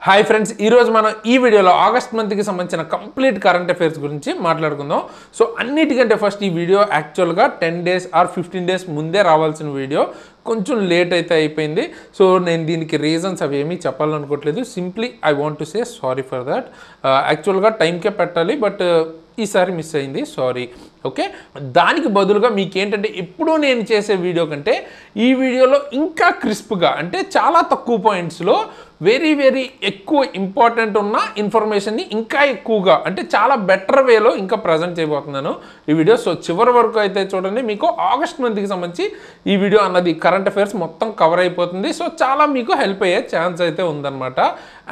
Hi friends, ఈరోజు మనం ఈ వీడియోలో ఆగస్ట్ మంత్కి సంబంధించిన కంప్లీట్ కరెంట్ అఫైర్స్ గురించి మాట్లాడుకుందాం. సో అన్నిటికంటే ఫస్ట్ ఈ వీడియో యాక్చువల్గా 10 days ఆర్ 15 days ముందే రావాల్సిన వీడియో కొంచెం లేట్ అయితే అయిపోయింది. సో నేను దీనికి రీజన్స్ అవి ఏమీ చెప్పాలనుకోవట్లేదు. Simply I want to say sorry for that. యాక్చువల్గా టైంకే పెట్టాలి, బట్ ఈసారి మిస్ అయింది, సారీ. ఓకే, దానికి బదులుగా మీకేంటంటే ఎప్పుడూ నేను చేసే వీడియో కంటే ఈ వీడియోలో ఇంకా క్రిస్ప్గా, అంటే చాలా తక్కువ పాయింట్స్లో వెరీ ఎక్కువ ఇంపార్టెంట్ ఉన్న ఇన్ఫర్మేషన్ని ఇంకా ఎక్కువగా, అంటే చాలా బెటర్ వేలో ఇంకా ప్రజెంట్ చేయబోతున్నాను ఈ వీడియో. సో చివరి వరకు అయితే చూడండి, మీకు ఆగస్ట్ మంత్కి సంబంధించి ఈ వీడియో అన్నది కరెంట్ అఫైర్స్ మొత్తం కవర్ అయిపోతుంది. సో చాలా మీకు హెల్ప్ అయ్యే ఛాన్స్ అయితే ఉందన్నమాట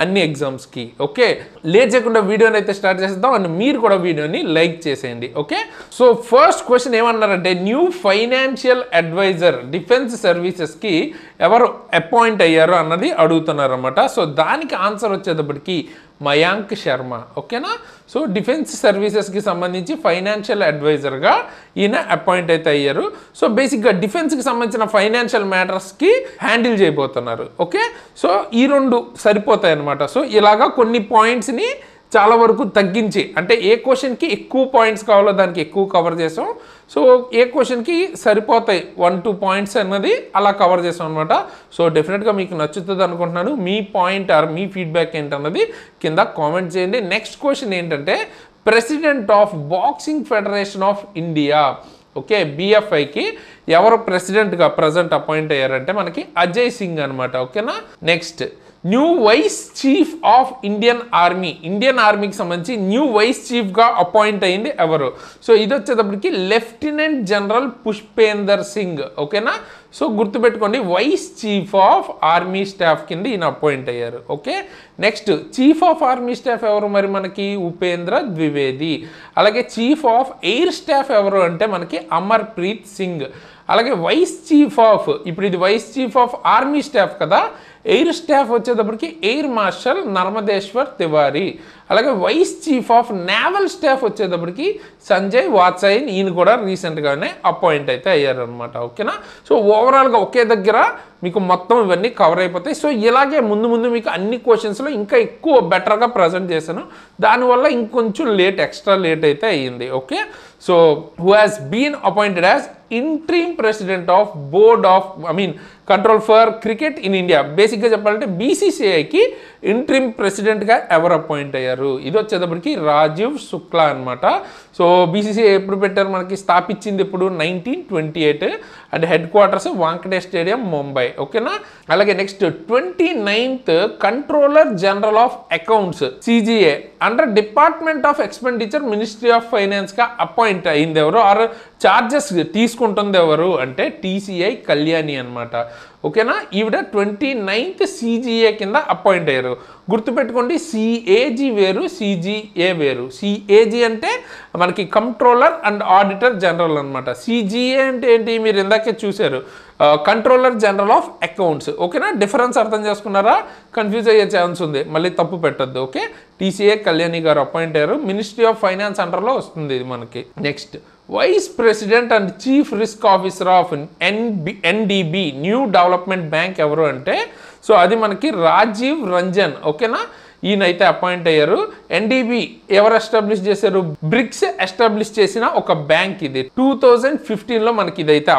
అన్ని ఎగ్జామ్స్కి. ఓకే, లేట్ చేయకుండా వీడియోని అయితే స్టార్ట్ చేసేద్దాం. అండ్ మీరు కూడా వీడియోని లైక్ చేసేయండి. ఓకే, సో ఫస్ట్ క్వశ్చన్ ఏమన్నారంటే, న్యూ ఫైనాన్షియల్ అడ్వైజర్ డిఫెన్స్ సర్వీసెస్కి ఎవరు అపాయింట్ అయ్యారు అన్నది అడుగుతున్నారు అన్నమాట. సో దానికి ఆన్సర్ వచ్చేటప్పటికి మయాంక్ శర్మ. ఓకేనా, సో డిఫెన్స్ సర్వీసెస్కి సంబంధించి ఫైనాన్షియల్ అడ్వైజర్గా ఈయన అపాయింట్ అయితే అయ్యారు. సో బేసిక్గా డిఫెన్స్కి సంబంధించిన ఫైనాన్షియల్ మ్యాటర్స్కి హ్యాండిల్ చేయబోతున్నారు. ఓకే, సో ఈ రెండు సరిపోతాయి అన్నమాట. సో ఇలాగా కొన్ని పాయింట్స్ని చాలా వరకు తగ్గించి, అంటే ఏ క్వశ్చన్కి ఎక్కువ పాయింట్స్ కావాలో దానికి ఎక్కువ కవర్ చేసాం. సో ఏ క్వశ్చన్కి సరిపోతాయి 1-2 పాయింట్స్ అన్నది అలా కవర్ చేసాం అనమాట. సో డెఫినెట్గా మీకు నచ్చుతుంది అనుకుంటున్నాను. మీ పాయింట్ ఆర్ మీ ఫీడ్బ్యాక్ ఏంటన్నది కింద కామెంట్ చేయండి. నెక్స్ట్ క్వశ్చన్ ఏంటంటే, president of boxing federation of India, okay, బిఎఫ్ఐకి ఎవరు ప్రెసిడెంట్గా ప్రజెంట్ అపాయింట్ అయ్యారంటే మనకి అజయ్ సింగ్ అనమాట. ఓకేనా, next new vice chief of Indian ఆర్మీకి సంబంధించి న్యూ వైస్ చీఫ్గా అపాయింట్ అయింది ఎవరు? సో ఇది వచ్చేటప్పటికి లెఫ్టినెంట్ జనరల్ పుష్పేందర్ సింగ్. ఓకేనా, సో గుర్తుపెట్టుకోండి, vice chief of army staff కింద ఈయన అపాయింట్ అయ్యారు. Okay, next chief of army staff ఎవరు మరి మనకి? ఉపేంద్ర ద్వివేది. అలాగే చీఫ్ ఆఫ్ ఎయిర్ స్టాఫ్ ఎవరు అంటే మనకి అమర్ప్రీత్ సింగ్. అలాగే వైస్ చీఫ్ ఆఫ్, ఇప్పుడు ఇది vice chief of army staff కదా, ఎయిర్ స్టాఫ్ వచ్చేటప్పటికి ఎయిర్ మార్షల్ నర్మదేశ్వర్ తివారీ. అలాగే vice chief of naval staff వచ్చేటప్పటికి సంజయ్ వాత్సాయన్. ఈయన కూడా రీసెంట్గానే అపాయింట్ అయితే అయ్యారు అనమాట. ఓకేనా, సో ఓవరాల్గా ఒకే దగ్గర మీకు మొత్తం ఇవన్నీ కవర్ అయిపోతాయి. సో ఇలాగే ముందు మీకు అన్ని క్వశ్చన్స్లో ఇంకా ఎక్కువ బెటర్గా ప్రజెంట్ చేశాను, దానివల్ల ఇంకొంచెం ఎక్స్ట్రా లేట్ అయితే అయ్యింది. Okay, so who has been appointed as interim president of board of control for cricket in India. బేసిక్గా చెప్పాలంటే బీసీసీఐకి ఇంట్రీమ్ ప్రెసిడెంట్గా ఎవరు అపాయింట్ అయ్యారు? ఇది వచ్చేటప్పటికి రాజీవ్ శుక్లా అనమాట. సో బీసీసీఐ ఎప్పుడు పెట్టారు మనకి? స్థాపించింది ఎప్పుడు? 1928. And headquarters Wankhede stadium, Mumbai. ఓకేనా, అలాగే next 29th controller general of accounts CGA under department of expenditure ministry of ఫైనాన్స్గా అపాయింట్ అయింది ఎవరు? ఆర్ చార్జెస్ తీసుకుంటుంది ఎవరు అంటే టీసీఐ కళ్యాణి అనమాట. ఓకేనా, ఈవిడ 29th సిజిఏ కింద అపాయింట్ అయ్యారు. గుర్తుపెట్టుకోండి, సిఏజీ వేరు, సిజిఏ వేరు. సిఏజీ అంటే మనకి కంట్రోలర్ అండ్ ఆడిటర్ జనరల్ అనమాట. సిజిఏ అంటే ఏంటి? మీరు ఇందాకే చూశారు, కంట్రోలర్ జనరల్ ఆఫ్ అకౌంట్స్. ఓకేనా, డిఫరెన్స్ అర్థం చేసుకున్నారా? కన్ఫ్యూజ్ అయ్యే ఛాన్స్ ఉంది, మళ్ళీ తప్పు పెట్టద్దు. ఓకే, టీసీఏ కళ్యాణి గారు అపాయింట్ అయ్యారు, మినిస్ట్రీ ఆఫ్ ఫైనాన్స్ అండర్లో వస్తుంది ఇది మనకి. Next vice president and chief risk officer of NDB new development bank ఎవరు అంటే, సో అది మనకి రాజీవ్ రంజన్. ఓకేనా, ఈయనైతే అపాయింట్ అయ్యారు. ఎన్డిబి ఎవరు ఎస్టాబ్లిష్ చేశారు? బ్రిక్స్ ఎస్టాబ్లిష్ చేసిన ఒక బ్యాంక్ ఇది. 2015లో మనకి ఇదైతే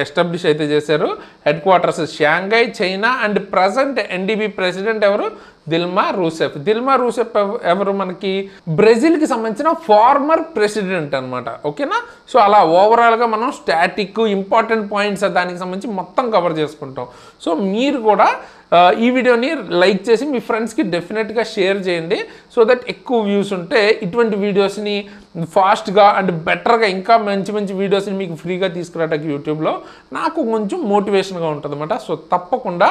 ఎస్టాబ్లిష్ అయితే చేశారు. Head quarters Shanghai, China. And present NDB president ఎవరు? దిల్మా రూసెఫ్. దిల్మా రూసెఫ్ ఎవరు? మనకి బ్రెజిల్కి సంబంధించిన ఫార్మర్ ప్రెసిడెంట్ అనమాట. ఓకేనా, సో అలా ఓవరాల్గా మనం స్టాటిక్ ఇంపార్టెంట్ పాయింట్స్ దానికి సంబంధించి మొత్తం కవర్ చేసుకుంటాం. సో మీరు కూడా ఈ వీడియోని లైక్ చేసి మీ ఫ్రెండ్స్కి డెఫినెట్గా షేర్ చేయండి, సో దట్ ఎక్కువ వ్యూస్ ఉంటే ఇటువంటి వీడియోస్ని ఫాస్ట్గా అండ్ బెటర్గా ఇంకా మంచి వీడియోస్ని మీకు ఫ్రీగా తీసుకురావడానికి యూట్యూబ్లో నాకు కొంచెం మోటివేషన్గా ఉంటుంది అనమాట. సో తప్పకుండా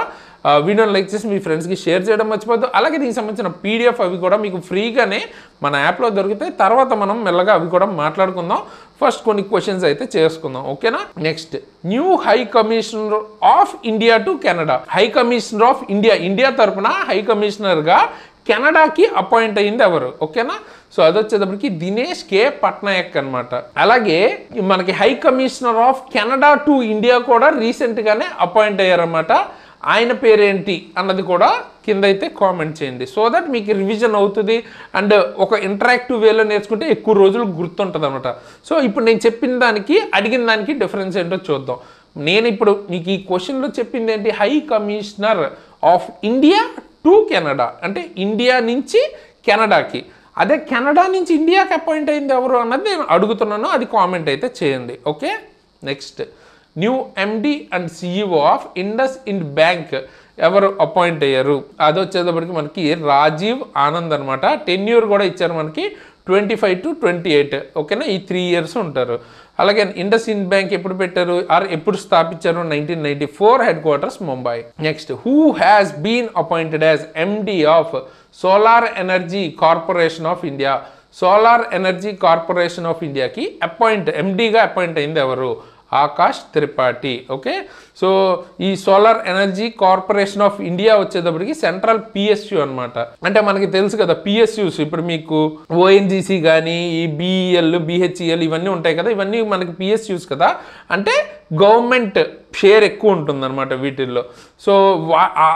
వీడియోని లైక్ చేసి మీ ఫ్రెండ్స్కి షేర్ చేయడం మర్చిపోద్దు. అలాగే దీనికి సంబంధించిన పీడిఎఫ్ అవి కూడా మీకు ఫ్రీగానే మన యాప్లో దొరుకుతాయి. తర్వాత మనం మెల్లగా అవి కూడా మాట్లాడుకుందాం. ఫస్ట్ కొన్ని క్వశ్చన్స్ అయితే చేసుకుందాం. ఓకేనా, next new high commissioner of India to Canada. High commissioner of India తరపున హై కమిషనర్గా కెనడాకి అపాయింట్ అయ్యింది ఎవరు? ఓకేనా, సో అది వచ్చేటప్పటికి దినేష్ కే పట్నాయక్ అనమాట. అలాగే మనకి high commissioner of Canada to India కూడా రీసెంట్గానే అపాయింట్ అయ్యారన్నమాట. ఆయన పేరేంటి అన్నది కూడా కింద అయితే కామెంట్ చేయండి. సో దట్ మీకు రివిజన్ అవుతుంది అండ్ ఒక ఇంటరాక్టివ్ వేలో నేర్చుకుంటే ఎక్కువ రోజులు గుర్తుంటుంది అనమాట. సో ఇప్పుడు నేను చెప్పిన దానికి అడిగిన దానికి డిఫరెన్స్ ఏంటో చూద్దాం. నేను ఇప్పుడు మీకు ఈ క్వశ్చన్లో చెప్పింది ఏంటి, high commissioner of India to Canada, అంటే ఇండియా నుంచి కెనడాకి. అదే కెనడా నుంచి ఇండియాకి అపాయింట్ అయింది ఎవరు అన్నది నేను అడుగుతున్నాను, అది కామెంట్ అయితే చేయండి. Okay, next new MD and CEO of IndusInd bank ఎవరు అపాయింట్ అయ్యారు, అది వచ్చేటప్పటికి మనకి రాజీవ్ ఆనంద్ అనమాట. టెన్యూర్ కూడా ఇచ్చారు మనకి 25 to 28. ఓకేనా, ఈ 3 years ఉంటారు. అలాగే ఇండస్ ఇండ్ బ్యాంక్ ఎప్పుడు పెట్టారు ఆర్ ఎప్పుడు స్థాపించారు, 1994, headquarters Mumbai. Next, who has been appointed as MD of solar energy corporation of India. Solar energy corporation of ఇండియాకి ఎండిగా అపాయింట్ అయింది ఎవరు, ఆకాష్ త్రిపాఠి. ఓకే, సో ఈ solar energy corporation of India వచ్చేటప్పటికి సెంట్రల్ పిఎస్యు అనమాట. అంటే మనకి తెలుసు కదా పిఎస్యూస్, ఇప్పుడు మీకు ఓఎన్జీసీ కానీ ఈ బిఈఎల్ బిహెచ్ఈఎల్ ఇవన్నీ ఉంటాయి కదా, ఇవన్నీ మనకి పిఎస్యూస్ కదా, అంటే గవర్నమెంట్ షేర్ ఎక్కువ ఉంటుంది అనమాట వీటిల్లో. సో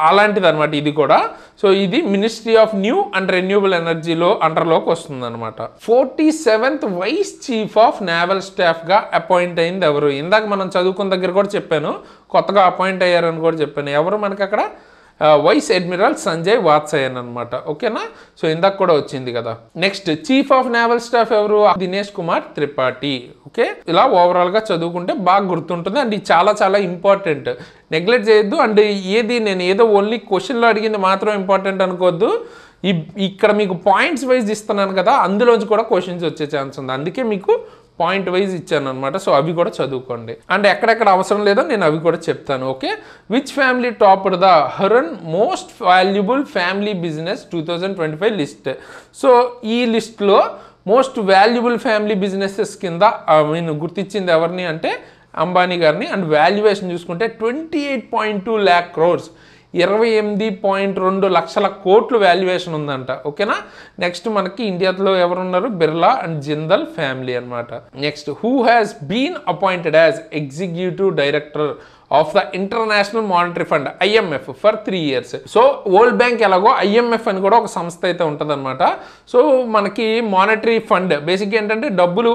అలాంటిది అనమాట ఇది కూడా. సో ఇది ministry of new and renewable ఎనర్జీలో అండర్లోకి వస్తుంది అనమాట. 47th vice chief of naval స్టాఫ్గా అపాయింట్ అయింది ఎవరు, ఇందాక మనం చదువుకున్న దగ్గర కూడా చెప్పాను, కొత్తగా అపాయింట్ అయ్యారని కూడా చెప్పాను. ఎవరు మనకి అక్కడ, వైస్ అడ్మిరల్ సంజయ్ వాత్సాయన్ అనమాట. ఓకేనా, సో ఇందాక కూడా వచ్చింది కదా. Next, chief of naval staff ఎవరు, దినేష్ కుమార్ త్రిపాఠి. ఓకే, ఇలా ఓవరాల్గా చదువుకుంటే బాగా గుర్తుంటుంది అండ్ ఇది చాలా చాలా ఇంపార్టెంట్, నెగ్లెక్ట్ చేయొద్దు. అండ్ నేను ఏదో ఓన్లీ క్వశ్చన్లో అడిగింది మాత్రం ఇంపార్టెంట్ అనుకోవద్దు. ఇక్కడ మీకు పాయింట్స్ వైజ్ ఇస్తున్నాను కదా, అందులోంచి కూడా క్వశ్చన్స్ వచ్చే ఛాన్స్ ఉంది, అందుకే మీకు పాయింట్ వైజ్ ఇచ్చాను అనమాట. సో అవి కూడా చదువుకోండి అండ్ ఎక్కడెక్కడ అవసరం లేదో నేను అవి కూడా చెప్తాను. Okay, which family topped the horn most valuable family business 2025 list. So ఈ లిస్ట్లో మోస్ట్ వాల్యుబుల్ ఫ్యామిలీ బిజినెసెస్ కింద నేను గుర్తించింది ఎవరిని అంటే అంబానీ గారిని. అండ్ వాల్యుయేషన్ చూసుకుంటే 28.2 lakh crores, 28.2 లక్షల కోట్లు వాల్యుయేషన్ ఉందంట. ఓకేనా, నెక్స్ట్ మనకి ఇండియాలో ఎవరున్నారు, బిర్లా అండ్ జిందల్ ఫ్యామిలీ అనమాట. Next, who has been appointed as executive director of the international monetary fund IMF for 3 years. So world bank ఎలాగో IMF అని కూడా ఒక సంస్థ అయితే ఉంటుంది అనమాట. సో మనకి మానిటరీ ఫండ్ బేసిక్గా ఏంటంటే డబ్బులు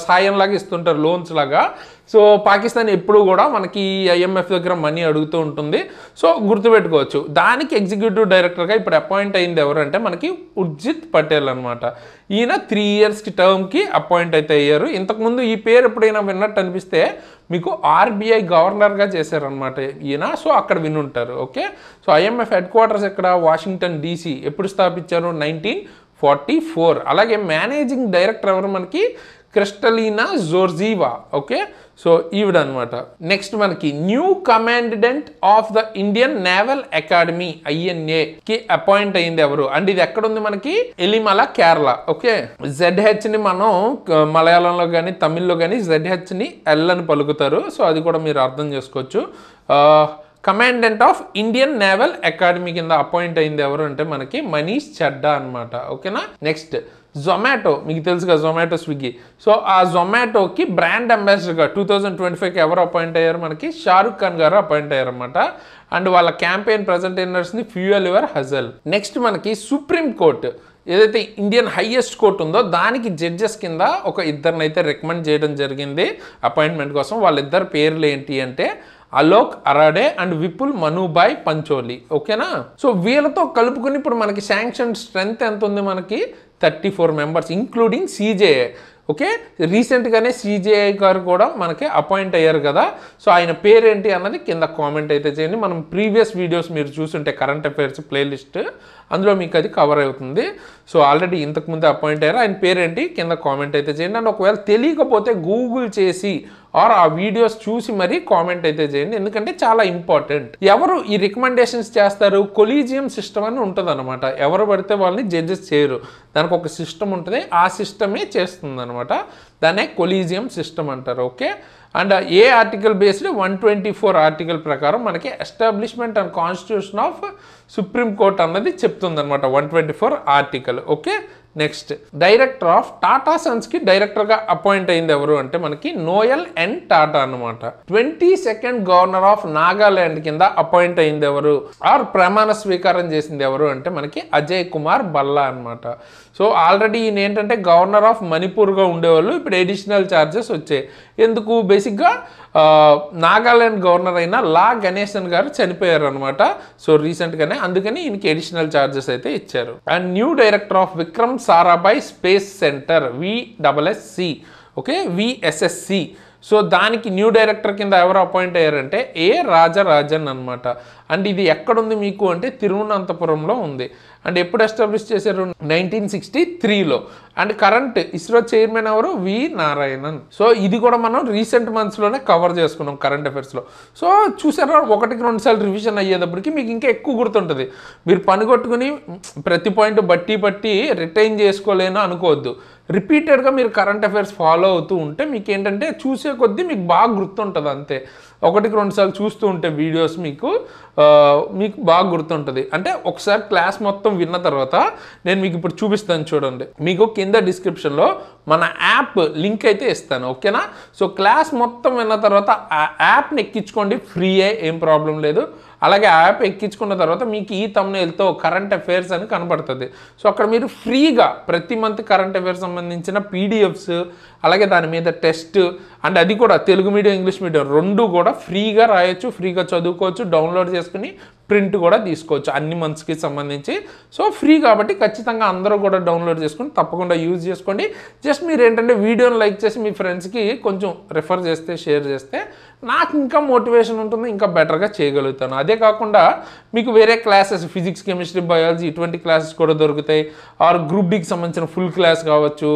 సాయంలాగా ఇస్తుంటారు, లోన్స్ లాగా. సో పాకిస్తాన్ ఎప్పుడు కూడా మనకి IMF దగ్గర మనీ అడుగుతూ ఉంటుంది. సో గుర్తుపెట్టుకోవచ్చు, దానికి ఎగ్జిక్యూటివ్ డైరెక్టర్గా ఇప్పుడు అపాయింట్ అయింది ఎవరంటే మనకి ఉర్జిత్ పటేల్ అనమాట. ఈయన 3 years టర్మ్కి అపాయింట్ అయితే అయ్యారు. ఇంతకుముందు ఈ పేరు ఎప్పుడైనా విన్నట్టు అనిపిస్తే మీకు RBI గవర్నర్గా చేశారనమాట ఈయన, సో అక్కడ వినుంటారు. Okay, so IMF headquarters ఎక్కడ, వాషింగ్టన్ DC. ఎప్పుడు స్థాపించారు, 1944. అలాగే మేనేజింగ్ డైరెక్టర్ ఎవరు మనకి, క్రిస్టలీనా జోర్జీవా. ఓకే, సో ఈవిడనమాట. నెక్స్ట్ మనకి new commandant of the Indian naval academy INA appoint అయింది ఎవరు, అండ్ ఇది ఎక్కడుంది మనకి, ఎలిమల, కేరళ. ఓకే, ZH ని మనం మలయాళంలో కానీ తమిళ్లో కానీ ZH ని L అని పలుకుతారు. సో అది కూడా మీరు అర్థం చేసుకోవచ్చు. Commandant of Indian naval academy కింద అపాయింట్ అయింది ఎవరు అంటే మనకి మనీష్ చడ్డా అనమాట. ఓకేనా, నెక్స్ట్ జొమాటో, మీకు తెలుసు కదా జొమాటో, స్విగ్గీ. సో ఆ జొమాటోకి బ్రాండ్ అంబాసిడర్గా 2025కి ఎవరు అపాయింట్ అయ్యారు మనకి, షారుఖ్ ఖాన్ గారు అపాయింట్ అయ్యారు అనమాట. అండ్ వాళ్ళ క్యాంపెయిన్ ప్రెజెంటేటర్స్ని ఫ్యూయల్ యువర్ హజల్. నెక్స్ట్ మనకి సుప్రీం కోర్టు ఏదైతే ఇండియన్ హైయెస్ట్ కోర్టు ఉందో దానికి జడ్జెస్ కింద ఒక ఇద్దరిని అయితే రికమెండ్ చేయడం జరిగింది అపాయింట్మెంట్ కోసం. వాళ్ళిద్దరు పేర్లు ఏంటి అంటే అలోక్ అరాడే అండ్ విపుల్ మనుబాయ్ పంచోలి. ఓకేనా, సో వీళ్ళతో కలుపుకుని ఇప్పుడు మనకి శాంక్షన్ స్ట్రెంత్ ఎంత ఉంది మనకి, 34 members ఇంక్లూడింగ్ CJI. ఓకే, రీసెంట్గానే CJI గారు కూడా మనకి అపాయింట్ అయ్యారు కదా. సో ఆయన పేరేంటి అన్నది కింద కామెంట్ అయితే చేయండి. మనం ప్రీవియస్ వీడియోస్ మీరు చూస్తుంటే కరెంట్ అఫైర్స్ ప్లేలిస్ట్, అందులో మీకు అది కవర్ అవుతుంది. సో ఆల్రెడీ ఇంతకుముందే అపాయింట్ అయ్యారు, ఆయన పేరేంటి కింద కామెంట్ అయితే చేయండి. అండ్ ఒకవేళ తెలియకపోతే గూగుల్ చేసి ఆర్ ఆ వీడియోస్ చూసి మరీ కామెంట్ అయితే చేయండి, ఎందుకంటే చాలా ఇంపార్టెంట్. ఎవరు ఈ రికమెండేషన్స్ చేస్తారు, కొలీజియం సిస్టమ్ అని ఉంటుంది అనమాట. ఎవరు పడితే వాళ్ళని జడ్జెస్ చేయరు, దానికి ఒక సిస్టమ్ ఉంటుంది, ఆ సిస్టమే చేస్తుంది అనమాట. దాన్నే కొలీజియం సిస్టమ్ అంటారు. ఓకే, అండ్ ఏ ఆర్టికల్ బేస్డ్ 124 ఆర్టికల్ ప్రకారం మనకి establishment and constitution of supreme court అన్నది చెప్తుంది అనమాట 124 article. Okay, next director of Tata సన్స్కి డైరెక్టర్గా అపాయింట్ అయింది ఎవరు అంటే మనకి నోయల్ ఎన్ టాటా అనమాట. 22nd గవర్నర్ ఆఫ్ నాగాల్యాండ్ కింద అపాయింట్ అయింది ఎవరు ఆర్ ప్రమాణ స్వీకారం చేసింది ఎవరు అంటే మనకి అజయ్ కుమార్ భల్లా అనమాట. సో ఆల్రెడీ ఈయన ఏంటంటే గవర్నర్ ఆఫ్ మణిపూర్గా ఉండేవాళ్ళు, ఇప్పుడు ఎడిషనల్ ఛార్జెస్ వచ్చాయి. ఎందుకు? బేసిక్గా నాగాల్యాండ్ గవర్నర్ అయిన లా గణేశన్ గారు చనిపోయారు అనమాట. సో రీసెంట్గానే, అందుకని ఈయనకి ఎడిషనల్ ఛార్జెస్ అయితే ఇచ్చారు. And new director of Vikram Sarabhai space centre VSSC, okay, VSSC. So దానికి న్యూ డైరెక్టర్ కింద ఎవరు అపాయింట్ అయ్యారంటే ఏ రాజరాజన్ అనమాట. అండ్ ఇది ఎక్కడుంది మీకు అంటే తిరువనంతపురంలో ఉంది. అండ్ ఎప్పుడు ఎస్టాబ్లిష్ చేశారు? 1963లో. అండ్ కరెంట్ ఇస్రో చైర్మన్ ఎవరు? వి నారాయణన్. సో ఇది కూడా మనం రీసెంట్ మంత్స్లోనే కవర్ చేసుకున్నాం కరెంట్ అఫైర్స్లో. సో చూసారా, 1-2 సార్లు రివిజన్ అయ్యేటప్పటికి మీకు ఇంకా ఎక్కువ గుర్తుంటుంది. మీరు పని కొట్టుకుని ప్రతి పాయింట్ బట్టి రిటైన్ చేసుకోలేను అనుకోవద్దు. రిపీటెడ్గా మీరు కరెంట్ అఫైర్స్ ఫాలో అవుతూ ఉంటే మీకు ఏంటంటే చూసే కొద్దీ మీకు బాగా గుర్తుంటుంది అంతే. 1-2 సార్లు చూస్తూ ఉంటే వీడియోస్ మీకు బాగా గుర్తుంటుంది. అంటే ఒకసారి క్లాస్ మొత్తం విన్న తర్వాత నేను మీకు ఇప్పుడు చూపిస్తాను చూడండి. మీకు కింద డిస్క్రిప్షన్లో మన యాప్ లింక్ అయితే ఇస్తాను, ఓకేనా? సో క్లాస్ మొత్తం విన్న తర్వాత ఆ యాప్ని ఎక్కించుకోండి, ఫ్రీయే, ఏం ప్రాబ్లం లేదు. అలాగే యాప్ ఎక్కించుకున్న తర్వాత మీకు ఈ థంబ్నెయిల్తో కరెంట్ అఫైర్స్ అని కనబడుతుంది. సో అక్కడ మీరు ఫ్రీగా ప్రతి మంత్ కరెంట్ అఫైర్స్ సంబంధించిన PDFs, అలాగే దాని మీద టెస్ట్, అండ్ అది కూడా తెలుగు మీడియం ఇంగ్లీష్ మీడియం రెండు కూడా ఫ్రీగా రాయొచ్చు, ఫ్రీగా చదువుకోవచ్చు, డౌన్లోడ్ చేసుకుని ప్రింట్ కూడా తీసుకోవచ్చు అన్ని మంత్స్కి సంబంధించి. సో ఫ్రీ కాబట్టి ఖచ్చితంగా అందరూ కూడా డౌన్లోడ్ చేసుకుని తప్పకుండా యూజ్ చేసుకోండి. జస్ట్ మీరు ఏంటంటే వీడియోని లైక్ చేసి మీ ఫ్రెండ్స్కి కొంచెం రెఫర్ చేస్తే, షేర్ చేస్తే నాకు ఇంకా మోటివేషన్ ఉంటుంది, ఇంకా బెటర్గా చేయగలుగుతాను. అదే కాకుండా మీకు వేరే క్లాసెస్ ఫిజిక్స్, కెమిస్ట్రీ, బయాలజీ ఇటువంటి క్లాసెస్ కూడా దొరుకుతాయి. ఆర్ గ్రూప్ డీకి సంబంధించిన ఫుల్ క్లాస్ కావచ్చు,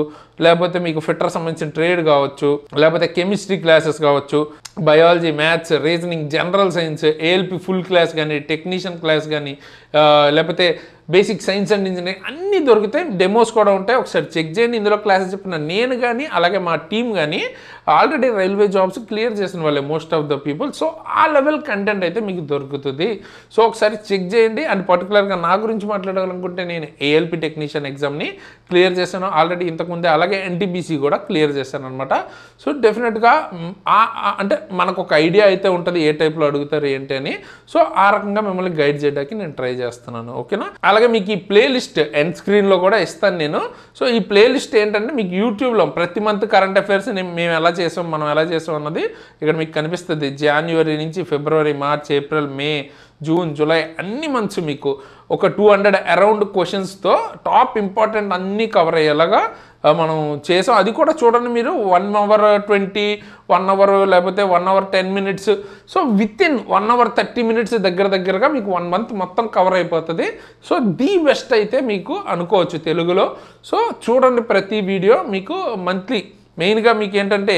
లేకపోతే మీకు ఫిట్టర్ సంబంధించిన ట్రేడ్ కావచ్చు, లేకపోతే కెమిస్ట్రీ క్లాసెస్ కావచ్చు, biology, maths, reasoning, general science, ALP full class కానీ, టెక్నీషియన్ క్లాస్ కానీ, లేకపోతే బేసిక్ సైన్స్ అండ్ ఇంజనీరింగ్ అన్నీ దొరుకుతాయి. డెమోస్ కూడా ఉంటాయి, ఒకసారి చెక్ చేయండి. ఇందులో క్లాసెస్ చెప్పిన నేను కానీ అలాగే మా టీం కానీ ఆల్రెడీ రైల్వే జాబ్స్ క్లియర్ చేసిన వాళ్ళే most of the people. So ఆ లెవెల్ కంటెంట్ అయితే మీకు దొరుకుతుంది. సో ఒకసారి చెక్ చేయండి. అండ్ పర్టికులర్గా నా గురించి మాట్లాడాలనుకుంటే నేను ALP టెక్నీషియన్ ఎగ్జామ్ని క్లియర్ చేశాను ఆల్రెడీ ఇంతకుముందే, అలాగే NTPC కూడా క్లియర్ చేశాను అనమాట. సో డెఫినెట్గా అంటే మనకు ఒక ఐడియా అయితే ఉంటుంది ఏ టైప్లో అడుగుతారు ఏంటి అని. సో ఆ రకంగా మిమ్మల్ని గైడ్ చేయడానికి నేను ట్రై చేస్తున్నాను, ఓకేనా? అలాగే మీకు ఈ ప్లేలిస్ట్ ఎండ్ స్క్రీన్లో కూడా ఇస్తాను నేను. సో ఈ ప్లేలిస్ట్ ఏంటంటే మీకు యూట్యూబ్లో ప్రతి మంత్ కరెంట్ అఫైర్స్ మేము ఎలా చేసాం, మనం ఎలా చేసాం అన్నది ఇక్కడ మీకు కనిపిస్తుంది. జనవరి నుంచి ఫిబ్రవరి, మార్చ్, ఏప్రిల్, మే, జూన్, జూలై అన్ని మంత్స్ మీకు ఒక 200 అరౌండ్ క్వశ్చన్స్తో టాప్ ఇంపార్టెంట్ అన్నీ కవర్ అయ్యేలాగా మనం చేసాం. అది కూడా చూడండి మీరు 1:20, 1 అవర్, లేకపోతే 1:10. సో విత్ ఇన్ 1:30 దగ్గరగా మీకు 1 మంత్ మొత్తం కవర్ అయిపోతుంది. సో ది బెస్ట్ అయితే మీకు అనుకోవచ్చు తెలుగులో. సో చూడండి ప్రతి వీడియో మీకు మంత్లీ. మెయిన్గా మీకు ఏంటంటే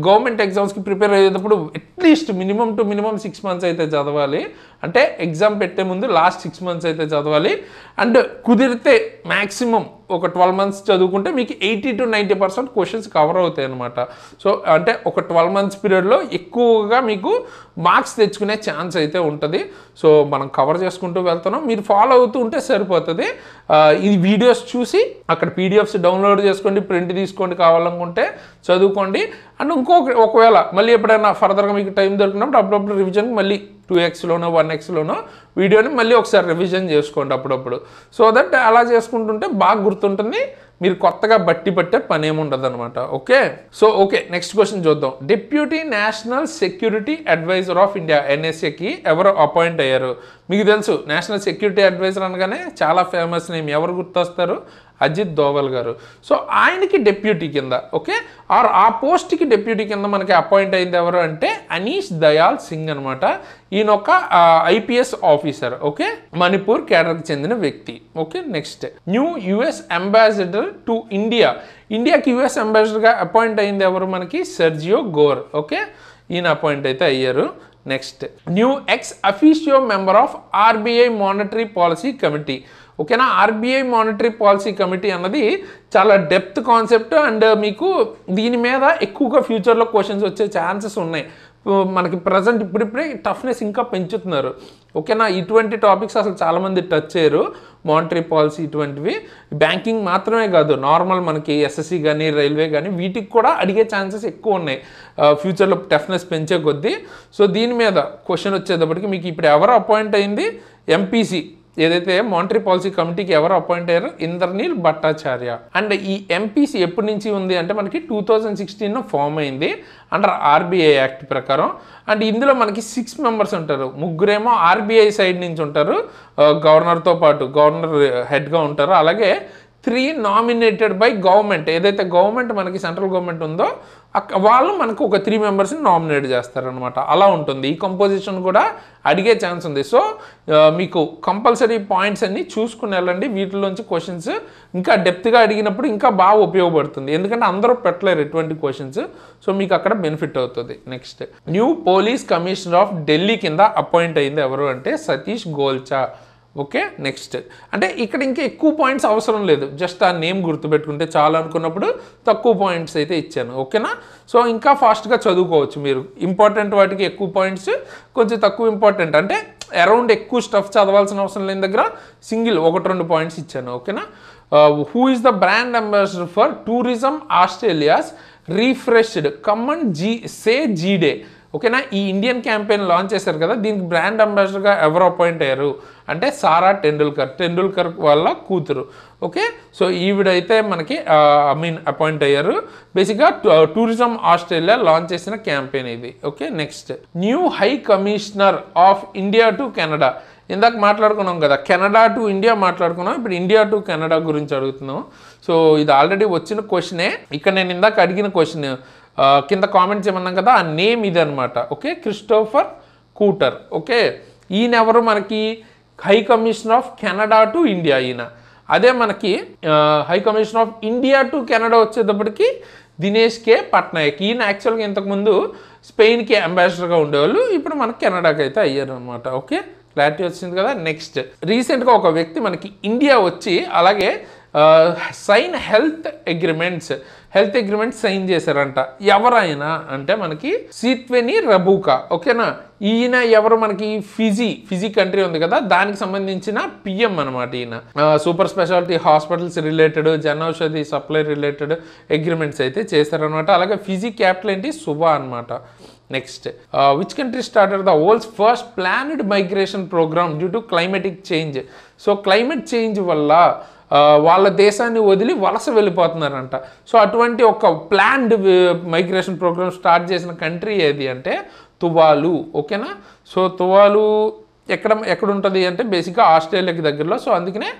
గవర్నమెంట్ ఎగ్జామ్స్కి ప్రిపేర్ అయ్యేటప్పుడు అట్లీస్ట్ మినిమం 6 మంత్స్ అయితే చదవాలి. అంటే ఎగ్జామ్ పెట్టే ముందు లాస్ట్ 6 మంత్స్ అయితే చదవాలి. అండ్ కుదిరితే మ్యాక్సిమం ఒక 12 మంత్స్ చదువుకుంటే మీకు 80 to 90% క్వశ్చన్స్ కవర్ అవుతాయి అనమాట. సో అంటే ఒక 12 మంత్స్ పీరియడ్లో ఎక్కువగా మీకు మార్క్స్ తెచ్చుకునే ఛాన్స్ అయితే ఉంటుంది. సో మనం కవర్ చేసుకుంటూ వెళ్తున్నాం, మీరు ఫాలో అవుతూ ఉంటే సరిపోతుంది. ఈ వీడియోస్ చూసి అక్కడ PDFs డౌన్లోడ్ చేసుకోండి, ప్రింట్ తీసుకోండి, కావాలనుకుంటే చదువుకోండి. అండ్ ఒకవేళ మళ్ళీ ఎప్పుడైనా ఫర్దర్గా మీకు టైం దొరికినప్పుడు అప్పుడప్పుడు రివిజన్కి మళ్ళీ 2xలోనో 1xలోనో వీడియోని మళ్ళీ ఒకసారి రివిజన్ చేసుకోండి అప్పుడప్పుడు. సో దట్ అలా చేసుకుంటుంటే బాగా గుర్తుంటుంది, మీరు కొత్తగా పట్టే పని ఏముండదు అనమాట. Okay, so okay, next question చూద్దాం. Deputy national security adviser of India NSAకి ఎవరు అపాయింట్ అయ్యారు? మీకు తెలుసు నేషనల్ సెక్యూరిటీ అడ్వైజర్ అనగానే చాలా ఫేమస్ నేమ్, ఎవరు గుర్తొస్తారు? అజిత్ దోవల్ గారు. సో ఆయనకి డెప్యూటీ కింద, ఓకే, ఆర్ ఆ పోస్ట్కి డెప్యూటీ కింద మనకి అపాయింట్ అయింది ఎవరు అంటే అనీష్ దయాల్ సింగ్ అనమాట. ఈయన ఒక IPS ఆఫీసర్, ఓకే, మణిపూర్ కేడర్కి చెందిన వ్యక్తి. Okay, next new US ambassador to ఇండియాకి US అంబాసిడర్గా అపాయింట్ అయింది ఎవరు? మనకి సెర్జియో గోర్. ఓకే, ఈయన అపాయింట్ అయితే అయ్యారు. Next new ex officio member of RBI monetary policy committee. ఓకేనా, ఆర్బీఐ మానిటరీ పాలసీ కమిటీ అన్నది చాలా డెప్త్ కాన్సెప్ట్ అండ్ మీకు దీని మీద ఎక్కువగా ఫ్యూచర్లో క్వశ్చన్స్ వచ్చే ఛాన్సెస్ ఉన్నాయి. మనకి ప్రజెంట్ ఇప్పుడిప్పుడే టఫ్నెస్ ఇంకా పెంచుతున్నారు. ఓకేనా, ఇటువంటి టాపిక్స్ అసలు చాలామంది టచ్ చేయరు. మానిటరీ పాలసీ ఇటువంటివి బ్యాంకింగ్ మాత్రమే కాదు, నార్మల్ మనకి ఎస్ఎస్సి కానీ రైల్వే కానీ వీటికి కూడా అడిగే ఛాన్సెస్ ఎక్కువ ఉన్నాయి ఫ్యూచర్లో టఫ్నెస్ పెంచే కొద్దీ. సో దీని మీద క్వశ్చన్ వచ్చేటప్పటికి మీకు ఇప్పుడు ఎవరు అపాయింట్ అయింది, ఎంపీసీ ఏదైతే మానిటరీ పాలసీ కమిటీకి ఎవరు అపాయింట్ అయ్యారో ఇంద్రనీల్ భట్టాచార్య. అండ్ ఈ ఎంపీసీ ఎప్పటి నుంచి ఉంది అంటే మనకి 2016 ఫామ్ అయింది అండర్ ఆర్బీఐ యాక్ట్ ప్రకారం. అండ్ ఇందులో మనకి 6 మెంబర్స్ ఉంటారు. ముగ్గురేమో ఆర్బీఐ సైడ్ నుంచి ఉంటారు, గవర్నర్తో పాటు గవర్నర్ హెడ్గా ఉంటారు. అలాగే 3 నామినేటెడ్ బై గవర్నమెంట్, ఏదైతే గవర్నమెంట్ మనకి సెంట్రల్ గవర్నమెంట్ ఉందో వాళ్ళు మనకు ఒక 3 మెంబర్స్ని నామినేట్ చేస్తారనమాట. అలా ఉంటుంది. ఈ కంపోజిషన్ కూడా అడిగే ఛాన్స్ ఉంది. సో మీకు కంపల్సరీ పాయింట్స్ అన్ని చూసుకుని వెళ్ళండి. వీటిలోంచి క్వశ్చన్స్ ఇంకా డెప్త్గా అడిగినప్పుడు ఇంకా బాగా ఉపయోగపడుతుంది, ఎందుకంటే అందరూ పెట్టలేరు ఎటువంటి క్వశ్చన్స్. సో మీకు అక్కడ బెనిఫిట్ అవుతుంది. Next new police commissioner of Delhi కింద అపాయింట్ అయింది ఎవరు అంటే సతీష్ గోల్చా. ఓకే, నెక్స్ట్ అంటే ఇక్కడ ఇంకా ఎక్కువ పాయింట్స్ అవసరం లేదు, జస్ట్ ఆ నేమ్ గుర్తుపెట్టుకుంటే చాలా అనుకున్నప్పుడు తక్కువ పాయింట్స్ అయితే ఇచ్చాను. ఓకేనా, సో ఇంకా ఫాస్ట్గా చదువుకోవచ్చు మీరు. ఇంపార్టెంట్ వాటికి ఎక్కువ పాయింట్స్, కొంచెం తక్కువ ఇంపార్టెంట్ అంటే అరౌండ్ ఎక్కువ స్టఫ్ చదవాల్సిన అవసరం లేని దగ్గర సింగిల్ 1-2 పాయింట్స్ ఇచ్చాను. ఓకేనా, who is the brand ambassador for tourism Australia's refreshed come on say. G'day, ఈ ఇండియన్ క్యాంపెయిన్ లాంచ్ చేశారు కదా, దీనికి బ్రాండ్ అంబాసిడర్గా ఎవరు అపాయింట్ అయ్యారు అంటే సారా టెండూల్కర్ వాళ్ళ కూతురు. ఓకే, సో ఈవిడైతే మనకి అపాయింట్ అయ్యారు. బేసిక్గా టూరిజం ఆస్ట్రేలియా లాంచ్ చేసిన క్యాంపెయిన్ ఇది. Okay, next new high commissioner of India to Canada. ఇందాక మాట్లాడుకున్నాం కదా, కెనడా టు ఇండియా మాట్లాడుకున్నాం, ఇప్పుడు ఇండియా టు కెనడా గురించి అడుగుతున్నాం. సో ఇది ఆల్రెడీ వచ్చిన క్వశ్చనే. ఇక్కడ నేను ఇందాక అడిగిన క్వశ్చన్ కింద కామెంట్ చేయమన్నాం కదా, ఆ నేమ్ ఇది అనమాట. Okay, Christopher కూటర్. ఓకే, ఈయన ఎవరు మనకి high commissioner of Canada to India ఈయన. అదే మనకి high commissioner of India to Canada వచ్చేటప్పటికి దినేష్ కే పట్నాయక్. ఈయన యాక్చువల్గా ఇంతకుముందు స్పెయిన్కి అంబాసిడర్గా ఉండేవాళ్ళు, ఇప్పుడు మనకి కెనడాకి అయితే అయ్యారు అనమాట. ఓకే, క్లారిటీ వచ్చింది కదా. నెక్స్ట్ రీసెంట్గా ఒక వ్యక్తి మనకి ఇండియా వచ్చి అలాగే సైన్ హెల్త్ అగ్రిమెంట్స్ సైన్ చేశారంట. ఎవరైనా అంటే మనకి సీత్వెని రబూకా. ఓకేనా, ఈయన ఎవరు మనకి ఫిజీ కంట్రీ ఉంది కదా, దానికి సంబంధించిన పిఎం అనమాట ఈయన. Super speciality hospitals related, Jan Aushadhi supply related agreements అయితే చేశారనమాట. అలాగే ఫిజీ క్యాపిటల్ ఏంటి సుబా అనమాట. Next which country started the world's first planned migration programme due to climatic change. So climate change వల్ల వాళ్ళ దేశాన్ని వదిలి వలస వెళ్ళిపోతున్నారంట. సో అటువంటి ఒక ప్లాన్డ్ మైగ్రేషన్ ప్రోగ్రామ్ స్టార్ట్ చేసిన కంట్రీ ఏది అంటే తువాలు. ఓకేనా, సో తువాలు ఎక్కడ ఉంటుంది అంటే బేసిక్గా ఆస్ట్రేలియాకి దగ్గరలో. సో అందుకనే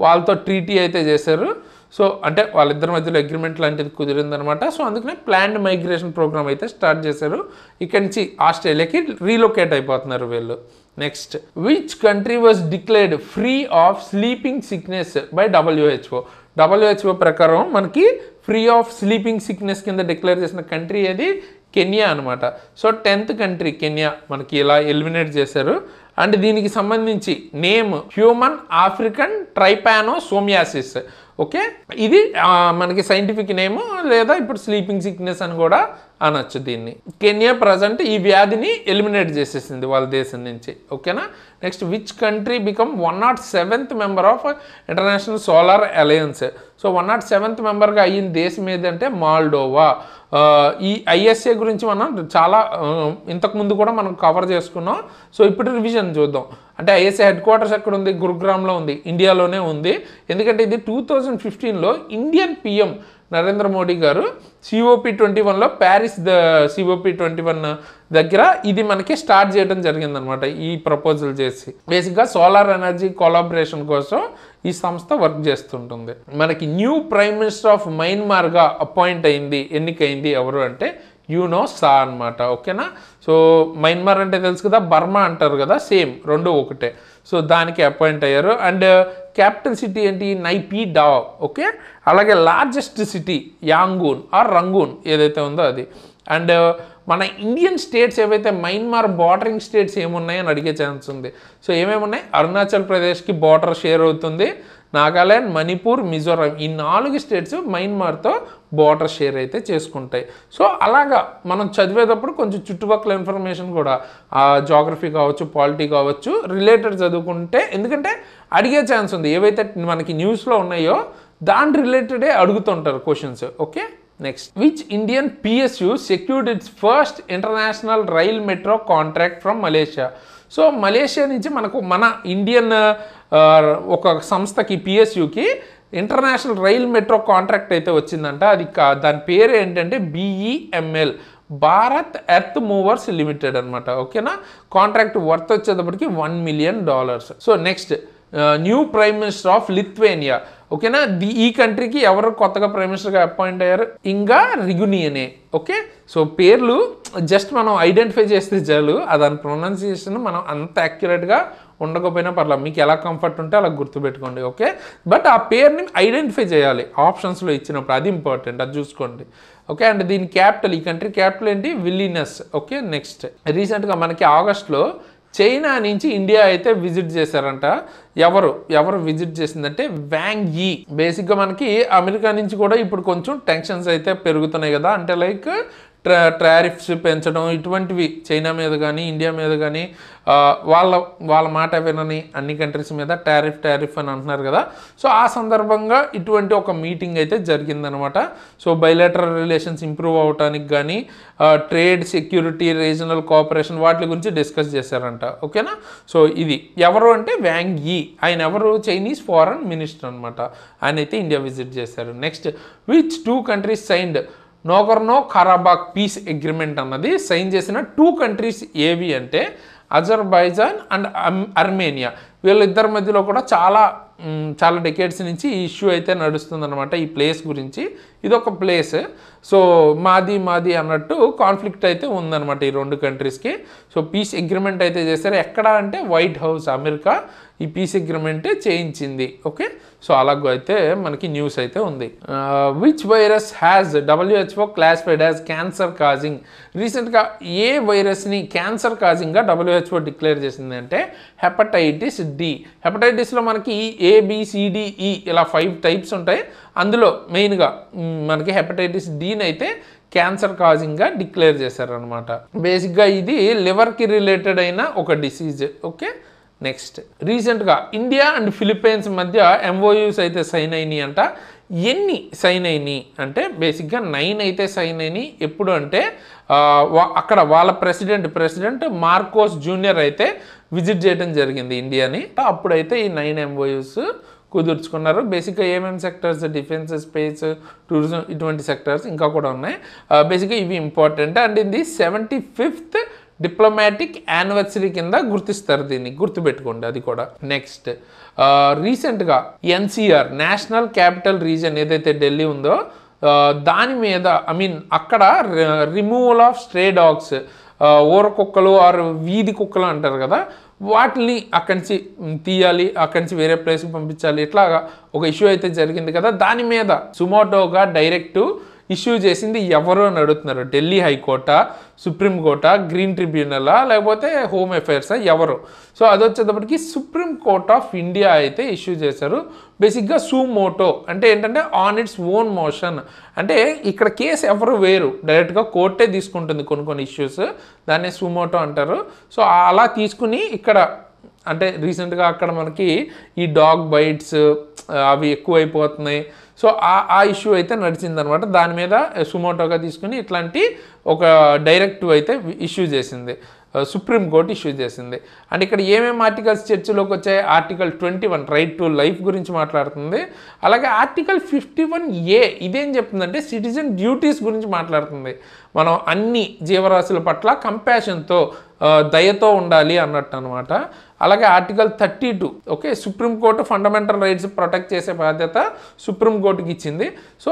వాళ్ళతో ట్రీటీ అయితే చేశారు. సో అంటే వాళ్ళిద్దరి మధ్యలో అగ్రిమెంట్ లాంటిది కుదిరిందనమాట. సో అందుకనే ప్లాన్డ్ మైగ్రేషన్ ప్రోగ్రామ్ అయితే స్టార్ట్ చేశారు. ఇక్కడి నుంచి ఆస్ట్రేలియాకి రీలొకేట్ అయిపోతున్నారు వీళ్ళు. Next which country was declared free of sleeping sickness by WHO ప్రకారం మనకి ఫ్రీ ఆఫ్ స్లీపింగ్ సిక్నెస్ కింద డిక్లేర్ చేసిన కంట్రీ ఏది కెన్యా అనమాట. సో 10th కంట్రీ కెన్యా మనకి ఇలా ఎలిమినేట్ చేశారు. అండ్ దీనికి సంబంధించి నేమ్ హ్యూమన్ ఆఫ్రికన్ ట్రైపానోసోమియాసిస్. ఓకే, ఇది మనకి సైంటిఫిక్ నేమ్, లేదా ఇప్పుడు స్లీపింగ్ సిక్నెస్ అని కూడా అనొచ్చు దీన్ని. కెన్యా ప్రజెంట్ ఈ వ్యాధిని ఎలిమినేట్ చేసేసింది వాళ్ళ దేశం నుంచి. ఓకేనా, next which country become 107th member of international solar alliance. So 107th మెంబర్గా అయిన దేశం ఏదంటే మాల్డోవా. ఈ ఐఎస్ఏ గురించి మనం చాలా ఇంతకుముందు కూడా మనం కవర్ చేసుకున్నాం. సో ఇప్పుడు రివిజన్ చూద్దాం. అంటే ఐఎస్ఏ హెడ్ క్వార్టర్స్ ఎక్కడ ఉంది, గురుగ్రామ్లో ఉంది, ఇండియాలోనే ఉంది. ఎందుకంటే ఇది 2015లో ఇండియన్ పిఎం నరేంద్ర మోడీ గారు COP21లో ప్యారిస్ COP21 దగ్గర ఇది మనకి స్టార్ట్ చేయడం జరిగిందనమాట. ఈ ప్రపోజల్ చేసి బేసిక్గా సోలార్ ఎనర్జీ కొలాబరేషన్ కోసం ఈ సంస్థ వర్క్ చేస్తుంటుంది. మనకి న్యూ ప్రైమ్ మినిస్టర్ ఆఫ్ మయన్మార్గా ఎన్నికైంది ఎవరు అంటే యూనో సా అనమాట. ఓకేనా, సో మయన్మార్ అంటే తెలుసు కదా, బర్మా అంటారు కదా, సేమ్ రెండు ఒకటే. సో దానికి అపాయింట్ అయ్యారు. అండ్ క్యాపిటల్ సిటీ ఏంటి, నైపీడావ్. ఓకే, అలాగే largest city Yangon or Rangoon ఏదైతే ఉందో అది. అండ్ మన ఇండియన్ స్టేట్స్ ఏవైతే మయన్మార్ బార్డరింగ్ స్టేట్స్ ఏమున్నాయని అడిగే ఛాన్స్ ఉంది. సో ఏమేమి ఉన్నాయి, అరుణాచల్ ప్రదేశ్కి బార్డర్ షేర్ అవుతుంది, నాగాల్యాండ్, మణిపూర్, మిజోరాం, ఈ 4 స్టేట్స్ మయన్మార్తో బార్డర్ షేర్ అయితే చేసుకుంటాయి. సో అలాగా మనం చదివేటప్పుడు కొంచెం చుట్టుపక్కల ఇన్ఫర్మేషన్ కూడా జాగ్రఫీ కావచ్చు, పాలిటీ కావచ్చు రిలేటెడ్ చదువుకుంటే, ఎందుకంటే అడిగే ఛాన్స్ ఉంది. ఏవైతే మనకి న్యూస్లో ఉన్నాయో దాని రిలేటెడే అడుగుతుంటారు questions. Okay, next, which Indian PSU secured it's first international rail metro contract from Malaysia. So Malaysia నుంచి మన ఇండియన్ ఒక సంస్థకి PSUకి ఇంటర్నేషనల్ రైల్ మెట్రో కాంట్రాక్ట్ అయితే వచ్చిందంట. అది దాని పేరు ఏంటంటే BEML, Bharat earth movers limited అనమాట. ఓకేనా, కాంట్రాక్ట్ వర్త్ వచ్చేటప్పటికి $1 million. So next, new prime minister of Lithuania. ఓకేనా, ఈ కంట్రీకి ఎవరు కొత్తగా ప్రైమ్ మినిస్టర్గా అపాయింట్ అయ్యారు, ఇంగా రిగునియనే. ఓకే, సో పేర్లు జస్ట్ మనం ఐడెంటిఫై చేస్తే చాలు, దాని ప్రొనౌన్సియేషన్ మనం అంత యాక్యురేట్గా ఉండకపోయినా పర్లేదు, మీకు ఎలా కంఫర్ట్ ఉంటే అలా గుర్తుపెట్టుకోండి. ఓకే, బట్ ఆ పేరుని ఐడెంటిఫై చేయాలి ఆప్షన్స్లో ఇచ్చినప్పుడు, అది ఇంపార్టెంట్, అది చూసుకోండి. ఓకే, అండ్ దీని క్యాపిటల్, ఈ కంట్రీ క్యాపిటల్ ఏంటి, విల్నియస్. ఓకే, నెక్స్ట్, రీసెంట్గా మనకి ఆగస్ట్లో చైనా నుంచి ఇండియా అయితే విజిట్ చేశారంట. ఎవరు విజిట్ చేసిందంటే వాంగ్ యీ. బేసిక్గా మనకి అమెరికా నుంచి కూడా ఇప్పుడు కొంచెం టెన్షన్స్ అయితే పెరుగుతున్నాయి కదా, అంటే లైక్ టారిఫ్స్ పెంచడం ఇటువంటివి చైనా మీద కానీ ఇండియా మీద కానీ వాళ్ళ మాట వినని అన్ని కంట్రీస్ మీద టారిఫ్ అని అంటున్నారు కదా. సో ఆ సందర్భంగా ఇటువంటి ఒక మీటింగ్ అయితే జరిగిందనమాట. సో బైలాటరల్ రిలేషన్స్ ఇంప్రూవ్ అవడానికి కానీ ట్రేడ్, సెక్యూరిటీ, రీజనల్ కోఆపరేషన్ వాటి గురించి డిస్కస్ చేశారంట. ఓకేనా, సో ఇది ఎవరు అంటే వాంగ్ యీ. ఆయన ఎవరు, చైనీస్ ఫారెన్ మినిస్టర్ అనమాట. ఆయన అయితే ఇండియా విజిట్ చేశారు. Next, which 2 countries signed Nagorno Karabakh peace agreement అన్నది సైన్ చేసిన 2 countries ఏవి అంటే అజర్బైజాన్ అండ్ అర్మేనియా. వీళ్ళిద్దరి మధ్యలో కూడా చాలా డెకేడ్స్ నుంచి ఈ ఇష్యూ అయితే నడుస్తుందన్నమాట. ఈ ప్లేస్ గురించి, ఇదొక ప్లేస్. సో మాది అన్నట్టు కాన్ఫ్లిక్ట్ అయితే ఉందన్నమాట ఈ 2 కంట్రీస్కి. సో పీస్ అగ్రిమెంట్ అయితే చేశారు. ఎక్కడ అంటే వైట్ హౌస్, అమెరికా ఈ పీస్ అగ్రిమెంట్ చేయించింది. ఓకే, సో అలాగో అయితే మనకి న్యూస్ అయితే ఉంది. Which virus has WHO classified as cancer causing. రీసెంట్గా ఏ వైరస్ని క్యాన్సర్ కాజింగ్గా WHO డిక్లేర్ చేసింది అంటే హెపటైటిస్ D. హెపటైటిస్లో మనకి ABCDE ఇలా 5 types ఉంటాయి. అందులో మెయిన్గా మనకి హెపటైటిస్ Dని అయితే క్యాన్సర్ కాజింగ్గా డిక్లేర్ చేశారనమాట. బేసిక్గా ఇది లివర్కి రిలేటెడ్ అయిన ఒక డిసీజ్. ఓకే, నెక్స్ట్, రీసెంట్గా ఇండియా అండ్ ఫిలిప్పైన్స్ మధ్య MOUs అయితే సైన్ అయినాయి అంట. ఎన్ని సైన్ అయినాయి అంటే బేసిక్గా 9 అయితే సైన్ అయినాయి. ఎప్పుడు అంటే అక్కడ వాళ్ళ ప్రెసిడెంట్ మార్కోస్ జూనియర్ అయితే విజిట్ చేయడం జరిగింది ఇండియాని. అప్పుడైతే ఈ 9 MOUs కుదుర్చుకున్నారు. బేసిక్గా ఏమేమి సెక్టర్స్, డిఫెన్స్, స్పేస్, టూరిజం, ఇటువంటి సెక్టర్స్ ఇంకా కూడా ఉన్నాయి. బేసిక్గా ఇవి ఇంపార్టెంట్. అండ్ ఇది 75th డిప్లొమాటిక్ యానివర్సరీ కింద గుర్తిస్తారు, దీన్ని గుర్తుపెట్టుకోండి అది కూడా. నెక్స్ట్, రీసెంట్గా NCR నేషనల్ క్యాపిటల్ రీజన్ ఏదైతే ఢిల్లీ ఉందో దాని మీద అక్కడ రిమూవల్ ఆఫ్ స్ట్రే డాగ్స్, ఊర కుక్కలు ఆర్ వీధి కుక్కలు అంటారు కదా, వాటిని అక్కడి నుంచి తీయాలి, అక్కడి నుంచి వేరే ప్లేస్కి పంపించాలి, ఇట్లాగా ఒక ఇష్యూ అయితే జరిగింది కదా. దాని మీద సుమోటోగా డైరెక్ట్ ఇష్యూ చేసింది ఎవరు అని అడుగుతున్నారు. ఢిల్లీ హైకోర్టా, సుప్రీంకోర్టా, గ్రీన్ ట్రిబ్యునలా, లేకపోతే హోమ్ అఫైర్సా, ఎవరు? సో అది వచ్చేటప్పటికి సుప్రీం కోర్ట్ ఆఫ్ ఇండియా అయితే ఇష్యూ చేశారు. బేసిక్గా సుమోటో అంటే ఏంటంటే ఆన్ ఇట్స్ ఓన్ మోషన్, అంటే ఇక్కడ కేసు ఎవరు వేరు, డైరెక్ట్గా కోర్టే తీసుకుంటుంది కొన్ని ఇష్యూస్, దాన్ని సుమోటో అంటారు. సో అలా తీసుకుని ఇక్కడ అంటే రీసెంట్గా అక్కడ మనకి ఈ డాగ్ బైట్స్ అవి ఎక్కువైపోతున్నాయి. సో ఆ ఇష్యూ అయితే నడిచిందనమాట. దాని మీద సుమోటోగా తీసుకుని ఇట్లాంటి ఒక డైరెక్టివ్ అయితే ఇష్యూ చేసింది, సుప్రీంకోర్టు ఇష్యూ చేసింది. అండ్ ఇక్కడ ఏమేమి ఆర్టికల్స్ చర్చలోకి వచ్చాయి, ఆర్టికల్ 21 రైట్ టు లైఫ్ గురించి మాట్లాడుతుంది. అలాగే ఆర్టికల్ 51A ఇదేం చెప్తుందంటే సిటిజన్ డ్యూటీస్ గురించి మాట్లాడుతుంది. మనం అన్ని జీవరాశుల పట్ల కంపాషన్తో, దయతో ఉండాలి అన్నట్టు అనమాట. అలాగే article 32 okay, supreme court fundamental rights protect చేసే బాధ్యత సుప్రీంకోర్టుకి ఇచ్చింది. సో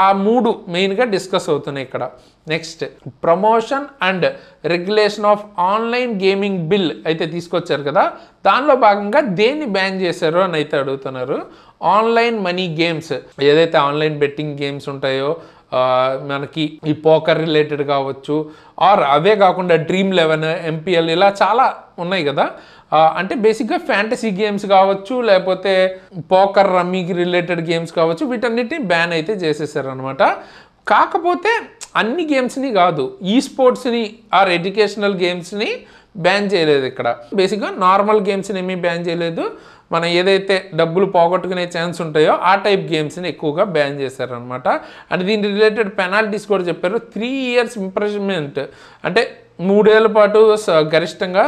ఆ 3 మెయిన్గా డిస్కస్ అవుతున్నాయి ఇక్కడ. Next, promotion and regulation of online gaming bill అయితే తీసుకొచ్చారు కదా, దానిలో భాగంగా దేన్ని బ్యాన్ చేశారు అని అయితే అడుగుతున్నారు. ఆన్లైన్ మనీ గేమ్స్, ఏదైతే ఆన్లైన్ బెట్టింగ్ గేమ్స్ ఉంటాయో మనకి ఈ పోకర్ రిలేటెడ్ కావచ్చు, ఆర్ అవే కాకుండా Dream11, MPL ఇలా చాలా ఉన్నాయి కదా. అంటే బేసిక్గా ఫ్యాంటసీ గేమ్స్ కావచ్చు, లేకపోతే పోకర్ రమ్మీకి రిలేటెడ్ గేమ్స్ కావచ్చు, వీటన్నిటిని బ్యాన్ అయితే చేసేసారు అనమాట. కాకపోతే అన్ని గేమ్స్ని కాదు, ఈ స్పోర్ట్స్ని ఆర్ ఎడ్యుకేషనల్ గేమ్స్ని బ్యాన్ చేయలేదు. ఇక్కడ బేసిక్గా నార్మల్ గేమ్స్ని ఏమీ బ్యాన్ చేయలేదు. మనం ఏదైతే డబ్బులు పోగొట్టుకునే ఛాన్స్ ఉంటాయో ఆ టైప్ గేమ్స్ని ఎక్కువగా బ్యాన్ చేశారనమాట. అండ్ దీని రిలేటెడ్ పెనాల్టీస్ కూడా చెప్పారు. 3 years ఇంప్రిజన్మెంట్ అంటే 3 ఏళ్ల పాటు గరిష్టంగా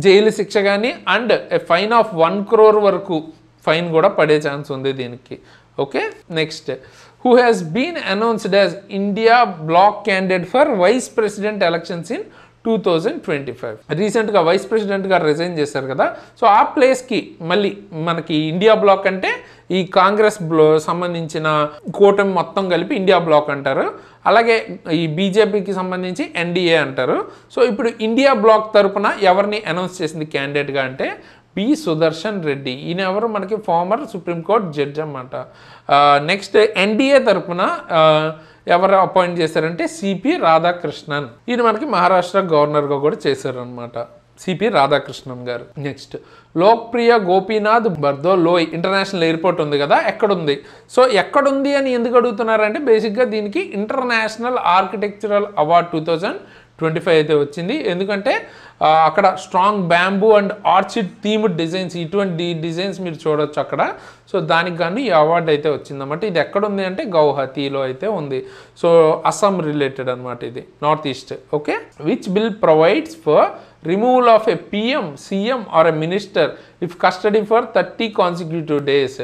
జైలు శిక్ష కానీ అండ్ ఫైన్ ఆఫ్ 1 crore వరకు ఫైన్ కూడా పడే ఛాన్స్ ఉంది దీనికి. Okay, next, who has been announced as India bloc candidate for vice president elections in 2025. రీసెంట్గా వైస్ ప్రెసిడెంట్ గారు రిజైన్ చేశారు కదా. సో ఆ ప్లేస్కి మళ్ళీ మనకి ఇండియా బ్లాక్ అంటే ఈ కాంగ్రెస్ సంబంధించిన కూటమి మొత్తం కలిపి ఇండియా బ్లాక్ అంటారు. అలాగే ఈ బీజేపీకి సంబంధించి ఎన్డీఏ అంటారు. సో ఇప్పుడు ఇండియా బ్లాక్ తరపున ఎవరిని అనౌన్స్ చేసింది క్యాండిడేట్గా అంటే పి సుదర్శన్ రెడ్డి. ఈయన ఎవరు, మనకి ఫార్మర్ సుప్రీంకోర్టు జడ్జి అన్నమాట. నెక్స్ట్ ఎన్డీఏ తరపున ఎవరు అపాయింట్ చేశారంటే సిపి రాధాకృష్ణన్. ఈయన మనకి మహారాష్ట్ర గవర్నర్గా కూడా చేశారనమాట, సిపి రాధాకృష్ణన్ గారు. నెక్స్ట్, లోక్ప్రియ గోపీనాథ్ బర్దోలోయ్ ఇంటర్నేషనల్ ఎయిర్పోర్ట్ ఉంది కదా, ఎక్కడుంది? సో ఎక్కడుంది అని ఎందుకు అడుగుతున్నారంటే బేసిక్గా దీనికి ఇంటర్నేషనల్ ఆర్కిటెక్చరల్ అవార్డ్ 2025 అయితే వచ్చింది. ఎందుకంటే అక్కడ strong bamboo and orchid themed designs, ఇటువంటి డిజైన్స్ మీరు చూడొచ్చు అక్కడ. సో దానికి గాను ఈ అవార్డు అయితే వచ్చిందన్నమాట. ఇది ఎక్కడ ఉంది అంటే గౌహతిలో అయితే ఉంది. సో అస్సాం రిలేటెడ్ అనమాట, ఇది north east. Okay, which bill provides for removal of a PM, CM or a minister if custody for 30 consecutive days.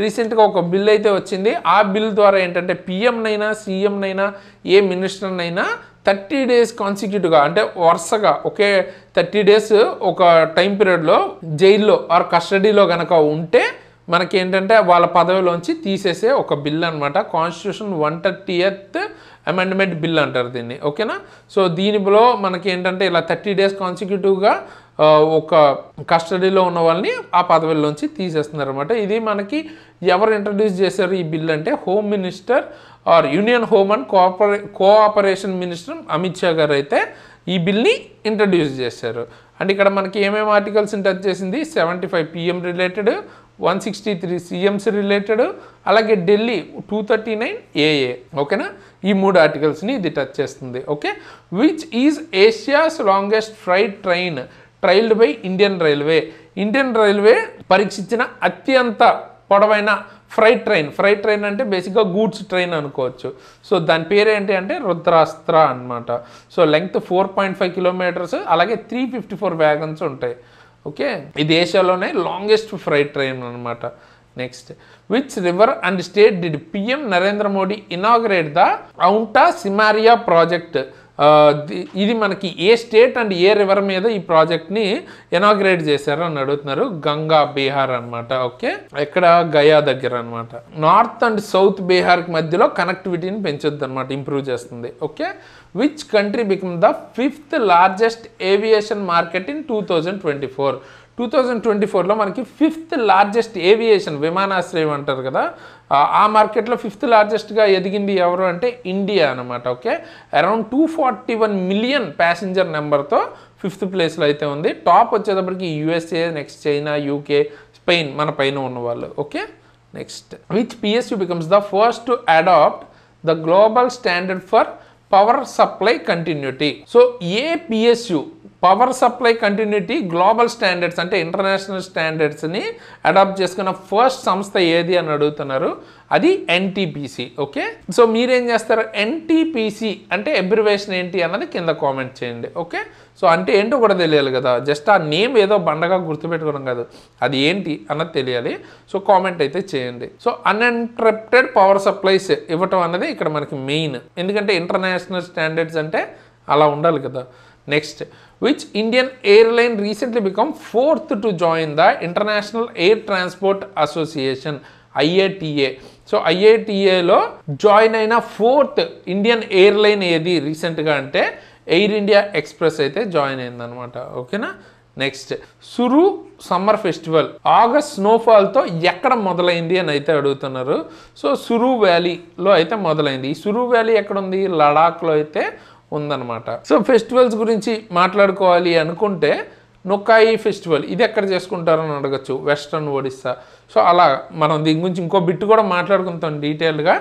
రీసెంట్గా ఒక బిల్ అయితే వచ్చింది. ఆ బిల్ ద్వారా ఏంటంటే PMనైనా CMనైనా ఏ మినిస్టర్నైనా 30 days కాన్సిక్యూటివ్గా అంటే వరుసగా ఒకే 30 days ఒక టైం పీరియడ్లో జైల్లో ఆర్ కస్టడీలో కనుక ఉంటే మనకేంటంటే వాళ్ళ పదవిలోంచి తీసేసే ఒక బిల్ అనమాట. కాన్స్టిట్యూషన్ 130th అమెండ్మెంట్ బిల్ అంటారు దీన్ని. ఓకేనా, సో దీనిలో మనకి ఏంటంటే ఇలా 30 days కాన్సిక్యూటివ్గా ఒక కస్టడీలో ఉన్న వాళ్ళని ఆ పదవిలోంచి తీసేస్తున్నారు అనమాట. ఇది మనకి ఎవరు ఇంట్రడ్యూస్ చేశారు ఈ బిల్ అంటే home minister or union home and cooperation minister Amit Shah గారు అయితే ఈ బిల్ని ఇంట్రడ్యూస్ చేశారు. అండ్ ఇక్కడ మనకి ఏమేమి ఆర్టికల్స్ని టచ్ చేసింది, 75 PM రిలేటెడ్, 163 CMs రిలేటెడ్, అలాగే ఢిల్లీ 239 AA. ఓకేనా, ఈ 3 ఆర్టికల్స్ని ఇది టచ్ చేస్తుంది. Okay, which is Asia's longest freight train trialled by Indian railway. Indian railway పరీక్షించిన అత్యంత పొడవైన ఫ్రైట్ ట్రైన్ అంటే బేసిక్గా గూడ్స్ ట్రైన్ అనుకోవచ్చు. సో దాని పేరు ఏంటి అంటే రుద్రాస్త్ర అనమాట. సో లెంగ్త్ 4.5 kilometers, అలాగే 354 wagons ఉంటాయి. ఓకే, ఇది ఏషియాలోనే లాంగెస్ట్ ఫ్రైట్ ట్రైన్ అనమాట. Next, which river and state did PM Narendra Modi inaugurate the Aunta Simaria project. ఇది మనకి ఏ స్టేట్ అండ్ ఏ రివర్ మీద ఈ ప్రాజెక్ట్ని ఇనాగ్రేట్ చేశారు అని అడుగుతున్నారు. గంగా, బీహార్ అనమాట. ఓకే, ఇక్కడ గయా దగ్గర అనమాట. నార్త్ అండ్ సౌత్ బీహార్కి మధ్యలో కనెక్టివిటీని పెంచుద్ది అనమాట, ఇంప్రూవ్ చేస్తుంది. Okay, which country become the 5th largest aviation market in 2024. 2024లో మనకి 5th largest ఏవియేషన్ విమానాశ్రయం అంటారు కదా, ఆ మార్కెట్లో 5th largestగా ఎదిగింది ఎవరు అంటే ఇండియా అనమాట. ఓకే, అరౌండ్ 241 million ప్యాసింజర్ నెంబర్తో 5th ప్లేస్లో అయితే ఉంది. టాప్ వచ్చేటప్పటికి USA, next China, UK, Spain మన పైన ఉన్నవాళ్ళు. Okay, next, which PSU becomes the first to adopt the global standard for power supply continuity. So ఏ PSU power supply continuity global standards అంటే ఇంటర్నేషనల్ స్టాండర్డ్స్ని అడాప్ట్ చేసుకున్న first సంస్థ ఏది అని అడుగుతున్నారు. అది NTPC. ఓకే, సో మీరేం చేస్తారు, NTPC అంటే అబ్రివేషన్ ఏంటి అన్నది కింద కామెంట్ చేయండి. ఓకే, సో అంటే ఏంటో కూడా తెలియాలి కదా, జస్ట్ ఆ నేమ్ ఏదో బండగా గుర్తుపెట్టుకోవడం కాదు, అది ఏంటి అన్నది తెలియాలి. సో కామెంట్ అయితే చేయండి. సో అన్ఇంటరప్టెడ్ పవర్ సప్లైస్ ఇవ్వటం అన్నది ఇక్కడ మనకి మెయిన్, ఎందుకంటే ఇంటర్నేషనల్ స్టాండర్డ్స్ అంటే అలా ఉండాలి కదా. Next, which Indian airline recently become 4th to join the International Air Transport Association IATA. So IATAలో జాయిన్ అయిన 4th ఇండియన్ ఎయిర్లైన్ ఏది రీసెంట్గా అంటే ఎయిర్ ఇండియా ఎక్స్ప్రెస్ అయితే జాయిన్ అయిందనమాట. ఓకేనా, next Suru summer festival August స్నోఫాల్తో ఎక్కడ మొదలైంది అని అయితే అడుగుతున్నారు. సో సురు వ్యాలీలో అయితే మొదలైంది. ఈ సురు వ్యాలీ ఎక్కడ ఉంది? లడాఖ్లో అయితే ఉందన్నమాట. సో ఫెస్టివల్స్ గురించి మాట్లాడుకోవాలి అనుకుంటే నొకాయి ఫెస్టివల్ ఇది ఎక్కడ చేసుకుంటారని అడగచ్చు, వెస్ట్రన్ ఒడిస్సా. సో అలా మనం దీని గురించి ఇంకో బిట్ కూడా మాట్లాడుకుంటాం డీటెయిల్గా,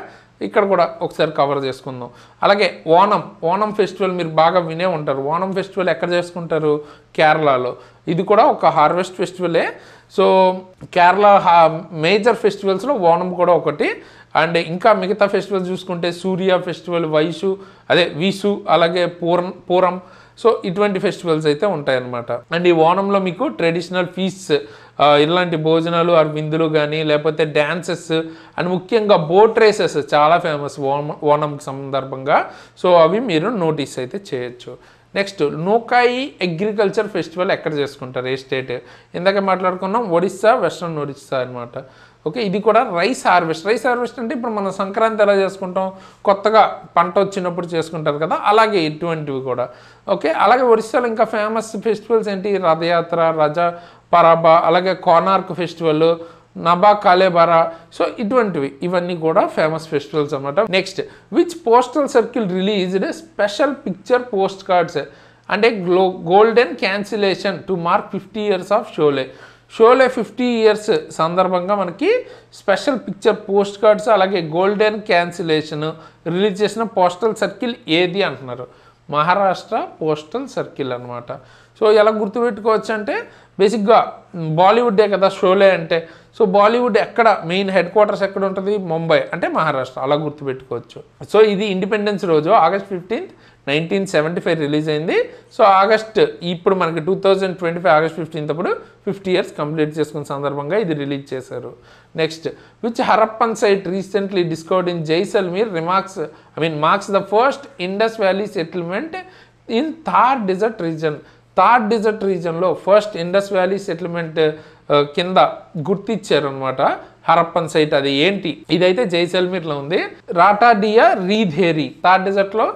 ఇక్కడ కూడా ఒకసారి కవర్ చేసుకుందాం. అలాగే ఓనం ఫెస్టివల్ మీరు బాగా వినే ఉంటారు. ఓనం ఫెస్టివల్ ఎక్కడ చేసుకుంటారు? కేరళలో. ఇది కూడా ఒక హార్వెస్ట్ ఫెస్టివలే. సో కేరళ మేజర్ ఫెస్టివల్స్లో ఓనం కూడా ఒకటి. అండ్ ఇంకా మిగతా ఫెస్టివల్స్ చూసుకుంటే సూర్య ఫెస్టివల్, వీసు, అలాగే పూరం. సో ఇటువంటి ఫెస్టివల్స్ అయితే ఉంటాయన్నమాట. అండ్ ఈ ఓనంలో మీకు ట్రెడిషనల్ ఫీస్ట్, ఇలాంటి భోజనాలు విందులు కానీ లేకపోతే డ్యాన్సెస్ అండ్ ముఖ్యంగా బోట్ రేసెస్ చాలా ఫేమస్ ఓనంకి సందర్భంగా. సో అవి మీరు నోటీస్ అయితే చేయొచ్చు. నెక్స్ట్ నోకాయి అగ్రికల్చర్ ఫెస్టివల్ ఎక్కడ చేసుకుంటారు? ఏ స్టేట్? ఇందాక మాట్లాడుకున్నాం ఒడిస్సా, వెస్ట్రన్ ఒడిస్సా అనమాట. ఓకే, ఇది కూడా రైస్ హార్వెస్ట్ అంటే ఇప్పుడు మనం సంక్రాంతి ఎలా చేసుకుంటాం, కొత్తగా పంట వచ్చినప్పుడు చేసుకుంటారు కదా, అలాగే ఇటువంటివి కూడా. ఓకే, అలాగే ఒడిస్సాలో ఇంకా ఫేమస్ ఫెస్టివల్స్ ఏంటి? రథయాత్ర, రజ పరాబా, అలాగే కోనార్క్ ఫెస్టివల్, నబా కాలేబారా. సో ఇవన్నీ కూడా ఫేమస్ ఫెస్టివల్స్ అన్నమాట. Next which postal circle released special picture postcards అంటే golden cancellation to mark 50 years of Sholay 50 years సందర్భంగా మనకి స్పెషల్ పిక్చర్ పోస్ట్ కార్డ్స్ అలాగే గోల్డెన్ క్యాన్సిలేషన్ రిలీజ్ చేసిన పోస్టల్ సర్కిల్ ఏది అంటున్నారు? మహారాష్ట్ర పోస్టల్ సర్కిల్ అనమాట. సో ఎలా గుర్తుపెట్టుకోవచ్చు అంటే బేసిక్గా బాలీవుడ్డే కదా షోలే అంటే. సో బాలీవుడ్ ఎక్కడ మెయిన్ హెడ్ క్వార్టర్స్ ఎక్కడ ఉంటుంది? ముంబై అంటే మహారాష్ట్ర, అలా గుర్తుపెట్టుకోవచ్చు. సో ఇది ఇండిపెండెన్స్ రోజు ఆగస్ట్ 15, 1975 రిలీజ్ అయింది. సో ఇప్పుడు మనకి 2025 ఆగస్ట్ 15 అప్పుడు 50 years కంప్లీట్ చేసుకున్న సందర్భంగా ఇది రిలీజ్ చేశారు. Next which Harappan site recently discovered in Jaisalmer marks the first Indus valley settlement in Thar desert రీజన్లో ఫస్ట్ ఇండస్ వ్యాలీ సెటిల్మెంట్ కింద గుర్తించారు అనమాట హరప్పన్ సైట్. అది ఏంటి? ఇదైతే జైసల్మీర్లో ఉంది. రాటాడియా రీధేరి థార్ డెజర్ట్లో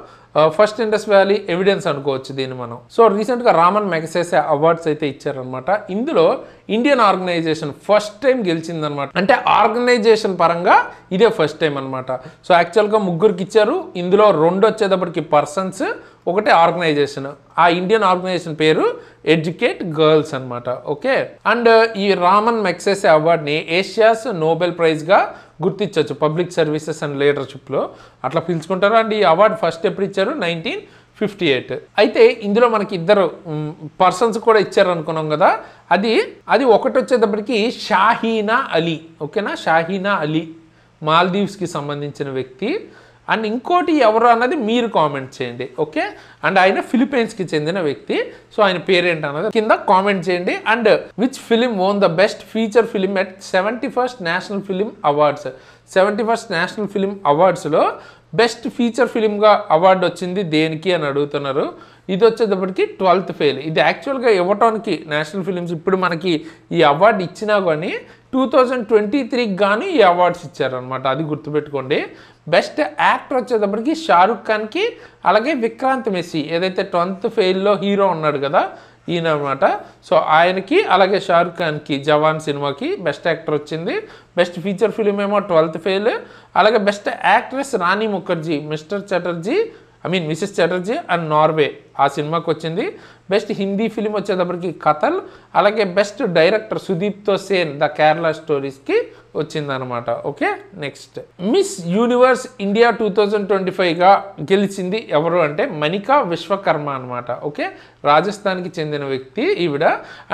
ఫస్ట్ ఇండస్ వ్యాలీ ఎవిడెన్స్ అనుకోవచ్చు దీన్ని మనం. సో రీసెంట్గా రామన్ మెగసెసే అవార్డ్స్ అయితే ఇచ్చారనమాట. ఇందులో ఇండియన్ ఆర్గనైజేషన్ ఫస్ట్ టైం గెలిచిందనమాట. అంటే ఆర్గనైజేషన్ పరంగా ఇదే ఫస్ట్ టైం అనమాట. సో యాక్చువల్గా 3 ఇచ్చారు. ఇందులో 2 వచ్చేటప్పటికి పర్సన్స్, 1 ఆర్గనైజేషన్. ఆ ఇండియన్ ఆర్గనైజేషన్ పేరు ఎడ్యుకేట్ గర్ల్స్ అనమాట. ఓకే, అండ్ ఈ రామన్ మెగసెసే అవార్డ్ని ఏషియాస్ నోబెల్ ప్రైజ్గా గుర్తించవచ్చు పబ్లిక్ సర్వీసెస్ అండ్ లీడర్షిప్లో అట్లా పిలుచుకుంటారు. అండ్ ఈ అవార్డు ఫస్ట్ ఎప్పుడు ఇచ్చారు? 1958. అయితే ఇందులో మనకి 2 పర్సన్స్ కూడా ఇచ్చారు అనుకున్నాం కదా. అది ఒకటి వచ్చేటప్పటికి షాహీనా అలీ. ఓకేనా, షాహీనా అలీ మాల్దీవ్స్కి సంబంధించిన వ్యక్తి. అండ్ ఇంకోటి ఎవరు అన్నది మీరు కామెంట్ చేయండి. ఓకే, అండ్ ఆయన ఫిలిప్పైన్స్కి చెందిన వ్యక్తి. సో ఆయన పేరేంటి అన్నది కింద కామెంట్ చేయండి. And which film won the best feature film at 71st national film awards? 71st national film అవార్డ్స్లో బెస్ట్ ఫీచర్ ఫిలింగా అవార్డు వచ్చింది దేనికి అని అడుగుతున్నారు. ఇది వచ్చేటప్పటికి 12th ఫెయిల్. ఇది యాక్చువల్గా ఇవ్వటానికి నేషనల్ ఫిలిమ్స్ ఇప్పుడు మనకి ఈ అవార్డు ఇచ్చినా కానీ 2023కి కానీ ఈ అవార్డ్స్ ఇచ్చారనమాట. అది గుర్తుపెట్టుకోండి. బెస్ట్ యాక్టర్ వచ్చేటప్పటికి షారుఖ్ ఖాన్కి, అలాగే విక్రాంత్ మెస్సీ ఏదైతే 12th ఫెయిల్లో హీరో ఉన్నాడు కదా ఈయన అనమాట. సో ఆయనకి అలాగే షారుఖ్ ఖాన్కి జవాన్ సినిమాకి బెస్ట్ యాక్టర్ వచ్చింది. బెస్ట్ ఫీచర్ ఫిలిం ఏమో 12th ఫెయిల్. అలాగే best actress Rani Mukerji Mrs Chatterjee and Norway ఆ సినిమాకి వచ్చింది. బెస్ట్ హిందీ ఫిలిం వచ్చేటప్పటికి కథల్. అలాగే best director Sudipto Sen the Kerala స్టోరీస్కి వచ్చిందనమాట. Okay, next Miss Universe India 2025గా గెలిచింది ఎవరు అంటే మణికా విశ్వకర్మ అనమాట. ఓకే, రాజస్థాన్కి చెందిన వ్యక్తి ఈవిడ.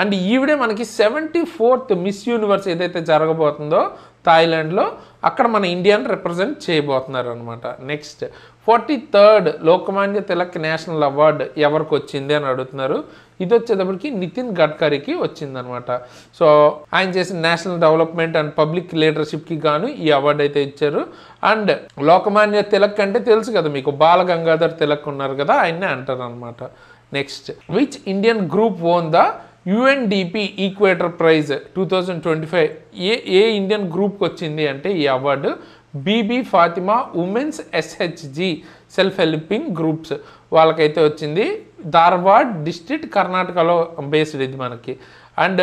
అండ్ ఈవిడే మనకి 74th మిస్ యూనివర్స్ ఏదైతే జరగబోతుందో థాయిలాండ్లో, అక్కడ మన ఇండియాని రిప్రజెంట్ చేయబోతున్నారు అనమాట. Next 43rd Lokmanya Tilak national award ఎవరికి వచ్చింది అని అడుగుతున్నారు. ఇది వచ్చేటప్పటికి నితిన్ గడ్కరీకి వచ్చిందనమాట. సో ఆయన చేసిన నేషనల్ డెవలప్మెంట్ అండ్ పబ్లిక్ లీడర్షిప్కి గాను ఈ అవార్డు అయితే ఇచ్చారు. అండ్ లోకమాన్య తిలక్ అంటే తెలుసు కదా మీకు, బాల గంగాధర్ తిలక్ ఉన్నారు కదా, ఆయన్నే అంటారు అనమాట. Next which Indian group won the UNDP equator prize 2025? ఏ ఇండియన్ గ్రూప్కి వచ్చింది అంటే ఈ award? Bibi Fatima women's SHG self helping groups వాళ్ళకైతే వచ్చింది. ధార్వాడ్ డిస్ట్రిక్ట్ కర్ణాటకలో బేస్డ్ ఇది మనకి. అండ్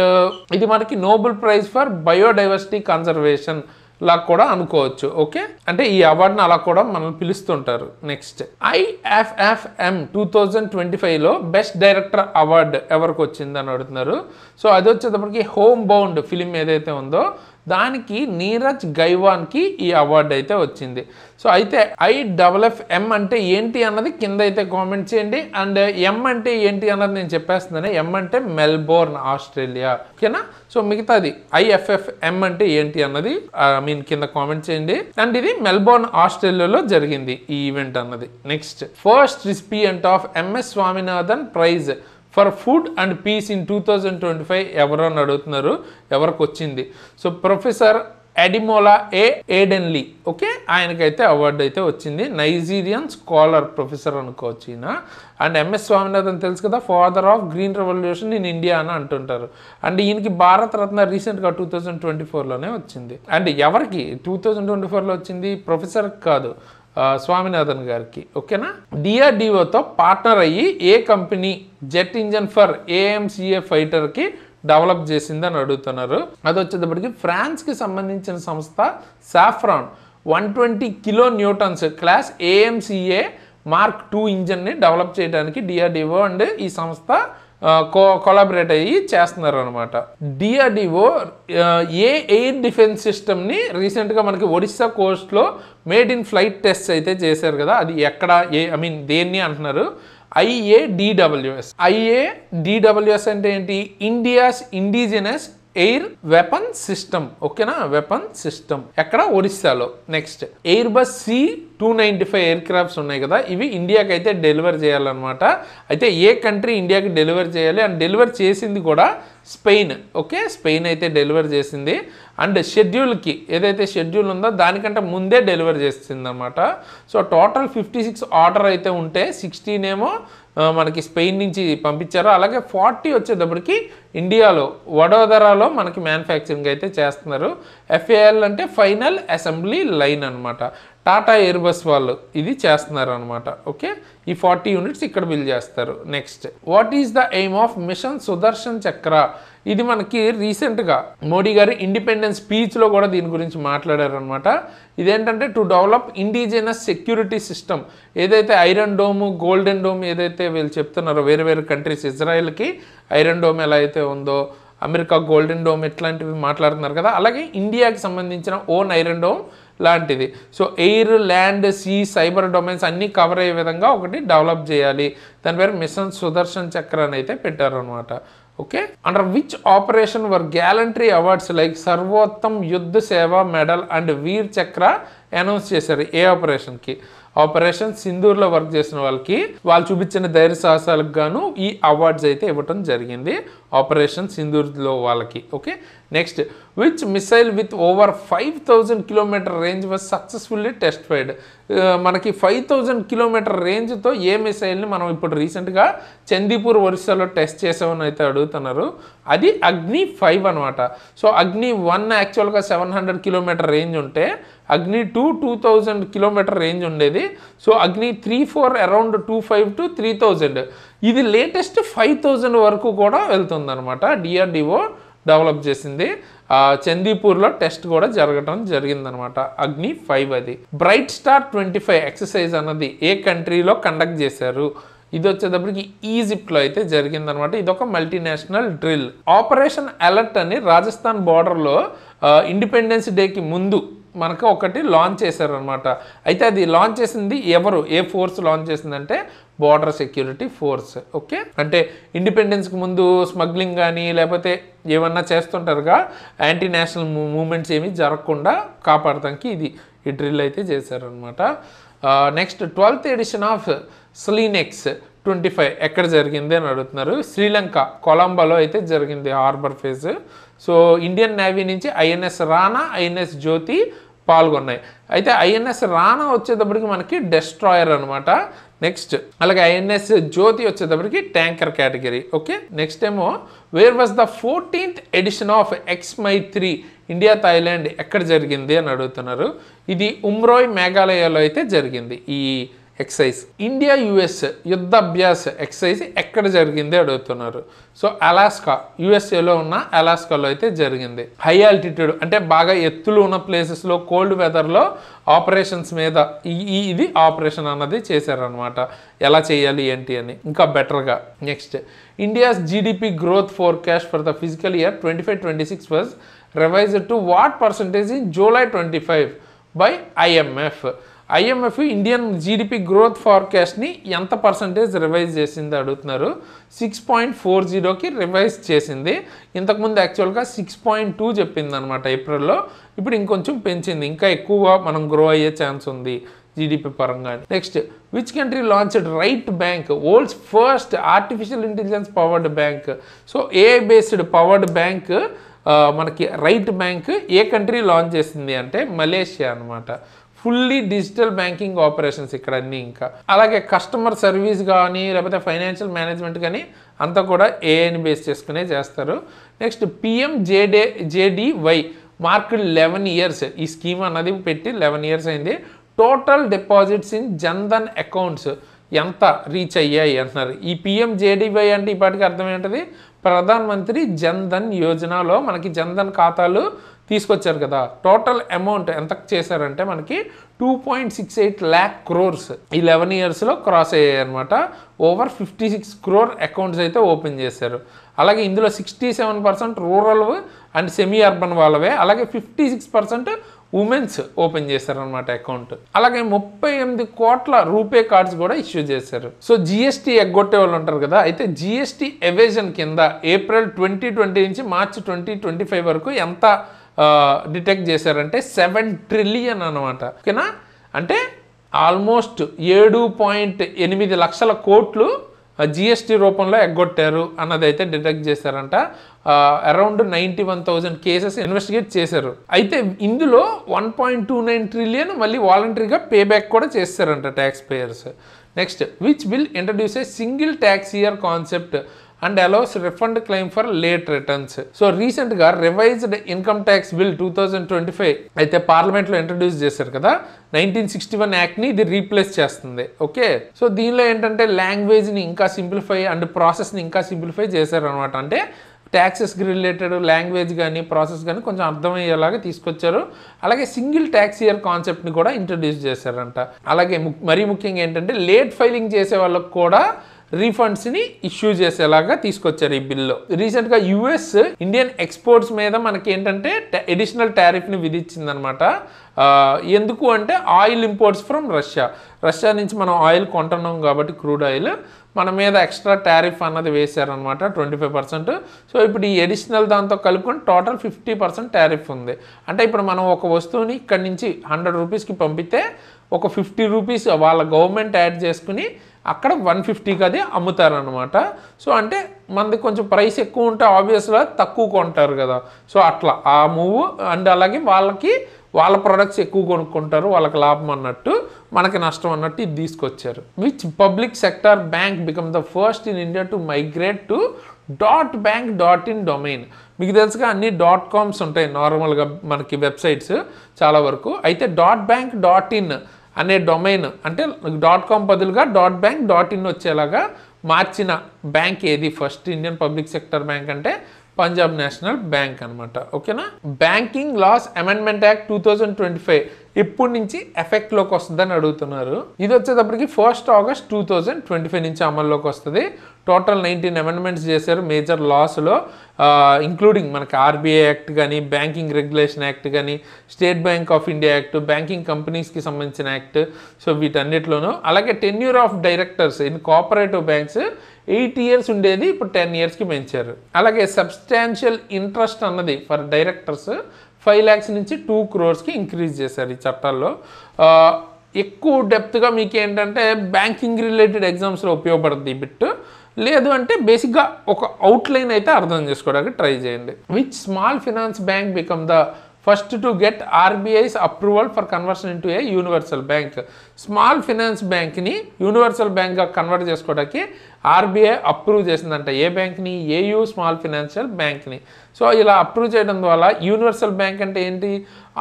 ఇది మనకి Nobel prize for biodiversity conservation law కూడా అనుకోవచ్చు. ఓకే, అంటే ఈ అవార్డుని అలా కూడా మనల్ని పిలుస్తుంటారు. నెక్స్ట్ IFFM 2025లో బెస్ట్ డైరెక్టర్ అవార్డు ఎవరికి వచ్చిందని అడుగుతున్నారు. సో అది వచ్చేటప్పటికి హోమ్ బౌండ్ ఫిలిం ఏదైతే ఉందో దానికి నీరజ్ గైవాన్కి ఈ అవార్డు అయితే వచ్చింది. సో అయితే IFFM అంటే ఏంటి అన్నది కింద అయితే కామెంట్ చేయండి. అండ్ M అంటే ఏంటి అన్నది నేను చెప్పేస్తున్నాను. M అంటే మెల్బోర్న్, ఆస్ట్రేలియా. ఓకేనా? సో మిగతాది IFFM అంటే ఏంటి అన్నది కింద కామెంట్ చేయండి. అండ్ ఇది మెల్బోర్న్, ఆస్ట్రేలియాలో జరిగింది ఈ ఈవెంట్ అన్నది. Next first recipient of MS Swaminathan prize for food and peace in 2025 ఎవరు అని అడుగుతున్నారు, ఎవరికి వచ్చింది. So professor Ademola Adenle. Okay, ఆయనకైతే అవార్డు అయితే వచ్చింది. నైజీరియన్ స్కాలర్ ప్రొఫెసర్ అనుకోవచ్చు ఈయన. అండ్ MS స్వామినాథన్ తెలుసు కదా, father of green revolution in India అని అంటుంటారు. అండ్ ఈయనకి భారత రత్న రీసెంట్గా 2024లోనే వచ్చింది. అండ్ ఎవరికి 2024లో వచ్చింది? ప్రొఫెసర్కి కాదు, స్వామినాథన్ గారికి. ఓకేనా? DRDOతో పార్ట్నర్ అయ్యి ఏ company jet engine for AMCA ఫైటర్కి డెవలప్ చేసిందని అడుగుతున్నారు. అది వచ్చేటప్పటికి ఫ్రాన్స్కి సంబంధించిన సంస్థ Safran 120 kN class AMCA Mark II ఇంజన్ని డెవలప్ చేయడానికి DRDO అండ్ ఈ సంస్థ కొలాబరేట్ అయ్యి చేస్తున్నారు అనమాట. DRDO ఎయిర్ డిఫెన్స్ సిస్టమ్ని రీసెంట్గా మనకి ఒడిస్సా కోస్ట్లో మేడ్ ఇన్ ఫ్లైట్ టెస్ట్ అయితే చేశారు కదా, అది ఎక్కడ దేన్ని అంటున్నారు? IADWS. IADWS అంటే ఏంటి? India's indigenous air weapon system. ఓకేనా? వెపన్ సిస్టమ్ ఎక్కడ? ఒడిస్సాలో. Next Airbus C-295 aircrafts ఉన్నాయి కదా, ఇవి ఇండియాకి అయితే డెలివర్ చేయాలన్నమాట. అయితే ఏ కంట్రీ ఇండియాకి డెలివర్ చేయాలి అండ్ డెలివర్ చేసింది కూడా స్పెయిన్. ఓకే, స్పెయిన్ అయితే డెలివర్ చేసింది. అండ్ షెడ్యూల్కి ఏదైతే షెడ్యూల్ ఉందో దానికంటే ముందే డెలివర్ చేసింది అనమాట. సో టోటల్ 56 ఆర్డర్ అయితే ఉంటే 16 ఏమో మనకి స్పెయిన్ నుంచి పంపించారు. అలాగే 40 వచ్చేటప్పటికి ఇండియాలో వడోదరాలో మనకి మ్యానుఫ్యాక్చరింగ్ అయితే చేస్తున్నారు. FAL అంటే ఫైనల్ అసెంబ్లీ లైన్ అనమాట. టాటా ఎయిర్బస్ వాళ్ళు ఇది చేస్తున్నారు అనమాట. ఓకే, ఈ 40 యూనిట్స్ ఇక్కడ బిల్డ్ చేస్తారు. Next what is the aim of mission Sudarshan Chakra? ఇది మనకి రీసెంట్గా మోడీ గారు ఇండిపెండెన్స్ స్పీచ్లో కూడా దీని గురించి మాట్లాడారు అనమాట. ఇదేంటంటే to develop indigenous security system. ఏదైతే ఐరన్ డోమ్, గోల్డెన్ డోమ్ ఏదైతే వీళ్ళు చెప్తున్నారో వేరే వేరే కంట్రీస్, ఇజ్రాయెల్కి ఐరన్ డోమ్ ఎలా అయితే ఉందో, అమెరికా గోల్డెన్ డోమ్ ఇట్లాంటివి మాట్లాడుతున్నారు కదా, అలాగే ఇండియాకి సంబంధించిన ఓన్ ఐరన్ డోమ్ లాంటిది. So air, land, sea, cyber domains అన్నీ కవర్ అయ్యే విధంగా ఒకటి డెవలప్ చేయాలి. దాని పేరు మిషన్ సుదర్శన్ చక్ర అని అయితే పెట్టారు అనమాట. Okay, under which operation were gallantry awards like Sarvottam యుద్ధ సేవ మెడల్ అండ్ వీర్ చక్ర అనౌన్స్ చేశారు. ఏ ఆపరేషన్కి? ఆపరేషన్ సింధూర్లో వర్క్ చేసిన వాళ్ళకి, వాళ్ళు చూపించిన ధైర్య సాహసాలకు గాను ఈ అవార్డ్స్ అయితే ఇవ్వటం జరిగింది ఆపరేషన్ సింధూర్లో వాళ్ళకి. Okay, next which missile with over 5000 km range was successfully test fired? మనకి 5000 km రేంజ్తో ఏ మిసైల్ని మనం ఇప్పుడు రీసెంట్గా చందీపూర్ ఒరిస్సాలో టెస్ట్ చేసామని అయితే అడుగుతున్నారు. అది అగ్ని 5 అనమాట. సో అగ్ని 1 యాక్చువల్గా 700 km రేంజ్ ఉంటే అగ్ని 2 2000 km రేంజ్ ఉండేది. సో అగ్ని 3-4 అరౌండ్ 2500 to 3000. ఇది లేటెస్ట్ 5000 వరకు కూడా వెళ్తుంది అనమాట. DRDO డెవలప్ చేసింది. చందీపూర్లో టెస్ట్ కూడా జరగటం జరిగిందనమాట. అగ్ని 5 అది. బ్రైట్ స్టార్ 25 ఎక్సర్సైజ్ అన్నది ఏ కంట్రీలో కండక్ట్ చేశారు? ఇది వచ్చేటప్పటికి ఈజిప్ట్లో అయితే జరిగిందనమాట. ఇది ఒక మల్టీనేషనల్ డ్రిల్. ఆపరేషన్ అలర్ట్ అని రాజస్థాన్ బార్డర్లో ఇండిపెండెన్స్ డేకి ముందు మనకు ఒకటి లాంచ్ చేశారనమాట. అయితే అది లాంచ్ చేసింది ఎవరు, ఏ ఫోర్స్ లాంచ్ చేసిందంటే బార్డర్ సెక్యూరిటీ ఫోర్స్. ఓకే, అంటే ఇండిపెండెన్స్కి ముందు స్మగ్లింగ్ కానీ లేకపోతే ఏమన్నా చేస్తుంటారుగా, యాంటీ నేషనల్ మూవ్మెంట్స్ ఏమీ జరగకుండా కాపాడటానికి ఈ డ్రిల్ అయితే చేశారనమాట. నెక్స్ట్ 12th ఎడిషన్ ఆఫ్ స్లీనెక్స్ 25 ఎక్కడ జరిగింది అని అడుగుతున్నారు. శ్రీలంక కొలంబోలో అయితే జరిగింది harbour phase. So Indian navy నుంచి INS రానా, INS జ్యోతి పాల్గొన్నాయి. అయితే INS రానా వచ్చేటప్పటికి మనకి డెస్ట్రాయర్ అనమాట. నెక్స్ట్ అలాగే INS జ్యోతి వచ్చేటప్పటికి ట్యాంకర్ కేటగిరీ. ఓకే, నెక్స్ట్ ఏమో where was the 14th edition of XMI3 India Thailand ఎక్కడ జరిగింది అని అడుగుతున్నారు. ఇది ఉమ్రోయ్ మేఘాలయలో అయితే జరిగింది ఈ ఎక్సైజ్. ఇండియా యుఎస్ యుద్ధ అభ్యాస్ ఎక్సైజ్ ఎక్కడ జరిగింది అడుగుతున్నారు. సో అలాస్కా, యుఎస్ఏలో ఉన్న అలాస్కాలో అయితే జరిగింది. హై ఆల్టిట్యూడ్ అంటే బాగా ఎత్తులు ఉన్న ప్లేసెస్లో కోల్డ్ వెదర్లో ఆపరేషన్స్ మీద ఇది ఆపరేషన్ అన్నది చేశారనమాట. ఎలా చేయాలి ఏంటి అని ఇంకా బెటర్గా. Next, India's GDP growth forecast for the physical year 25-26 was revised to what percentage in July 25 by IMF. IMF Indian GDP growth ఫార్కాస్ట్ని ఎంత పర్సంటేజ్ రివైజ్ చేసింది అడుగుతున్నారు. 6.40కి రివైజ్ చేసింది. ఇంతకుముందు యాక్చువల్గా 6.2 చెప్పింది అనమాట ఏప్రిల్లో. ఇప్పుడు ఇంకొంచెం పెంచింది, ఇంకా ఎక్కువగా మనం గ్రో అయ్యే ఛాన్స్ ఉంది జీడిపి పరంగా. Next, which country launched right bank, world's first artificial intelligence powered bank. So AI based powered bank మనకి రైట్ బ్యాంక్ ఏ కంట్రీ లాంచ్ చేసింది అంటే మలేషియా అనమాట. ఫుల్లీ డిజిటల్ బ్యాంకింగ్ ఆపరేషన్స్ ఇక్కడ అన్నీ. ఇంకా అలాగే కస్టమర్ సర్వీస్ కానీ లేకపోతే ఫైనాన్షియల్ మేనేజ్మెంట్ కానీ అంతా కూడా ఏఐని బేస్ చేసుకునే చేస్తారు. Next, PMJDY marked 11 years. ఈ స్కీమ్ అన్నది పెట్టి 11 ఇయర్స్ అయింది. Total deposits in Jan Dhan accounts ఎంత రీచ్ అయ్యాయి అంటున్నారు. ఈ PMJDY అంటే ఇప్పటికి అర్థం ఏంటది, ప్రధాన్ మంత్రి జన్ధన్ యోజనలో మనకి జన్ధన్ ఖాతాలు తీసుకొచ్చారు కదా. టోటల్ అమౌంట్ ఎంత చేశారంటే మనకి 2.68 lakh crores ఈ 11 ఇయర్స్లో క్రాస్ అయ్యాయి అనమాట. ఓవర్ 56 crore అకౌంట్స్ అయితే ఓపెన్ చేశారు. అలాగే ఇందులో 67% రూరల్ అండ్ సెమీ అర్బన్ వాళ్ళవే. అలాగే 56% ఉమెన్స్ ఓపెన్ చేశారనమాట అకౌంట్. అలాగే 38 కోట్ల రూపే కార్డ్స్ కూడా ఇష్యూ చేశారు. సో GST ఎగ్గొట్టే వాళ్ళు ఉంటారు కదా, అయితే GST ఎవేజన్ కింద ఏప్రిల్ 2020 నుంచి మార్చి 2025 వరకు ఎంత డిటెక్ట్ చేశారంటే 7 trillion అనమాట. ఓకేనా, అంటే ఆల్మోస్ట్ 7.8 లక్షల కోట్లు GST రూపంలో ఎగ్గొట్టారు అన్నదైతే డిటెక్ట్ చేశారంట. అరౌండ్ 91,000 కేసెస్ ఇన్వెస్టిగేట్ చేశారు. అయితే ఇందులో 1.29 trillion మళ్ళీ వాలంటరీగా పే బ్యాక్ కూడా చేస్తారంట tax payers. Next, which will introduce a single tax year concept and allows refund claim for late returns. So రీసెంట్గా రివైజ్డ్ ఇన్కమ్ ట్యాక్స్ బిల్ 2025 అయితే పార్లమెంట్లో ఇంట్రడ్యూస్ చేశారు కదా. 1961 యాక్ట్ని ఇది రీప్లేస్ చేస్తుంది. ఓకే, సో దీనిలో ఏంటంటే లాంగ్వేజ్ని ఇంకా సింప్లిఫై అండ్ ప్రాసెస్ని ఇంకా సింప్లిఫై చేశారు అనమాట. అంటే ట్యాక్సెస్కి రిలేటెడ్ లాంగ్వేజ్ కానీ ప్రాసెస్ కానీ కొంచెం అర్థమయ్యేలాగా తీసుకొచ్చారు. అలాగే సింగిల్ ట్యాక్స్ ఇయర్ కాన్సెప్ట్ని కూడా ఇంట్రడ్యూస్ చేశారంట. అలాగే మరీ ముఖ్యంగా ఏంటంటే లేట్ ఫైలింగ్ చేసే వాళ్ళకు కూడా రీఫండ్స్ని ఇష్యూ చేసేలాగా తీసుకొచ్చారు ఈ బిల్లో. రీసెంట్గా US ఇండియన్ ఎక్స్పోర్ట్స్ మీద మనకి ఏంటంటే అడిషనల్ టారిఫ్ని విధించిందనమాట. ఎందుకు అంటే ఆయిల్ ఇంపోర్ట్స్ ఫ్రమ్ రష్యా నుంచి మనం ఆయిల్ కొంటున్నాం కాబట్టి క్రూడ్ ఆయిల్ మన మీద ఎక్స్ట్రా టారిఫ్ అన్నది వేశారనమాట 25%. సో ఇప్పుడు ఈ అడిషనల్ దాంతో కలుపుకొని టోటల్ 50% టారిఫ్ ఉంది. అంటే ఇప్పుడు మనం ఒక వస్తువుని ఇక్కడి నుంచి 100 రూపీస్కి పంపితే ఒక 50 రూపీస్ వాళ్ళ గవర్నమెంట్ యాడ్ చేసుకుని అక్కడ 150కి అది అమ్ముతారనమాట. సో అంటే మనది కొంచెం ప్రైస్ ఎక్కువ ఉంటే ఆబ్వియస్గా తక్కువ కొంటారు కదా. సో అట్లా ఆ మూవ్ అండ్ అలాగే వాళ్ళకి వాళ్ళ ప్రొడక్ట్స్ ఎక్కువ కొనుక్కుంటారు, వాళ్ళకి లాభం అన్నట్టు మనకి నష్టం అన్నట్టు ఇది తీసుకొచ్చారు. Which public sector bank become the first in India to migrate to .bank.in domain. మీకు తెలుసుగా అన్ని .coms ఉంటాయి నార్మల్గా మనకి వెబ్సైట్స్ చాలా వరకు. అయితే .bank.in అనే డొమైన్ అంటే .com బదులుగా .bank.in వచ్చేలాగా మార్చిన బ్యాంక్ ఏది? First Indian public sector bank అంటే పంజాబ్ నేషనల్ బ్యాంక్ అనమాట. ఓకేనా. బ్యాంకింగ్ లాస్ అమెండ్మెంట్ యాక్ట్ 2025 ఎప్పటి నుంచి ఎఫెక్ట్లోకి వస్తుందని అడుగుతున్నారు. ఇది వచ్చేటప్పటికి 1 ఆగస్ట్ 2025 నుంచి అమల్లోకి వస్తుంది. టోటల్ 19 అమెండ్మెంట్స్ చేశారు మేజర్ లాస్లో, ఇంక్లూడింగ్ మనకి RBI యాక్ట్ కానీ, బ్యాంకింగ్ రెగ్యులేషన్ యాక్ట్ కానీ, state bank of India act, banking కంపెనీస్కి సంబంధించిన యాక్ట్. సో వీటన్నిటిలోనూ అలాగే tenure of directors in cooperative banks 8 years ఉండేది ఇప్పుడు 10 yearsకి పెంచారు. అలాగే సబ్స్టాన్షియల్ ఇంట్రెస్ట్ అన్నది ఫర్ డైరెక్టర్స్ 5 lakhs నుంచి 2 crores ఇంక్రీజ్ చేశారు ఈ చట్టాల్లో. ఎక్కువ డెప్త్గా మీకు ఏంటంటే బ్యాంకింగ్ రిలేటెడ్ ఎగ్జామ్స్లో ఉపయోగపడుతుంది ఈ బిట్. లేదు అంటే బేసిక్గా ఒక అవుట్లైన్ అయితే అర్థం చేసుకోవడానికి ట్రై చేయండి. Which small finance bank become the first to get RBI's approval for conversion into a universal bank. Small finance బ్యాంక్ని యూనివర్సల్ బ్యాంక్గా కన్వర్ట్ చేసుకోవడానికి ఆర్బీఐ అప్రూవ్ చేసిందంట. ఏ బ్యాంక్ని? ఏయూ స్మాల్ ఫైనాన్షియల్ బ్యాంక్ని. సో ఇలా అప్రూవ్ చేయడం ద్వారా యూనివర్సల్ బ్యాంక్ అంటే ఏంటి?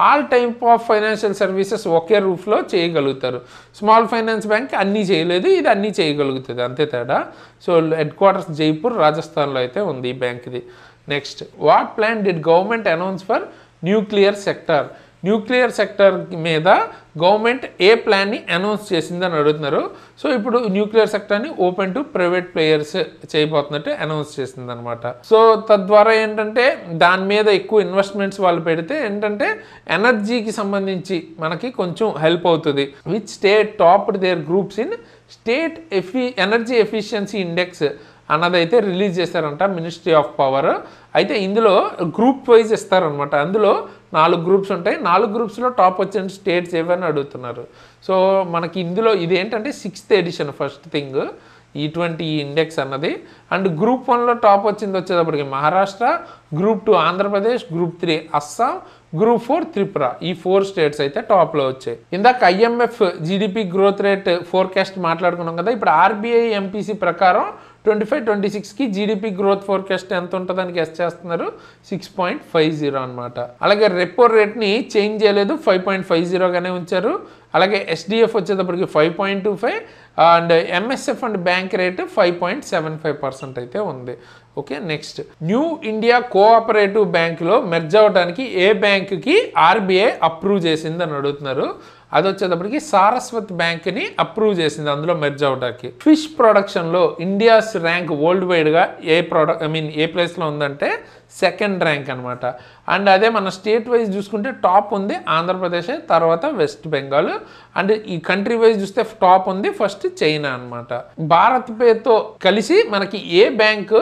All type of financial services ఒకే రూఫ్లో చేయగలుగుతారు. స్మాల్ ఫైనాన్స్ బ్యాంక్ అన్నీ చేయలేదు, ఇది అన్నీ చేయగలుగుతుంది, అంతే తేడా. సో హెడ్ క్వార్టర్స్ జైపూర్, రాజస్థాన్లో అయితే ఉంది ఈ బ్యాంక్ది. Next, what plan did government announce for nuclear sector? Nuclear sector మీద గవర్నమెంట్ ఏ ప్లాన్ని అనౌన్స్ చేసిందని అడుగుతున్నారు. సో ఇప్పుడు న్యూక్లియర్ సెక్టర్ని ఓపెన్ టు ప్రైవేట్ ప్లేయర్స్ చేయబోతున్నట్టు అనౌన్స్ చేసింది అనమాట. సో తద్వారా ఏంటంటే దాని మీద ఎక్కువ ఇన్వెస్ట్మెంట్స్ వాళ్ళు పెడితే ఏంటంటే ఎనర్జీకి సంబంధించి మనకి కొంచెం హెల్ప్ అవుతుంది. Which state topped their groups in state energy efficiency index అన్నదైతే రిలీజ్ చేశారంట మినిస్ట్రీ ఆఫ్ పవర్. అయితే ఇందులో గ్రూప్ వైజ్ ఇస్తారనమాట. అందులో 4 గ్రూప్స్ ఉంటాయి. 4 గ్రూప్స్లో టాప్ వచ్చిన స్టేట్స్ ఏవని అడుగుతున్నారు. సో మనకి ఇందులో ఇదేంటంటే 6th ఎడిషన్ ఫస్ట్ థింగ్ ఈ ఇండెక్స్ అన్నది. అండ్ గ్రూప్ 1లో టాప్ వచ్చేటప్పటికి Maharashtra, group 2 Andhra Pradesh, group 3 Assam, group 4 Tripura. ఈ 4 స్టేట్స్ అయితే టాప్లో వచ్చాయి. ఇందాక IMF GDP growth rate forecast మాట్లాడుకున్నాం కదా. ఇప్పుడు ఆర్బీఐ MPC ప్రకారం 25-26కి జీడిపి గ్రోత్ ఫోర్కాస్ట్ ఎంత ఉంటుందని గెస్ చేస్తున్నారు? 6.50 అనమాట. అలాగే రెపో రేట్ని చేంజ్ చేయలేదు, 5.50గానే ఉంచారు. అలాగే SDF వచ్చేటప్పటికి 5.25 and MSF and bank rate 5.75% అయితే ఉంది. Okay, next, new India cooperative బ్యాంకులో మెర్జ్ అవ్వడానికి ఏ బ్యాంకుకి ఆర్బీఐ అప్రూవ్ చేసిందని అడుగుతున్నారు. అది వచ్చేటప్పటికి సారస్వత్ బ్యాంక్ని అప్రూవ్ చేసింది అందులో మెర్జ్ అవడానికి. ఫిష్ ప్రొడక్షన్లో ఇండియాస్ ర్యాంక్ వరల్డ్ వైడ్గా ఏ ప్లేస్లో ఉందంటే 2nd ర్యాంక్ అనమాట. అండ్ అదే మన స్టేట్ వైజ్ చూసుకుంటే టాప్ ఉంది ఆంధ్రప్రదేశ్, తర్వాత వెస్ట్ బెంగాల్. అండ్ ఈ కంట్రీ వైజ్ చూస్తే టాప్ ఉంది ఫస్ట్ చైనా అనమాట. భారత్ పేతో కలిసి మనకి ఏ bank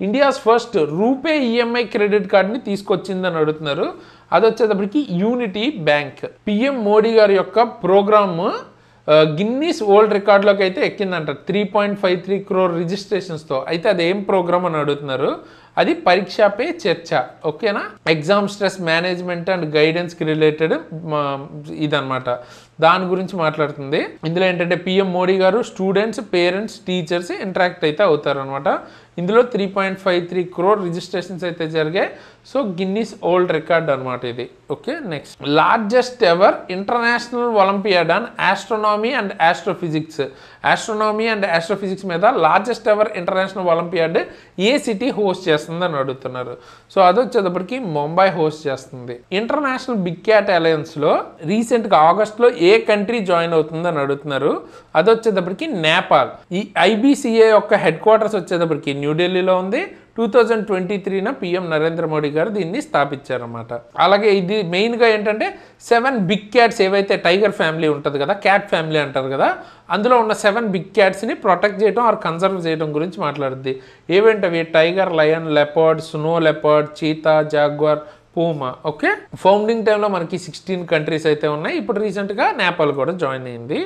India's first RuPay EMI credit కార్డ్ని తీసుకొచ్చిందని అడుగుతున్నారు. అది వచ్చేటప్పటికి యూనిటీ బ్యాంక్. PM మోడీ గారి యొక్క ప్రోగ్రామ్ గిన్నీస్ వరల్డ్ రికార్డులోకి అయితే ఎక్కిందంట 3.53 crore రిజిస్ట్రేషన్స్తో. అయితే అది ఏం ప్రోగ్రామ్ అని అడుగుతున్నారు. అది పరీక్ష పే చర్చ. ఓకేనా, ఎగ్జామ్ స్ట్రెస్ మేనేజ్మెంట్ అండ్ గైడెన్స్కి రిలేటెడ్ ఇదనమాట. దాని గురించి మాట్లాడుతుంది. ఇందులో ఏంటంటే PM మోడీ గారు స్టూడెంట్స్, పేరెంట్స్, టీచర్స్ ఇంటరాక్ట్ అయితే అవుతారు అనమాట. ఇందులో 3.53 crore రిజిస్ట్రేషన్స్ అయితే జరిగాయి. సో గిన్నీస్ వరల్డ్ రికార్డ్ అనమాట ఇది. Okay, next, largest ever international olympiad on astronomy and astrophysics. Astronomy and astrophysics మీద లార్జెస్ట్ ఎవర్ ఇంటర్నేషనల్ ఒలింపియాడ్ ఏ సిటీ హోస్ట్ చేస్తుందని అడుగుతున్నారు. సో అది వచ్చేటప్పటికి ముంబై హోస్ట్ చేస్తుంది. ఇంటర్నేషనల్ బిగ్ క్యాట్ అలయన్స్లో రీసెంట్గా ఆగస్ట్లో ఏ కంట్రీ జాయిన్ అవుతుందని అడుగుతున్నారు. అది వచ్చేటప్పటికి నేపాల్. ఈ IBCA యొక్క హెడ్ క్వార్టర్స్ వచ్చేటప్పటికి న్యూఢిల్లీలో ఉంది. 2023న PM నరేంద్ర మోడీ గారు దీన్ని స్థాపించారన్నమాట. అలాగే ఇది మెయిన్గా ఏంటంటే 7 బిగ్ క్యాట్స్ ఏవైతే టైగర్ ఫ్యామిలీ ఉంటుంది కదా, క్యాట్ ఫ్యామిలీ అంటారు కదా, అందులో ఉన్న 7 బిగ్ క్యాట్స్ని ప్రొటెక్ట్ చేయడం ఆర్ కన్సర్వ్ చేయడం గురించి మాట్లాడుద్ది. ఏవేంటవి? Tiger, lion, leopard, snow leopard, cheetah, jaguar, puma. Okay, founding టైంలో మనకి 16 కంట్రీస్ అయితే ఉన్నాయి. ఇప్పుడు రీసెంట్గా నేపాల్ కూడా జాయిన్ అయింది.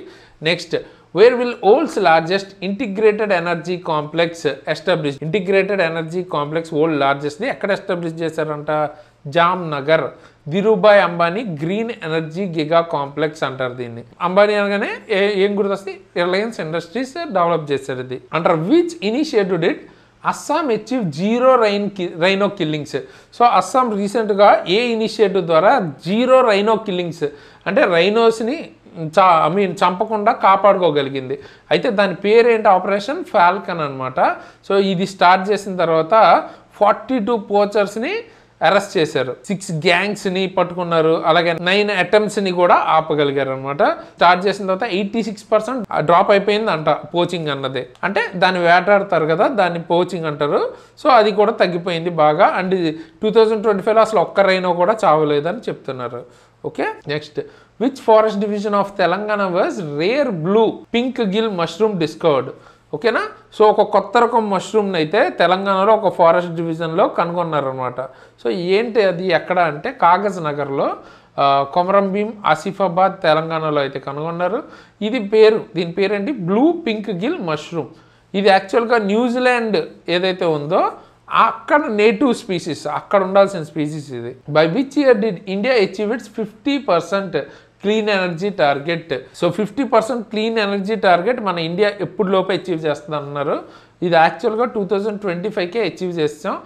Next, where will world's largest integrated energy complex establish? Integrated energy complex world లార్జెస్ట్ది ఎక్కడ ఎస్టాబ్లిష్ చేశారంట? Jamnagar. Dhirubhai Ambani green energy giga complex అంటారు దీన్ని. అంబానీ అనగానే ఏం గుర్తొస్తే రిలయన్స్ ఇండస్ట్రీస్ డెవలప్ చేశారు ఇది. అంటారు which initiative did Assam achieve 0 rhino killings? So Assam రీసెంట్గా ఏ ఇనిషియేటివ్ ద్వారా 0 రైనో కిల్లింగ్స్ అంటే రైనోస్ని చంపకుండా కాపాడుకోగలిగింది. అయితే దాని పేరేంటి? ఆపరేషన్ ఫాల్కన్ అనమాట. సో ఇది స్టార్ట్ చేసిన తర్వాత 42 పోచర్స్ని అరెస్ట్ చేశారు, 6 గ్యాంగ్స్ని పట్టుకున్నారు, అలాగే 9 అటెంప్ట్స్ని కూడా ఆపగలిగారు అనమాట. స్టార్ట్ చేసిన తర్వాత 86% డ్రాప్ అయిపోయింది అంట పోచింగ్ అన్నది. అంటే దాన్ని వేటాడతారు కదా, దాన్ని పోచింగ్ అంటారు. సో అది కూడా తగ్గిపోయింది బాగా. అండ్ 2025లో అసలు ఒక్క రైనో కూడా చావలేదని చెప్తున్నారు. Okay, next, which forest division of Telangana was rare blue pink Gill mushroom discovered? ఓకేనా, సో ఒక కొత్త రకం మష్రూమ్ని అయితే తెలంగాణలో ఒక ఫారెస్ట్ డివిజన్లో కనుగొన్నారనమాట. సో ఏంటి అది ఎక్కడ అంటే కాగజ్ నగర్లో, కొమరంభీం, ఆసిఫాబాద్, తెలంగాణలో అయితే కనుగొన్నారు. దీని పేరేంటి? Blue pink Gill mushroom. ఇది యాక్చువల్గా న్యూజిలాండ్ ఏదైతే ఉందో అక్కడ నేటివ్ స్పీసీస్, అక్కడ ఉండాల్సిన స్పీసీస్ ఇది. By which year did India achieve it's 50% clean energy target? So 50% clean energy target మన ఇండియా ఎప్పుడు లోపే అచీవ్ చేస్తుంది అంటున్నారు. ఇది యాక్చువల్గా 2025కే అచీవ్ చేస్తాం.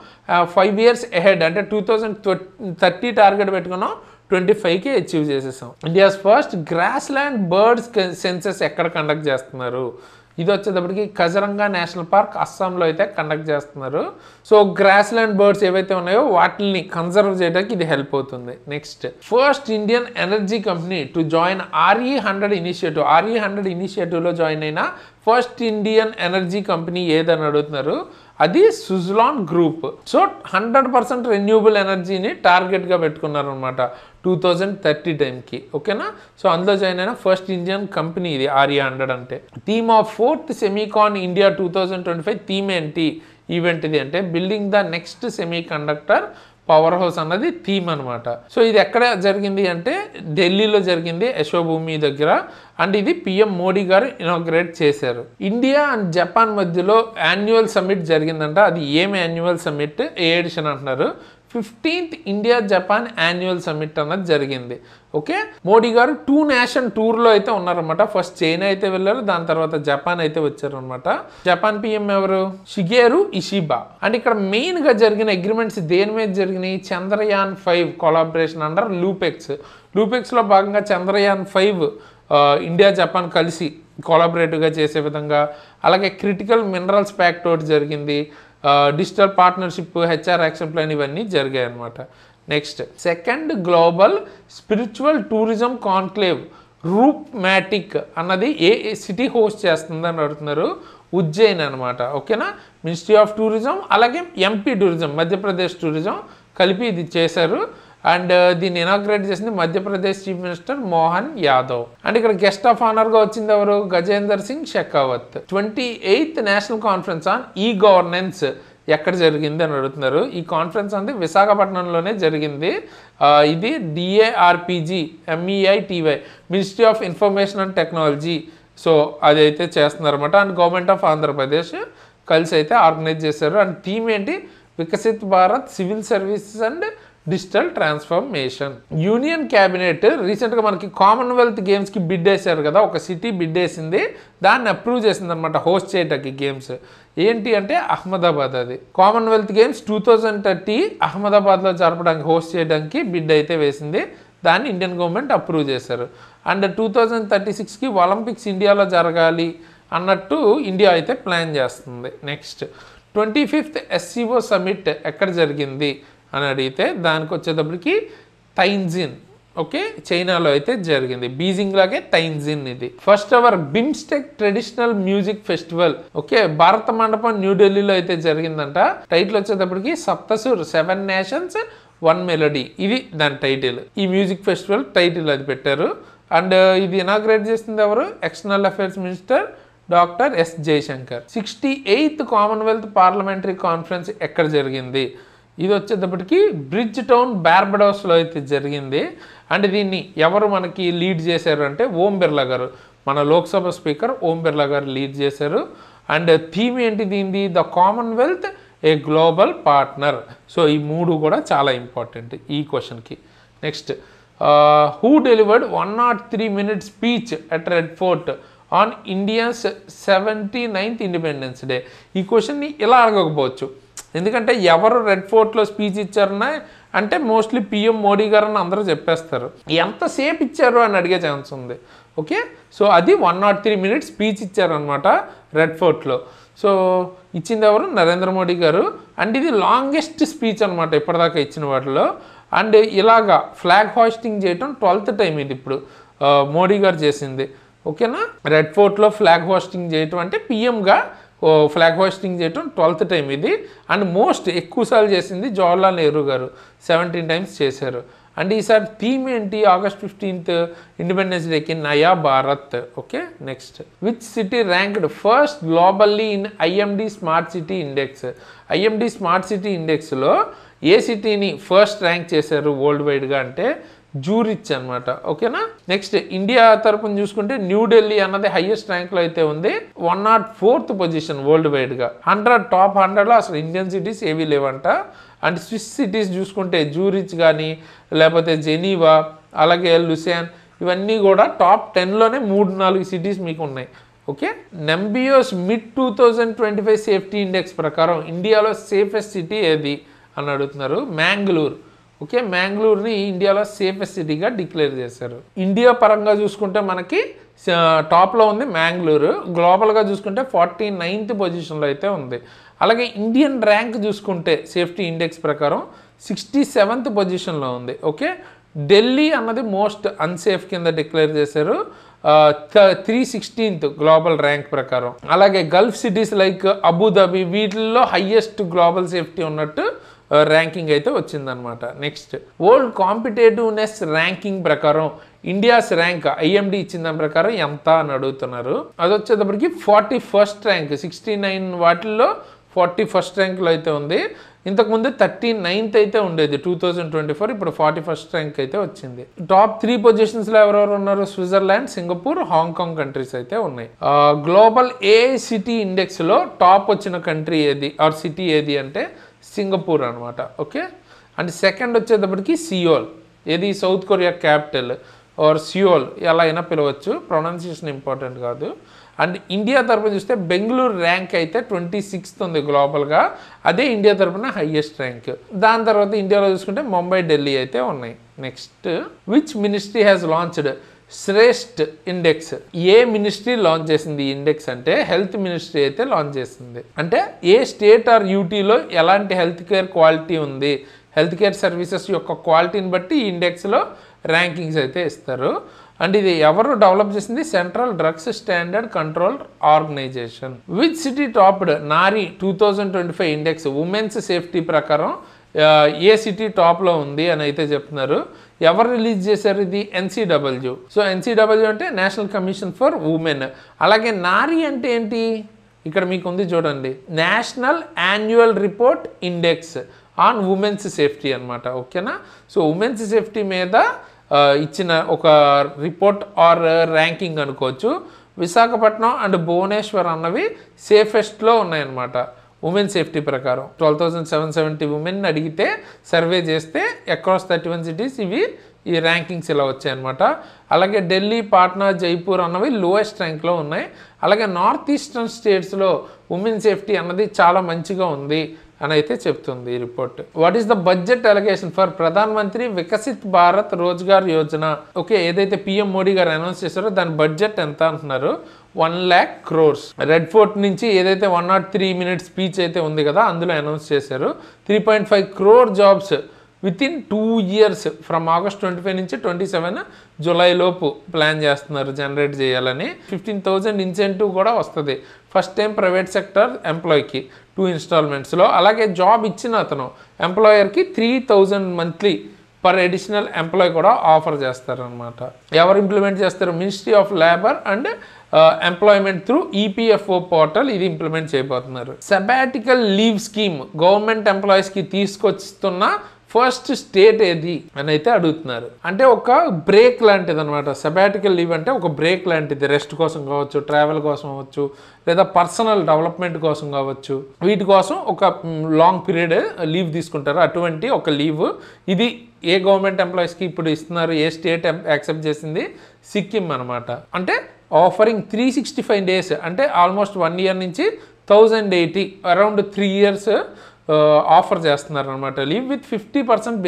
5 years ahead అంటే 2030 టార్గెట్ పెట్టుకున్నాం, 25కే అచీవ్ చేసేసాం. India's first grassland birds census ఎక్కడ కండక్ట్ చేస్తున్నారు? ఇది వచ్చేటప్పటికి కజరంగా నేషనల్ పార్క్ అస్సాంలో అయితే కండక్ట్ చేస్తున్నారు. సో గ్రాస్ ల్యాండ్ బర్డ్స్ ఏవైతే ఉన్నాయో వాటిని కన్జర్వ్ చేయడానికి ఇది హెల్ప్ అవుతుంది. Next, first Indian energy company to join RE100 initiative. RE100 ఇనిషియేటివ్లో జాయిన్ అయిన ఫస్ట్ ఇండియన్ ఎనర్జీ కంపెనీ ఏదని అడుగుతున్నారు. అది సుజలాన్ గ్రూప్. సో 100% రెన్యూబుల్ ఎనర్జీని టార్గెట్గా పెట్టుకున్నారు అనమాట 2030 టైంకి. ఓకేనా? సో అందులో జాయిన్ అయిన ఫస్ట్ ఇండియన్ కంపెనీ ఇది RE100 అంటే. Theme of 4th SEMICON India 2025 theme ఏంటి? ఈవెంట్ ఇది అంటే building the next semi conductor power house అన్నది థీమ్ అనమాట. సో ఇది ఎక్కడ జరిగింది అంటే ఢిల్లీలో జరిగింది, యశోభూమి దగ్గర. అండ్ ఇది PM మోడీ గారు ఇనాగ్రేట్ చేశారు. ఇండియా అండ్ జపాన్ మధ్యలో యాన్యువల్ సమ్మిట్ జరిగిందంట. అది ఏమి యాన్యువల్ సమ్మిట్, ఏ ఎడిషన్ అంటున్నారు? 15th India Japan annual summit అన్నది జరిగింది. ఓకే, మోడీ గారు 2 నేషన్ టూర్లో అయితే ఉన్నారనమాట. ఫస్ట్ చైనా అయితే వెళ్ళారు, దాని తర్వాత జపాన్ అయితే వచ్చారు అనమాట. జపాన్ PM ఎవరు? షిగేరు ఇషిబా. అండ్ ఇక్కడ మెయిన్గా జరిగిన అగ్రిమెంట్స్ దేని మీద జరిగినాయి? చంద్రయాన్ 5 కొలాబరేషన్ అండర్ లూపెక్స్లో భాగంగా చంద్రయాన్ 5 ఇండియా జపాన్ కలిసి కొలాబరేటివ్గా చేసే విధంగా, అలాగే క్రిటికల్ మినరల్స్ ప్యాక్ట్ ఒకటి జరిగింది, digital partnership, HR action plan, ఇవన్నీ జరిగాయి అనమాట. Next, second global spiritual tourism conclave రూప్ మ్యాటిక్ అన్నది ఏ సిటీ హోస్ట్ చేస్తుందని అడుగుతున్నారు? ఉజ్జయిన్ అనమాట. ఓకేనా? మినిస్ట్రీ ఆఫ్ టూరిజం అలాగే MP టూరిజం, మధ్యప్రదేశ్ టూరిజం కలిపి ఇది చేశారు. అండ్ దీన్ని ఇనాగ్రేట్ చేసింది Madhya Pradesh chief minister Mohan Yadav. And ఇక్కడ గెస్ట్ ఆఫ్ ఆనర్గా వచ్చింది ఎవరు? Gajendra Singh Shekhawat. 28th national conference on governance ఎక్కడ జరిగింది అని అడుగుతున్నారు. ఈ కాన్ఫరెన్స్ అనేది విశాఖపట్నంలోనే జరిగింది. ఇది DARPG MEITY ministry of information and technology, so అదైతే చేస్తున్నారన్నమాట. అండ్ గవర్నమెంట్ ఆఫ్ ఆంధ్రప్రదేశ్ కలిసి అయితే ఆర్గనైజ్ చేశారు. అండ్ థీమ్ ఏంటి? Viksit Bharat, civil services and digital transformation. Union cabinet రీసెంట్గా మనకి కామన్వెల్త్ గేమ్స్కి బిడ్ వేశారు కదా, ఒక సిటీ బిడ్ వేసింది, దాన్ని అప్రూవ్ చేసింది అనమాట హోస్ట్ చేయడానికి గేమ్స్. ఏంటి అంటే అహ్మదాబాద్. అది కామన్వెల్త్ గేమ్స్ 2030 అహ్మదాబాద్లో జరపడానికి హోస్ట్ చేయడానికి బిడ్ అయితే వేసింది, దాన్ని ఇండియన్ గవర్నమెంట్ అప్రూవ్ చేశారు. అండ్ 2036కి ఒలింపిక్స్ ఇండియాలో జరగాలి అన్నట్టు ఇండియా అయితే ప్లాన్ చేస్తుంది. నెక్స్ట్, 25th SCO సమ్మిట్ ఎక్కడ జరిగింది అని అడిగితే దానికి వచ్చేటప్పటికి టైన్జిన్, ఓకే, చైనాలో అయితే జరిగింది. బీజింగ్ లాగే టైన్జిన్. ఇది first ever BIMSTEC traditional music festival, okay, Bharat Mandapam న్యూఢిల్లీలో అయితే జరిగిందంట. టైటిల్ వచ్చేటప్పటికి సప్తసుర్ 7 nations 1 melody, ఇది దాని టైటిల్. ఈ మ్యూజిక్ ఫెస్టివల్ టైటిల్ అది పెట్టారు. అండ్ ఇది ఇనాగ్రేట్ చేసింది ఎవరు? External affairs minister doctor S Jaishankar. 68th commonwealth parliamentary conference ఎక్కడ జరిగింది? ఇది వచ్చేటప్పటికి బ్రిడ్జ్ టౌన్ బార్బడోస్లో అయితే జరిగింది. అండ్ దీన్ని ఎవరు మనకి లీడ్ చేశారు అంటే ఓం బిర్లా గారు, మన లోక్సభ స్పీకర్ ఓం బిర్లా గారు లీడ్ చేశారు. అండ్ థీమ్ ఏంటి దీనిది? The Commonwealth a global partner. So ఈ 3 కూడా చాలా ఇంపార్టెంట్ ఈ క్వశ్చన్కి. Next, who delivered 103 minute speech at red fort on India's 79th independence day? ఈ క్వశ్చన్ని ఇలా అడగకపోవచ్చు, ఎందుకంటే ఎవరు రెడ్ ఫోర్ట్లో స్పీచ్ ఇచ్చారన్నా అంటే మోస్ట్లీ PM మోడీ గారు అని అందరూ చెప్పేస్తారు. ఎంతసేపు ఇచ్చారు అని అడిగే ఛాన్స్ ఉంది. ఓకే, సో అది 103 minutes స్పీచ్ ఇచ్చారనమాట రెడ్ ఫోర్ట్లో. సో ఇచ్చింది ఎవరు? నరేంద్ర మోడీ గారు. అండ్ ఇది లాంగెస్ట్ స్పీచ్ అనమాట ఇప్పటిదాకా ఇచ్చిన వాటిలో. అండ్ ఇలాగా ఫ్లాగ్ హాయిస్టింగ్ చేయటం 12th టైం ఇది ఇప్పుడు మోడీ గారు చేసింది. ఓకేనా? రెడ్ ఫోర్ట్లో ఫ్లాగ్ హోస్టింగ్ చేయటం అంటే PMగా ఫ్లాగ్ హోస్టింగ్ చేయటం 12th టైం ఇది. అండ్ మోస్ట్ ఎక్కువసార్లు చేసింది జవహర్లాల్ నెహ్రూ గారు, 17 times చేశారు. అండ్ ఈసారి థీమ్ ఏంటి? August 15th ఇండిపెండెన్స్ డేకి Naya Bharat. Okay, next, which city ranked first globally in IMD smart city index? IMD smart city ఇండెక్స్లో ఏ సిటీని ఫస్ట్ ర్యాంక్ చేశారు వరల్డ్ వైడ్గా అంటే జూరిచ్ అనమాట. ఓకేనా. నెక్స్ట్ ఇండియా తరపున చూసుకుంటే న్యూఢిల్లీ అన్నది హైయెస్ట్ ర్యాంక్లో అయితే ఉంది, 104th పొజిషన్ వరల్డ్ వైడ్గా. టాప్ 100లో అసలు ఇండియన్ సిటీస్ ఏవీ లేవంట. అండ్ స్విస్ సిటీస్ చూసుకుంటే జూరిచ్ కానీ లేకపోతే జెనీవా అలాగే లుసియాన్ ఇవన్నీ కూడా టాప్ 10లోనే 3-4 సిటీస్ మీకు ఉన్నాయి. ఓకే. నెంబియోస్ మిడ్ 2025 సేఫ్టీ ఇండెక్స్ ప్రకారం ఇండియాలో సేఫెస్ట్ సిటీ ఏది అని అడుగుతున్నారు. మ్యాంగ్లూర్. ఓకే. మ్యాంగ్లూర్ని ఇండియాలో సేఫెస్ట్ సిటీగా డిక్లేర్ చేశారు. ఇండియా పరంగా చూసుకుంటే మనకి టాప్లో ఉంది మ్యాంగ్లూరు. గ్లోబల్గా చూసుకుంటే 49th పొజిషన్లో అయితే ఉంది. అలాగే ఇండియన్ ర్యాంక్ చూసుకుంటే సేఫ్టీ ఇండెక్స్ ప్రకారం 67th పొజిషన్లో ఉంది. ఓకే. ఢిల్లీ అన్నది మోస్ట్ అన్సేఫ్ కింద డిక్లేర్ చేశారు 316th గ్లోబల్ ర్యాంక్ ప్రకారం. అలాగే గల్ఫ్ సిటీస్ లైక్ అబుదాబి వీటిల్లో హైయెస్ట్ గ్లోబల్ సేఫ్టీ ఉన్నట్టు ర్యాంకింగ్ అయితే వచ్చిందనమాట. నెక్స్ట్ వరల్డ్ కాంపిటేటివ్నెస్ ర్యాంకింగ్ ప్రకారం ఇండియాస్ ర్యాంక్ ఐఎండి ఇచ్చిన దాని ప్రకారం ఎంత అని అడుగుతున్నారు. అది వచ్చేటప్పటికి 41st ర్యాంక్. 69 వాటిల్లో 41st ర్యాంక్లో అయితే ఉంది. ఇంతకుముందు 39th అయితే ఉండేది 2024, ఇప్పుడు 41st ర్యాంక్ అయితే వచ్చింది. టాప్ 3 పొజిషన్స్లో ఎవరెవరు ఉన్నారు? స్విట్జర్లాండ్, సింగపూర్, హాంకాంగ్ కంట్రీస్ అయితే ఉన్నాయి. గ్లోబల్ ఏఐసిటీ ఇండెక్స్లో టాప్ వచ్చిన కంట్రీ ఏది ఆర్ సిటీ ఏది అంటే సింగపూర్ అనమాట. ఓకే. అండ్ సెకండ్ వచ్చేటప్పటికి సియోల్. ఏది South Korea capital or Seoul ఎలా అయినా పిలవచ్చు, ప్రొనౌన్సియేషన్ ఇంపార్టెంట్ కాదు. అండ్ ఇండియా తరపున చూస్తే బెంగళూరు ర్యాంక్ అయితే 26th ఉంది గ్లోబల్గా, అదే ఇండియా తరపున హైయెస్ట్ ర్యాంక్. దాని తర్వాత ఇండియాలో చూసుకుంటే ముంబై, ఢిల్లీ అయితే ఉన్నాయి. Next which ministry has launched Shreshth index? A ministry launch చేసింది ఈ ఇండెక్స్ అంటే హెల్త్ మినిస్ట్రీ అయితే లాంచ్ చేసింది. అంటే ఏ స్టేట్ ఆర్ యూటీలో ఎలాంటి హెల్త్ కేర్ క్వాలిటీ ఉంది, హెల్త్ కేర్ సర్వీసెస్ యొక్క క్వాలిటీని బట్టి ఈ ఇండెక్స్లో ర్యాంకింగ్స్ అయితే ఇస్తారు. అండ్ ఇది ఎవరు డెవలప్ చేసింది? Central drugs standard control organisation. Which city topped NARI 2025 index? Women's safety ప్రకారం ఏ సిటీ టాప్లో ఉంది అని అయితే చెప్తున్నారు. ఎవరు రిలీజ్ చేశారు ఇది? ఎన్సీడబ్ల్యూ. సో ఎన్సీడబ్ల్యూ అంటే నేషనల్ కమిషన్ ఫర్ ఉమెన్. అలాగే నారీ అంటే ఏంటి? ఇక్కడ మీకు ఉంది చూడండి, national annual report index on women's safety అనమాట. ఓకేనా. సో ఉమెన్స్ సేఫ్టీ మీద ఇచ్చిన ఒక రిపోర్ట్ ఆర్ ర్యాంకింగ్ అనుకోవచ్చు. విశాఖపట్నం అండ్ భువనేశ్వర్ అన్నవి సేఫెస్ట్లో ఉన్నాయన్నమాట ఉమెన్ సేఫ్టీ ప్రకారం. 12,770 ఉమెన్ అడిగితే సర్వే చేస్తే అక్రాస్ 31 సిటీస్ ఈ ర్యాంకింగ్స్ ఇలా వచ్చాయన్నమాట. అలాగే ఢిల్లీ, పాట్నా, జైపూర్ అన్నవి లోయెస్ట్ ర్యాంక్లో ఉన్నాయి. అలాగే నార్త్ ఈస్టర్న్ స్టేట్స్లో ఉమెన్ సేఫ్టీ అన్నది చాలా మంచిగా ఉంది అని అయితే చెప్తుంది ఈ report. What is the budget allocation for Pradhan Mantri Viksit Bharat Rozgar Yojana? Okay. ఏదైతే పిఎం మోడీ గారు అనౌన్స్ చేశారో దాని బడ్జెట్ ఎంత అంటున్నారు? 1 lakh crores. రెడ్ ఫోర్ట్ నుంచి ఏదైతే 103 minutes స్పీచ్ అయితే ఉంది కదా అందులో అనౌన్స్ చేశారు. 3.5 crore jobs within 2 years from August 25 నుంచి 27 జూలై లోపు ప్లాన్ చేస్తున్నారు జనరేట్ చేయాలని. 15,000 ఇన్సెంటివ్ కూడా వస్తుంది ఫస్ట్ టైం ప్రైవేట్ సెక్టర్ ఎంప్లాయీకి 2 installmentsలో. అలాగే జాబ్ ఇచ్చిన అతను ఎంప్లాయర్కి 3,000 మంత్లీ పర్ అడిషనల్ ఎంప్లాయ్ కూడా ఆఫర్ చేస్తారనమాట. ఎవరు ఇంప్లిమెంట్ చేస్తారు? Ministry of labour and employment through EPFO portal ఇది ఇంప్లిమెంట్ చేయబోతున్నారు. సబాటికల్ లీవ్ స్కీమ్ గవర్నమెంట్ ఎంప్లాయీస్కి తీసుకొస్తున్న ఫస్ట్ స్టేట్ ఏది అని అయితే అడుగుతున్నారు. అంటే ఒక బ్రేక్ లాంటిది అనమాట. సబాటికల్ లీవ్ అంటే ఒక బ్రేక్ లాంటిది, రెస్ట్ కోసం కావచ్చు, ట్రావెల్ కోసం కావచ్చు, లేదా పర్సనల్ డెవలప్మెంట్ కోసం కావచ్చు, వీటి కోసం ఒక లాంగ్ పీరియడ్ లీవ్ తీసుకుంటారు. అటువంటి ఒక లీవ్ ఇది ఏ గవర్నమెంట్ ఎంప్లాయీస్కి ఇప్పుడు ఇస్తున్నారు? ఏ స్టేట్ యాక్సెప్ట్ చేసింది? సిక్కిం అనమాట. అంటే ఆఫరింగ్ 365 days అంటే ఆల్మోస్ట్ 1 year నుంచి 1080 అరౌండ్ 3 years ఆఫర్ చేస్తున్నారు అనమాట. లీవ్ విత్ 50%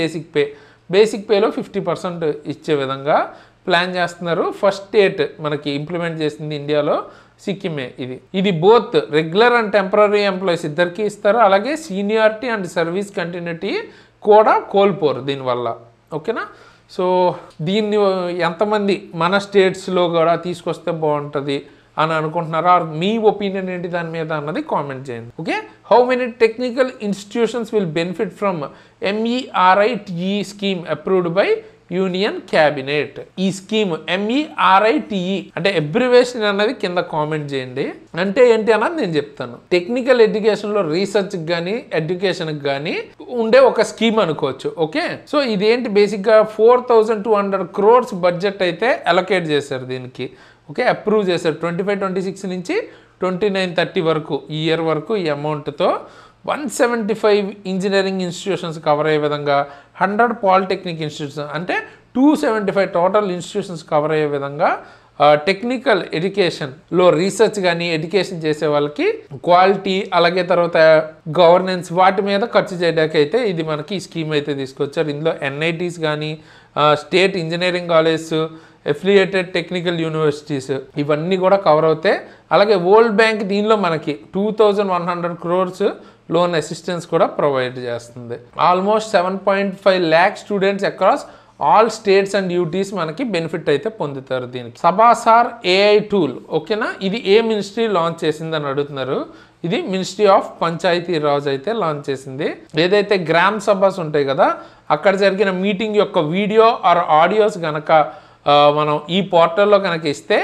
బేసిక్ పేలో 50% ఇచ్చే విధంగా ప్లాన్ చేస్తున్నారు. ఫస్ట్ స్టేట్ మనకి ఇంప్లిమెంట్ చేసింది ఇండియాలో సిక్కిమే. ఇది both regular and temporary employees ఇద్దరికి ఇస్తారు. అలాగే సీనియారిటీ అండ్ సర్వీస్ కంటిన్యూటీ కూడా కోల్పోరు దీనివల్ల. ఓకేనా. సో దీన్ని ఎంతమంది మన స్టేట్స్లో కూడా తీసుకొస్తే బాగుంటుంది అని అనుకుంటున్నారా? మీ ఒపీనియన్ ఏంటి దాని మీద అన్నది కామెంట్ చేయండి. Okay. How many technical institutions will benefit from MERITE scheme approved by union cabinet. ఈ స్కీమ్ MERITE అంటే అబ్రివేషన్ అన్నది కింద కామెంట్ చేయండి. అంటే ఏంటి అన్నది నేను చెప్తాను. టెక్నికల్ ఎడ్యుకేషన్లో రీసెర్చ్కి కానీ ఎడ్యుకేషన్కి కానీ ఉండే ఒక స్కీమ్ అనుకోవచ్చు. ఓకే, సో ఇదేంటి బేసిక్గా 4200 crores బడ్జెట్ అయితే అలొకేట్ చేశారు దీనికి. ఓకే, అప్రూవ్ చేశారు 25-26 నుంచి 29-30 వరకు ఈ ఇయర్ వరకు ఈ అమౌంట్తో 175 ఇంజనీరింగ్ ఇన్స్టిట్యూషన్స్ కవర్ అయ్యే విధంగా 100 పాలిటెక్నిక్ ఇన్స్టిట్యూషన్స్ అంటే 275 టోటల్ ఇన్స్టిట్యూషన్స్ కవర్ అయ్యే విధంగా టెక్నికల్ ఎడ్యుకేషన్లో రీసెర్చ్ కానీ ఎడ్యుకేషన్ చేసే వాళ్ళకి క్వాలిటీ అలాగే తర్వాత గవర్నెన్స్ వాటి మీద ఖర్చు చేయడానికి అయితే ఇది మనకి ఈ స్కీమ్ అయితే తీసుకొచ్చారు. ఇందులో NITs కానీ state engineering colleges affiliated technical universities ఇవన్నీ కూడా కవర్ అవుతాయి. అలాగే వరల్డ్ బ్యాంక్ దీనిలో మనకి 2100 crores లోన్ అసిస్టెన్స్ కూడా ప్రొవైడ్ చేస్తుంది. Almost 7.5 lakh students across all states and UTs మనకి బెనిఫిట్ అయితే పొందుతారు దీనికి. సభాసార్ AI టూల్ ఓకేనా, ఇది ఏ మినిస్ట్రీ లాంచ్ చేసిందని అడుగుతున్నారు. ఇది మినిస్ట్రీ ఆఫ్ పంచాయతీ రాజ్ అయితే లాంచ్ చేసింది. ఏదైతే గ్రామ్ సభాస్ ఉంటాయి కదా అక్కడ జరిగిన మీటింగ్ యొక్క వీడియో ఆర్ ఆడియోస్ కనుక మనం ఈ పోర్టల్లో కనుక ఇస్తే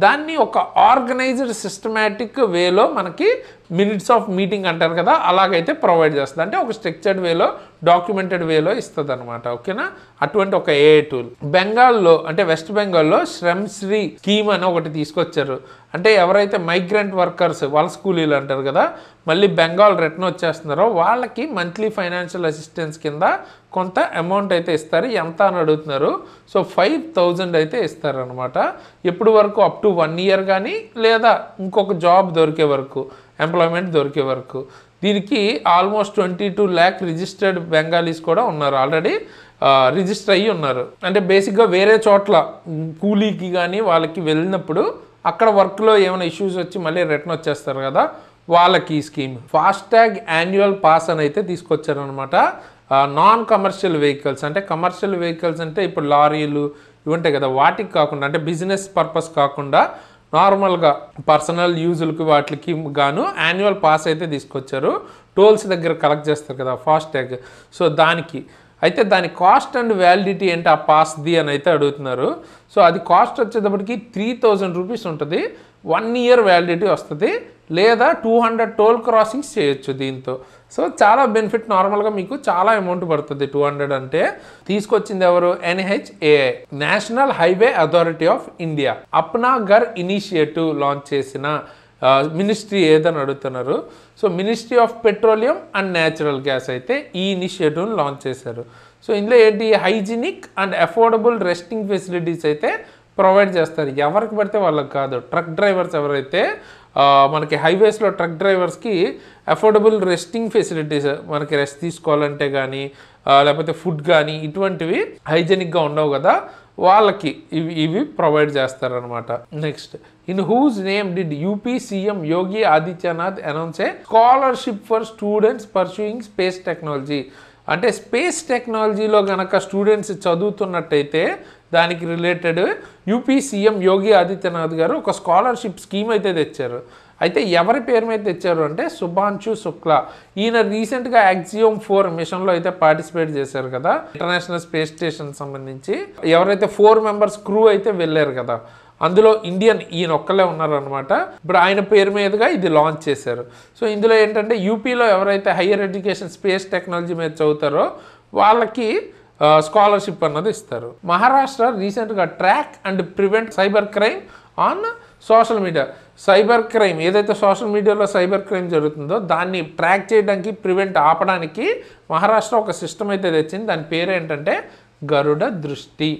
దాన్ని ఒక ఆర్గనైజ్డ్ సిస్టమేటిక్ వేలో మనకి మినిట్స్ ఆఫ్ మీటింగ్ అంటారు కదా అలాగైతే ప్రొవైడ్ చేస్తుంది. అంటే ఒక స్ట్రక్చర్డ్ వేలో డాక్యుమెంటెడ్ వేలో ఇస్తుంది అనమాట. ఓకేనా, అటువంటి ఒక AI టూల్. బెంగాల్లో అంటే వెస్ట్ బెంగాల్లో శ్రమ్శ్రీ స్కీమ్ అని ఒకటి తీసుకొచ్చారు. అంటే ఎవరైతే మైగ్రెంట్ వర్కర్స్ వలస కూలీలు అంటారు కదా మళ్ళీ బెంగాల్ రిటర్న్ వచ్చేస్తున్నారో వాళ్ళకి మంత్లీ ఫైనాన్షియల్ అసిస్టెన్స్ కింద కొంత అమౌంట్ అయితే ఇస్తారు. ఎంత అని అడుగుతున్నారు. సో 5000 అయితే ఇస్తారు అనమాట. ఎప్పుడు వరకు అప్ టు 1 year కానీ లేదా ఇంకొక జాబ్ దొరికే వరకు ఎంప్లాయ్మెంట్ దొరికే వరకు. దీనికి ఆల్మోస్ట్ 22 lakh రిజిస్టర్డ్ బెంగాలీస్ కూడా ఉన్నారు, ఆల్రెడీ రిజిస్టర్ అయ్యి ఉన్నారు. అంటే బేసిక్గా వేరే చోట్ల కూలీకి కానీ వాళ్ళకి వెళ్ళినప్పుడు అక్కడ వర్క్లో ఏమైనా ఇష్యూస్ వచ్చి మళ్ళీ రిటర్న్ వచ్చేస్తారు కదా వాళ్ళకి ఈ స్కీమ్. ఫాస్టాగ్ యాన్యువల్ పాస్ అని అయితే తీసుకొచ్చారనమాట. నాన్ కమర్షియల్ వెహికల్స్ అంటే కమర్షియల్ వెహికల్స్ అంటే ఇప్పుడు లారీలు ఇవి ఉంటాయి కదా వాటికి కాకుండా అంటే బిజినెస్ పర్పస్ కాకుండా నార్మల్గా పర్సనల్ యూజులకి వాటికి గాను యాన్యువల్ పాస్ అయితే తీసుకొచ్చారు. టోల్స్ దగ్గర కలెక్ట్ చేస్తారు కదా ఫాస్టాగ్, సో దానికి అయితే దాని కాస్ట్ అండ్ వ్యాలిడిటీ ఏంటి ఆ పాస్ది అని అయితే అడుగుతున్నారు. సో అది కాస్ట్ వచ్చేటప్పటికి 3000 rupees ఉంటుంది. 1 year వ్యాలిడిటీ వస్తుంది లేదా 200 టోల్ క్రాసింగ్స్ చేయొచ్చు దీంతో. సో చాలా బెనిఫిట్. నార్మల్గా మీకు చాలా అమౌంట్ పడుతుంది 200 అంటే. తీసుకొచ్చింది ఎవరు? NHAI national highway authority of India Apna Ghar initiative launch చేసిన మినిస్ట్రీ ఏదని అడుగుతున్నారు. So ministry of petroleum and natural gas అయితే ఈ ఇనిషియేటివ్ని లాంచ్ చేశారు. సో ఇందులో ఏంటి hygienic and affordable resting facilities అయితే ప్రొవైడ్ చేస్తారు. ఎవరికి పడితే వాళ్ళకి కాదు. ట్రక్ డ్రైవర్స్ ఎవరైతే మనకి హైవేస్లో ట్రక్ డ్రైవర్స్కి అఫోర్డబుల్ రెస్టింగ్ ఫెసిలిటీస్ మనకి రెస్ట్ తీసుకోవాలంటే కానీ లేకపోతే ఫుడ్ కానీ ఇటువంటివి హైజెనిక్గా ఉండవు కదా వాళ్ళకి ఇవి ప్రొవైడ్ చేస్తారనమాట. Next, in whose name did UP CM Yogi Adityanath announce a scholarship for students pursuing space technology. అంటే స్పేస్ టెక్నాలజీలో కనుక స్టూడెంట్స్ చదువుతున్నట్టయితే దానికి related UP CM Yogi Adityanath గారు ఒక స్కాలర్షిప్ స్కీమ్ అయితే తెచ్చారు. అయితే ఎవరి పేరు మీద తెచ్చారు అంటే శుభాంశు శుక్లా. ఈయన రీసెంట్గా Axiom 4 మిషన్లో అయితే పార్టిసిపేట్ చేశారు కదా ఇంటర్నేషనల్ స్పేస్ స్టేషన్ సంబంధించి. ఎవరైతే 4 members క్రూ అయితే వెళ్ళారు కదా అందులో ఇండియన్ ఈయన ఒక్కలే ఉన్నారనమాట. ఇప్పుడు ఆయన పేరు మీదుగా ఇది లాంచ్ చేశారు. సో ఇందులో ఏంటంటే యూపీలో ఎవరైతే హయ్యర్ ఎడ్యుకేషన్ స్పేస్ టెక్నాలజీ మీద చదువుతారో వాళ్ళకి స్కాలర్షిప్ అన్నది ఇస్తారు. మహారాష్ట్ర రీసెంట్గా track and prevent cyber crime on social media. Cyber crime ఏదైతే సోషల్ మీడియాలో సైబర్ క్రైమ్ జరుగుతుందో దాన్ని ట్రాక్ చేయడానికి ప్రివెంట్ ఆపడానికి మహారాష్ట్ర ఒక సిస్టమ్ అయితే తెచ్చింది. దాని పేరు ఏంటంటే గరుడ దృష్టి.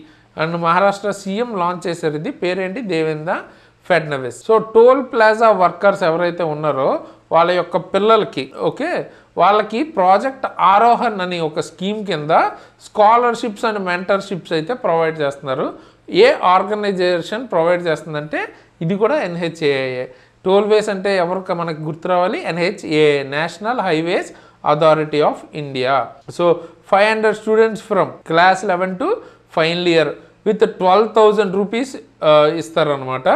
అండ్ మహారాష్ట్ర సీఎం లాంచ్ చేశారు. ఇది పేరేంటి? Devendra Fadnavis. So toll plaza workers ఎవరైతే ఉన్నారో వాళ్ళ యొక్క పిల్లలకి వాళ్ళకి ప్రాజెక్ట్ ఆరోహణ్ అని ఒక స్కీమ్ కింద స్కాలర్షిప్స్ అండ్ మెంటర్షిప్స్ అయితే ప్రొవైడ్ చేస్తున్నారు. ఏ ఆర్గనైజేషన్ ప్రొవైడ్ చేస్తుందంటే ఇది కూడా NHAI. టోల్వేస్ అంటే ఎవరికి మనకు గుర్తు రావాలి? NHAI national highways authority of India. So 500 students from class 11 to final year with 12,000 rupees ఇస్తారనమాట.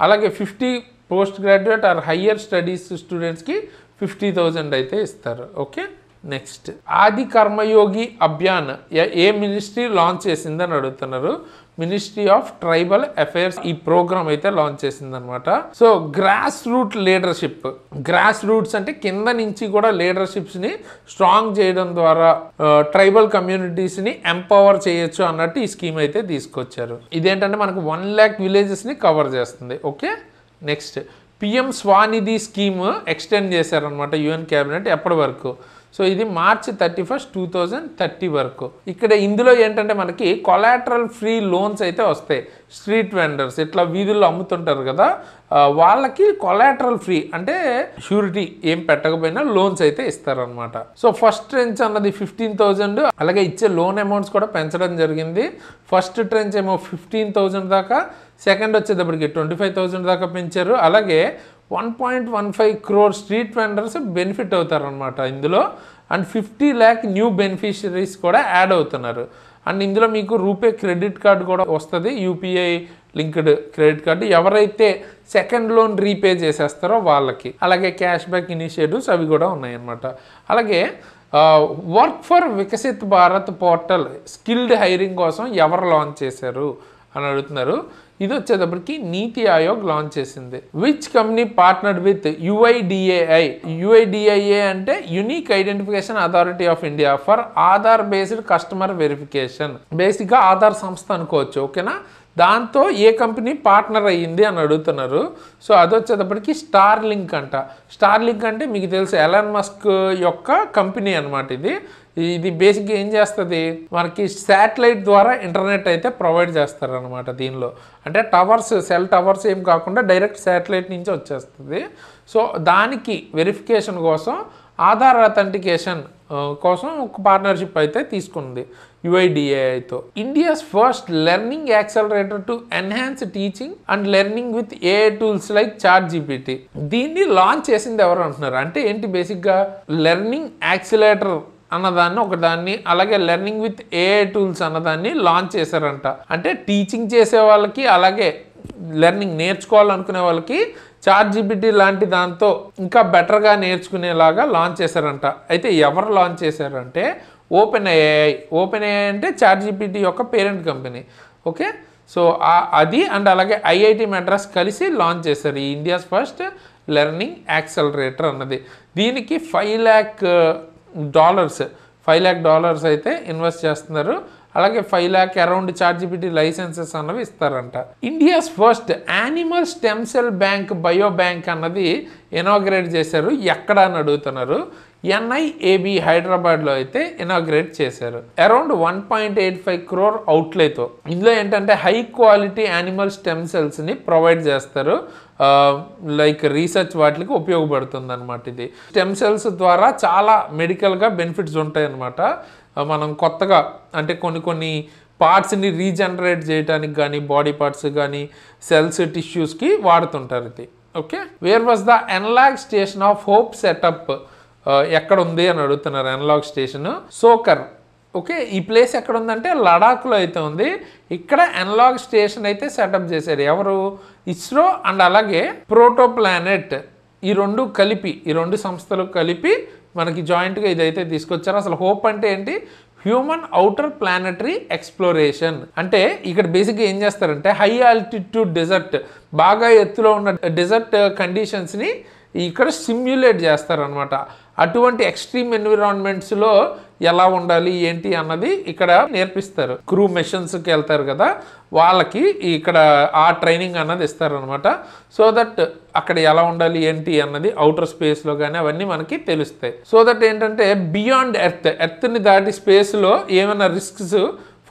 అలాగే 50 post graduate or higher studies స్టూడెంట్స్కి 50,000 అయితే ఇస్తారు. ఓకే, నెక్స్ట్ ఆది కర్మయోగి అభియాన్ ఏ మినిస్ట్రీ లాంచ్ చేసిందని అడుగుతున్నారు. మినిస్ట్రీ ఆఫ్ ట్రైబల్ అఫైర్స్ ఈ ప్రోగ్రామ్ అయితే లాంచ్ చేసిందనమాట. So grass root leadership, grass roots అంటే కింద నుంచి కూడా లీడర్షిప్స్ని స్ట్రాంగ్ చేయడం ద్వారా ట్రైబల్ కమ్యూనిటీస్ని ఎంపవర్ చేయొచ్చు అన్నట్టు ఈ స్కీమ్ అయితే తీసుకొచ్చారు. ఇదేంటంటే మనకు 1 lakh విలేజెస్ని కవర్ చేస్తుంది. Okay, next PM SVANidhi scheme extend చేశారనమాట యుఎన్ క్యాబినెట్. ఎప్పటి వరకు? సో ఇది March 31, 2030 వరకు. ఇక్కడ ఇందులో ఏంటంటే మనకి కొలాటరల్ ఫ్రీ లోన్స్ అయితే వస్తాయి. స్ట్రీట్ వెండర్స్ ఇట్లా వీధుల్లో అమ్ముతుంటారు కదా, వాళ్ళకి కొలాటరల్ ఫ్రీ అంటే షూరిటీ ఏం పెట్టకపోయినా లోన్స్ అయితే ఇస్తారనమాట. సో ఫస్ట్ ట్రెంచ్ అన్నది 15,000, అలాగే ఇచ్చే లోన్ అమౌంట్స్ కూడా పెంచడం జరిగింది. ఫస్ట్ ట్రెంచ్ ఏమో 15,000 దాకా, సెకండ్ వచ్చేటప్పటికి 25,000 దాకా పెంచారు. అలాగే 1.15 crore స్ట్రీట్ వెండర్స్ బెనిఫిట్ అవుతారనమాట ఇందులో. అండ్ 50 lakh న్యూ బెనిఫిషరీస్ కూడా యాడ్ అవుతున్నారు. అండ్ ఇందులో మీకు రూపే క్రెడిట్ కార్డు కూడా వస్తుంది, యూపీఐ లింక్డ్ క్రెడిట్ కార్డు, ఎవరైతే సెకండ్ లోన్ రీపే చేసేస్తారో వాళ్ళకి. అలాగే క్యాష్ బ్యాక్ ఇనిషియేటివ్స్ అవి కూడా ఉన్నాయన్నమాట. అలాగే work for Viksit Bharat portal skilled hiring కోసం ఎవరు లాంచ్ చేశారు అని అడుగుతున్నారు. ఇది వచ్చేటప్పటికి నీతి ఆయోగ్ లాంచ్ చేసింది. Which company partnered with UIDAI? UIDAI అంటే unique identification authority of India for Aadhaar based customer verification. బేసిక్గా ఆధార్ సంస్థ అనుకోవచ్చు. ఓకేనా, దాంతో ఏ కంపెనీ పార్ట్నర్ అయ్యింది అని అడుగుతున్నారు. సో అది వచ్చేటప్పటికి స్టార్ లింక్ అంట. స్టార్ లింక్ అంటే మీకు తెలుసు ఎలాన్ మస్క్ యొక్క కంపెనీ అనమాట. ఇది బేసిక్గా ఏం చేస్తుంది, మనకి శాటిలైట్ ద్వారా ఇంటర్నెట్ అయితే ప్రొవైడ్ చేస్తారనమాట. దీనిలో అంటే టవర్స్, సెల్ టవర్స్ ఏం కాకుండా డైరెక్ట్ శాటిలైట్ నుంచి వచ్చేస్తుంది. సో దానికి వెరిఫికేషన్ కోసం ఆధార్ అథెంటికేషన్ కోసం ఒక పార్ట్నర్షిప్ అయితే తీసుకుంది UIDAIతో. India's first learning accelerator to enhance teaching and learning with AI tools like ChatGPT. దీన్ని లాంచ్ చేసింది ఎవరు అంటున్నారు అంటే ఏంటి, బేసిక్గా లెర్నింగ్ యాక్సిలేటర్ అన్నదాన్ని ఒకదాన్ని, అలాగే లెర్నింగ్ విత్ AI టూల్స్ అన్నదాన్ని లాంచ్ చేశారంట. అంటే టీచింగ్ చేసే వాళ్ళకి, అలాగే లెర్నింగ్ నేర్చుకోవాలనుకునే వాళ్ళకి ChatGPT లాంటి దాంతో ఇంకా బెటర్గా నేర్చుకునేలాగా లాంచ్ చేశారంట. అయితే ఎవరు లాంచ్ చేశారంటే OpenAI. OpenAI అంటే ChatGPT యొక్క పేరెంట్ కంపెనీ. ఓకే, సో అది అండ్ అలాగే IIT మెడ్రాస్ కలిసి లాంచ్ చేశారు ఈ ఇండియాస్ ఫస్ట్ లెర్నింగ్ యాక్సలరేటర్ అన్నది. దీనికి $5 lakh అయితే ఇన్వెస్ట్ చేస్తున్నారు. అలాగే 5 lakh అరౌండ్ ChatGPT లైసెన్సెస్ అన్నవి ఇస్తారంట. India's first animal stem cell bank bio bank అన్నది ఇనాగ్రేట్ చేశారు. ఎక్కడ అని అడుగుతున్నారు. NIAB హైదరాబాద్లో అయితే ఇనాగ్రేట్ చేశారు. అరౌండ్ 1.85 crore అవుట్లేతో. ఇందులో ఏంటంటే హై క్వాలిటీ యానిమల్ స్టెమ్ సెల్స్ని ప్రొవైడ్ చేస్తారు. లైక్ రీసెర్చ్ వాటికి ఉపయోగపడుతుంది అనమాట. ఇది స్టెమ్ సెల్స్ ద్వారా చాలా మెడికల్గా బెనిఫిట్స్ ఉంటాయి అన్నమాట. మనం కొత్తగా అంటే కొన్ని పార్ట్స్ని రీజనరేట్ చేయడానికి కానీ, బాడీ పార్ట్స్ కానీ, సెల్స్, టిష్యూస్కి వాడుతుంటారు ఇది. Okay, wear was the analogue station of hope setup? ఎక్కడ ఉంది అని అడుగుతున్నారు. Analogue station soccer. ఓకే, ఈ ప్లేస్ ఎక్కడ ఉందంటే లడాఖ్లో అయితే ఉంది. ఇక్కడ ఎనలాగ్ స్టేషన్ అయితే సెటప్ చేశారు ఎవరు? ఇస్రో అండ్ అలాగే ప్రోటో ప్లానెట్. ఈ రెండు సంస్థలు కలిపి మనకి జాయింట్గా ఇదైతే తీసుకొచ్చారు. అసలు హోప్ అంటే ఏంటి? Human outer planetary exploration. అంటే ఇక్కడ బేసిక్గా ఏం చేస్తారంటే హై ఆల్టిట్యూడ్ డెజర్ట్, బాగా ఎత్తులో ఉన్న డెజర్ట్ కండిషన్స్ని ఇక్కడ సిమ్యులేట్ చేస్తారనమాట. అటువంటి ఎక్స్ట్రీమ్ ఎన్విరాన్మెంట్స్లో ఎలా ఉండాలి ఏంటి అన్నది ఇక్కడ నేర్పిస్తారు. క్రూ మిషన్స్కి వెళ్తారు కదా, వాళ్ళకి ఇక్కడ ఆ ట్రైనింగ్ అన్నది ఇస్తారనమాట. సో దట్ అక్కడ ఎలా ఉండాలి ఏంటి అన్నది అవుటర్ స్పేస్లో కానీ అవన్నీ మనకి తెలుస్తాయి. సో దట్ ఏంటంటే బియాండ్ ఎర్త్ని దాటి స్పేస్లో ఏమైనా రిస్క్స్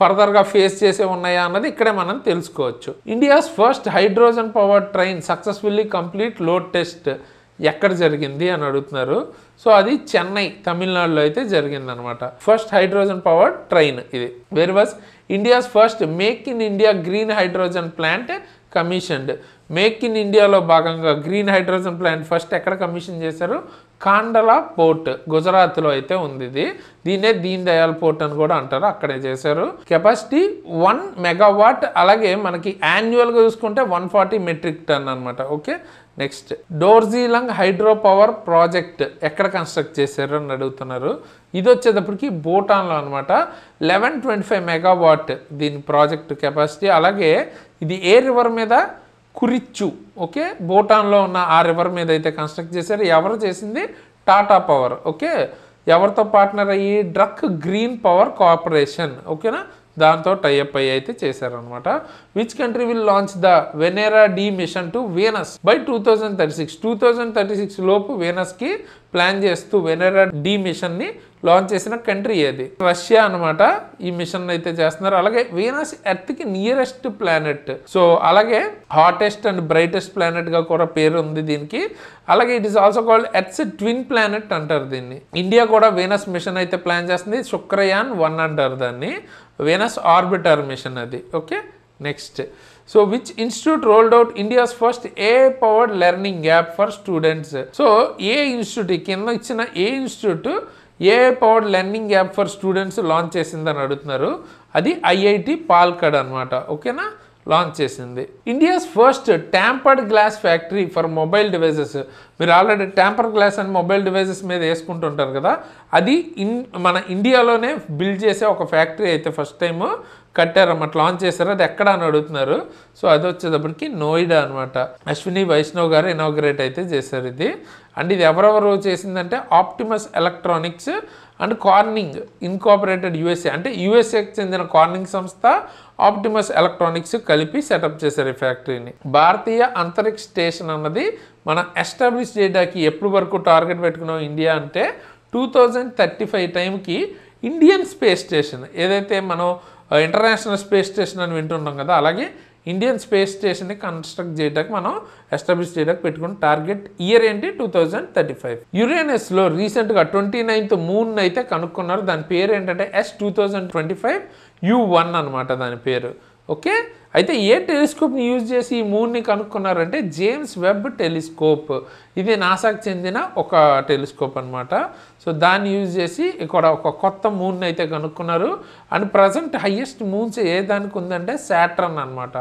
ఫర్దర్గా ఫేస్ చేసే ఉన్నాయా అన్నది ఇక్కడే మనం తెలుసుకోవచ్చు. India's first hydrogen power train successfully complete load test ఎక్కడ జరిగింది అని అడుగుతున్నారు. సో అది చెన్నై, తమిళనాడులో అయితే జరిగిందనమాట. ఫస్ట్ హైడ్రోజన్ పవర్ ట్రైన్ ఇది. Where was India's first make in India green hydrogen plant commissioned? Make in ఇండియాలో భాగంగా గ్రీన్ హైడ్రోజన్ ప్లాంట్ ఫస్ట్ ఎక్కడ కమిషన్ చేశారు? కాండలా పోర్ట్, గుజరాత్లో అయితే ఉంది ఇది. దీన్నే దీన్ దయాల్ పోర్ట్ అని కూడా అంటారు, అక్కడే చేశారు. Capacity 1 megawatt. అలాగే మనకి యాన్యువల్గా చూసుకుంటే 140 మెట్రిక్ టన్ అనమాట. Okay, next Dorjilung hydro power project ఎక్కడ కన్స్ట్రక్ట్ చేశారు అని అడుగుతున్నారు. ఇది వచ్చేటప్పటికి భూటాన్లో అనమాట. 1125 మెగావాట్ దీని ప్రాజెక్ట్ కెపాసిటీ. అలాగే ఇది ఏ రివర్ మీద? కురిచ్చు. ఓకే, భూటాన్లో ఉన్న ఆ రివర్ మీద అయితే కన్స్ట్రక్ట్ చేశారు. ఎవరు చేసింది? టాటా పవర్. ఓకే, ఎవరితో పార్ట్నర్ అయ్యి? Druk green power corporation. ఓకేనా, దాంతో టైఅప్ అయ్యి అయితే చేశారనమాట. Which country will launch the Venera D mission to Venus by 2036? 2036 లోపు వీనస్కి ప్లాన్ చేస్తూ వెనెరా డి మిషన్ని లాంచ్ చేసిన కంట్రీ ఏది? రష్యా అనమాట. ఈ మిషన్ అయితే చేస్తున్నారు. అలాగే వీనస్ ఎర్త్కి నియరెస్ట్ ప్లానెట్. సో అలాగే హాటెస్ట్ అండ్ బ్రైటెస్ట్ ప్లానెట్గా కూడా పేరు ఉంది దీనికి. అలాగే it is also called earths twin planet అంటారు దీన్ని. ఇండియా కూడా వీనస్ మిషన్ అయితే ప్లాన్ చేస్తుంది. శుక్రయాన్ 1 అంటారు దాన్ని. వీనస్ ఆర్బిటర్ మిషన్ అది. Okay, next. So which institute rolled out India's first AI powered learning app for students? So ఏ ఇన్స్టిట్యూట్, కింద ఇచ్చిన ఏ institute AI powered learning app for students launch చేసిందని అడుగుతున్నారు. అది IIT పాల్కడ్ అనమాట. ఓకేనా, లాంచ్ చేసింది. India's first tempered glass factory for mobile devices. మీరు ఆల్రెడీ ట్యాంపర్ గ్లాస్ అని మొబైల్ డివైజెస్ మీద వేసుకుంటుంటారు కదా, అది మన ఇండియాలోనే బిల్డ్ చేసే ఒక ఫ్యాక్టరీ అయితే ఫస్ట్ టైం కట్టారన్నమాట, లాంచ్ చేశారు. అది ఎక్కడ అని అడుగుతున్నారు. సో అది వచ్చేటప్పటికి నోయిడా అనమాట. అశ్విని వైష్ణవ్ గారు ఇనాగ్రేట్ అయితే చేశారు ఇది. అండ్ ఇది ఎవరెవరు చేసిందంటే Optimus electronics and Corning incorporated USA, అంటే యూఎస్ఏకి చెందిన కార్నింగ్ సంస్థ, ఆప్టిమస్ ఎలక్ట్రానిక్స్ కలిపి సెటప్ చేశారు ఈ ఫ్యాక్టరీని. భారతీయ అంతరిక్ష స్టేషన్ అన్నది మన ఎస్టాబ్లిష్ చేయడానికి ఎప్పుడు వరకు టార్గెట్ పెట్టుకున్నాం ఇండియా అంటే 2035 టైంకి ఇండియన్ స్పేస్ స్టేషన్, ఏదైతే మనం ఇంటర్నేషనల్ స్పేస్ స్టేషన్ అని వింటున్నాం కదా, అలాగే ఇండియన్ స్పేస్ స్టేషన్ని కన్స్ట్రక్ట్ చేయడానికి మనం ఎస్టాబ్లిష్ చేయడానికి పెట్టుకున్న టార్గెట్ ఇయర్ ఏంటి? 2035. యురేనస్లో రీసెంట్గా 29th మూన్ అయితే కనుక్కున్నారు. దాని పేరు ఏంటంటే S2025 U1 అనమాట దాని పేరు. ఓకే, అయితే ఏ టెలిస్కోప్ని యూజ్ చేసి ఈ మూన్ని కనుక్కున్నారంటే జేమ్స్ వెబ్ టెలిస్కోప్. ఇది నాసాకి చెందిన ఒక టెలిస్కోప్ అనమాట. సో దాన్ని యూజ్ చేసి ఇక్కడ ఒక కొత్త మూన్ అయితే కనుక్కున్నారు. అండ్ ప్రజెంట్ హైయెస్ట్ మూన్స్ ఏ దానికి ఉందంటే సాటర్న్ అనమాట.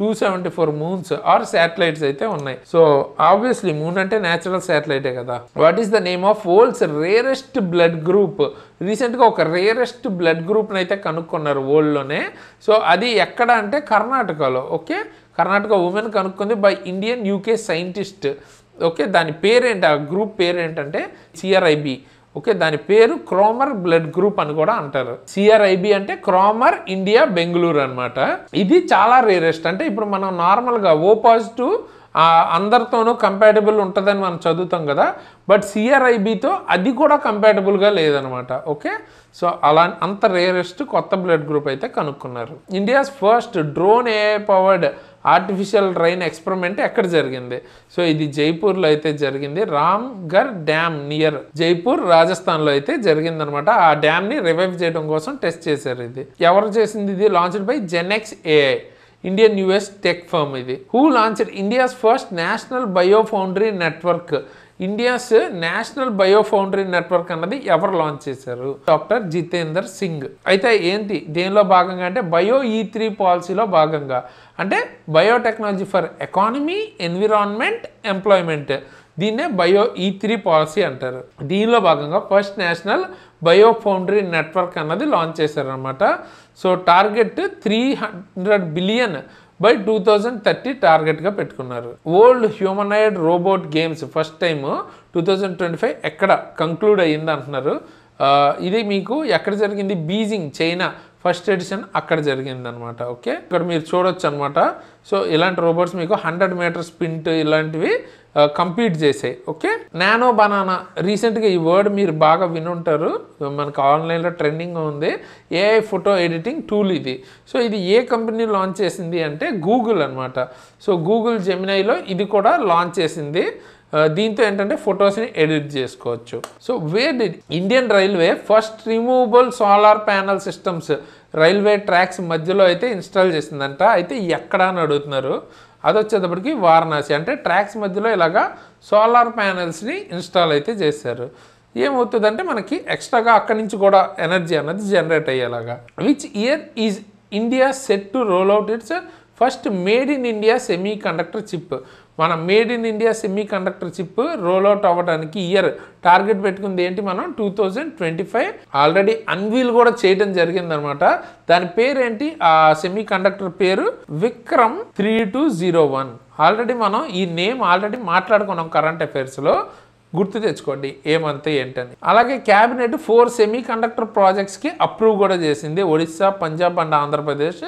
274 మూన్స్ ఆర్ శాటిలైట్స్ అయితే ఉన్నాయి. సో ఆబ్వియస్లీ మూన్ అంటే న్యాచురల్ శాటిలైటే కదా. What is the name of world's rarest blood group? రీసెంట్గా ఒక రేరెస్ట్ బ్లడ్ గ్రూప్ని అయితే కనుక్కున్నారు వరల్డ్లోనే. సో అది ఎక్కడ అంటే కర్ణాటకలో. ఓకే, కర్ణాటక ఉమెన్ కనుక్కుంది by Indian UK scientist. Okay, దాని పేరేంటి? ఆ గ్రూప్ పేరేంటంటే CRIB. ఓకే, దాని పేరు క్రోమర్ బ్లడ్ గ్రూప్ అని కూడా అంటారు. CRIB అంటే క్రోమర్ ఇండియా బెంగళూరు అనమాట. ఇది చాలా రేరెస్ట్. అంటే ఇప్పుడు మనం నార్మల్గా O పాజిటివ్ అందరితోనూ కంపాటబుల్ ఉంటుందని మనం చదువుతాం కదా, బట్ CRIBతో అది కూడా కంపాటబుల్గా లేదనమాట. ఓకే, సో అలా అంత రేరెస్ట్ కొత్త బ్లడ్ గ్రూప్ అయితే కనుక్కున్నారు. India's first drone AI powered artificial rain experiment ఎక్కడ జరిగింది? సో ఇది జైపూర్లో అయితే జరిగింది. రామ్గర్ డ్యామ్ నియర్ జైపూర్, రాజస్థాన్లో అయితే జరిగిందనమాట. ఆ డ్యామ్ని రివైవ్ చేయడం కోసం టెస్ట్ చేశారు. ఇది ఎవరు చేసింది? ఇది launched by Genex AI, Indian US tech firm ఇది. Who launched India's first national bio foundry network? India's national bio foundry network అన్నది ఎవరు లాంచ్ చేశారు? డాక్టర్ జితేందర్ సింగ్. అయితే ఏంటి దేనిలో భాగంగా అంటే బయో E3 పాలసీలో భాగంగా, అంటే biotechnology for economy, environment, employment, దీన్నే బయో E3 పాలసీ అంటారు. దీనిలో భాగంగా first national bio foundry network అన్నది లాంచ్ చేశారనమాట. సో టార్గెట్ 300 బిలియన్ బై 2030 టార్గెట్గా పెట్టుకున్నారు. World humanoid robot games first time 2025 ఎక్కడ కంక్లూడ్ అయ్యింది అంటున్నారు. ఇది మీకు ఎక్కడ జరిగింది? బీజింగ్, చైనా ఫస్ట్ ఎడిషన్ అక్కడ జరిగిందనమాట. ఓకే, ఇక్కడ మీరు చూడొచ్చు అనమాట. సో ఇలాంటి రోబోట్స్ మీకు 100 మీటర్ స్ప్రింట్ ఇలాంటివి కంప్లీట్ చేసాయి. ఓకే, నానో బనానా రీసెంట్గా ఈ వర్డ్ మీరు బాగా వినుంటారు, మనకు ఆన్లైన్లో ట్రెండింగ్ ఉంది. AI ఫోటో ఎడిటింగ్ టూల్ ఇది. సో ఇది ఏ కంపెనీ లాంచ్ చేసింది అంటే గూగుల్ అనమాట. సో గూగుల్ జెమినైలో ఇది కూడా లాంచ్ చేసింది. దీంతో ఏంటంటే ఫొటోస్ని ఎడిట్ చేసుకోవచ్చు. So where did Indian railway first removable solar panel systems railway tracks మధ్యలో అయితే ఇన్స్టాల్ చేసిందంట. అయితే ఎక్కడ అని అడుగుతున్నారు. అది వచ్చేటప్పటికి వారణాసి. అంటే ట్రాక్స్ మధ్యలో ఇలాగా సోలార్ ప్యానెల్స్ని ఇన్స్టాల్ అయితే చేశారు. ఏమవుతుందంటే మనకి ఎక్స్ట్రాగా అక్కడి నుంచి కూడా ఎనర్జీ అన్నది జనరేట్ అయ్యేలాగా. Which year is India set to roll out its first made in India semiconductor chip. మన made in India semiconductor chip roll out అవ్వడానికి ఇయర్ టార్గెట్ పెట్టుకుంది ఏంటి, మనం 2025 ఆల్రెడీ అన్వీల్ కూడా చేయడం జరిగిందనమాట. దాని పేరు ఏంటి, ఆ సెమీ కండక్టర్ పేరు విక్రమ్ 3201. ఆల్రెడీ మనం ఈ నేమ్ ఆల్రెడీ మాట్లాడుకున్నాం కరెంట్ అఫైర్స్లో, గుర్తు తెచ్చుకోండి ఏమంతే ఏంటని. అలాగే క్యాబినెట్ 4 సెమీ కండక్టర్ ప్రాజెక్ట్స్కి అప్రూవ్ కూడా చేసింది. ఒడిస్సా, పంజాబ్ అండ్ ఆంధ్రప్రదేశ్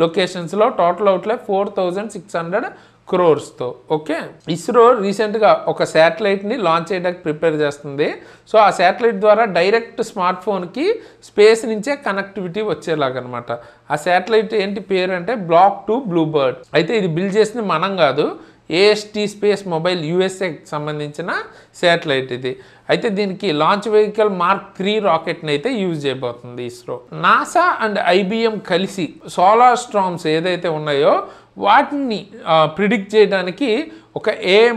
లొకేషన్స్లో. టోటల్ అవుట్లే 4600 crores-తో. ఓకే, ఇస్రో రీసెంట్గా ఒక శాటిలైట్ని లాంచ్ చేయడానికి ప్రిపేర్ చేస్తుంది. సో ఆ శాటిలైట్ ద్వారా డైరెక్ట్ స్మార్ట్ ఫోన్కి స్పేస్ నుంచే కనెక్టివిటీ వచ్చేలాగనమాట. ఆ శాటిలైట్ ఏంటి పేరు అంటే బ్లాక్ 2 బ్లూబర్డ్. అయితే ఇది బిల్డ్ చేసింది మనం కాదు, AST స్పేస్ మొబైల్ యూఎస్ఏకి సంబంధించిన శాటిలైట్ ఇది. అయితే దీనికి లాంచ్ వెహికల్ Mark 3 రాకెట్ని అయితే యూజ్ చేయబోతుంది ఇస్రో. నాసా అండ్ IBM కలిసి సోలార్ స్టార్మ్స్ ఏదైతే ఉన్నాయో వాటిని ప్రిడిక్ట్ చేయడానికి ఒక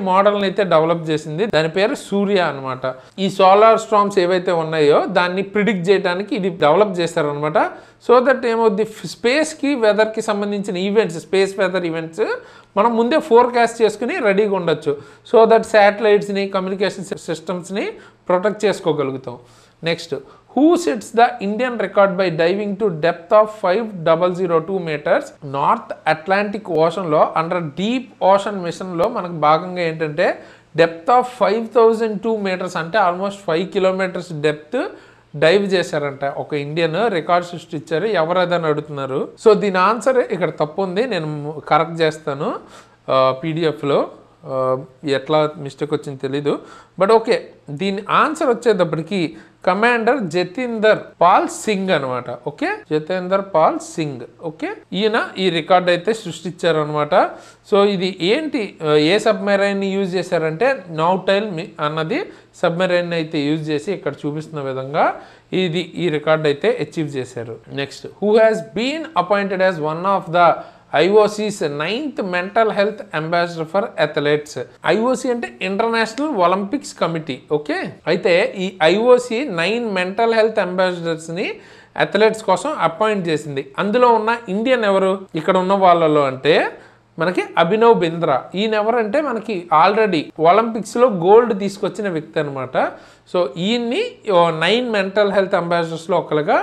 మోడల్ని అయితే డెవలప్ చేసింది. దాని పేరు సూర్య అనమాట. ఈ సోలార్ స్టార్మ్స్ ఏవైతే ఉన్నాయో దాన్ని ప్రిడిక్ట్ చేయడానికి ఇది డెవలప్ చేస్తారనమాట. సో దట్ ఏమవుద్ది, స్పేస్కి వెదర్కి సంబంధించిన ఈవెంట్స్, స్పేస్ వెదర్ ఈవెంట్స్ మనం ముందే ఫోర్కాస్ట్ చేసుకుని రెడీగా ఉండొచ్చు. సో దట్ శాటిలైట్స్ని, కమ్యూనికేషన్ సిస్టమ్స్ని ప్రొటెక్ట్ చేసుకోగలుగుతాం. Next, who sets the Indian record by diving to depth of 5002 meters north Atlantic ఓషన్లో అండర్ డీప్ ఓషన్ మిషన్లో మనకు భాగంగా ఏంటంటే డెప్త్ ఆఫ్ 5002 meters అంటే ఆల్మోస్ట్ 5 kilometers డెప్త్ డైవ్ చేశారంట. ఒక ఇండియన్ రికార్డ్ సృష్టించారు. ఎవరదని అడుగుతున్నారు. సో దీని ఆన్సర్ ఇక్కడ తప్పు ఉంది, నేను కరెక్ట్ చేస్తాను పీడిఎఫ్లో. ఎట్లా మిస్టేక్ వచ్చింది తెలీదు, బట్ ఓకే. దీని ఆన్సర్ వచ్చేటప్పటికి కమాండర్ జతీందర్ పాల్ సింగ్ అనమాట. ఓకే, జతేందర్ పాల్ సింగ్. ఓకే, ఈయన ఈ రికార్డ్ అయితే సృష్టించారు అనమాట. సో ఇది ఏంటి, ఏ సబ్మెరైన్ యూజ్ చేశారంటే నౌటైల్ అన్నది సబ్మెరైన్ అయితే యూజ్ చేసి ఇక్కడ చూపిస్తున్న విధంగా ఈ రికార్డ్ అయితే అచీవ్ చేశారు. Next, who has been appointed as one of the IOC's 9th mental health ambassador for athletes. IOC అంటే ఇంటర్నేషనల్ ఒలింపిక్స్ కమిటీ. ఓకే, అయితే ఈ IOC 9 మెంటల్ హెల్త్ అంబాసిడర్స్ని అథ్లెట్స్ కోసం అపాయింట్ చేసింది. అందులో ఉన్న ఇండియన్ ఎవరు ఇక్కడ ఉన్న వాళ్ళలో అంటే మనకి అభినవ్ బింద్రా. ఈయన ఎవరంటే మనకి ఆల్రెడీ ఒలింపిక్స్లో గోల్డ్ తీసుకొచ్చిన వ్యక్తి అనమాట. సో ఈయన్ని 9 మెంటల్ హెల్త్ అంబాసిడర్స్లో ఒకరుగా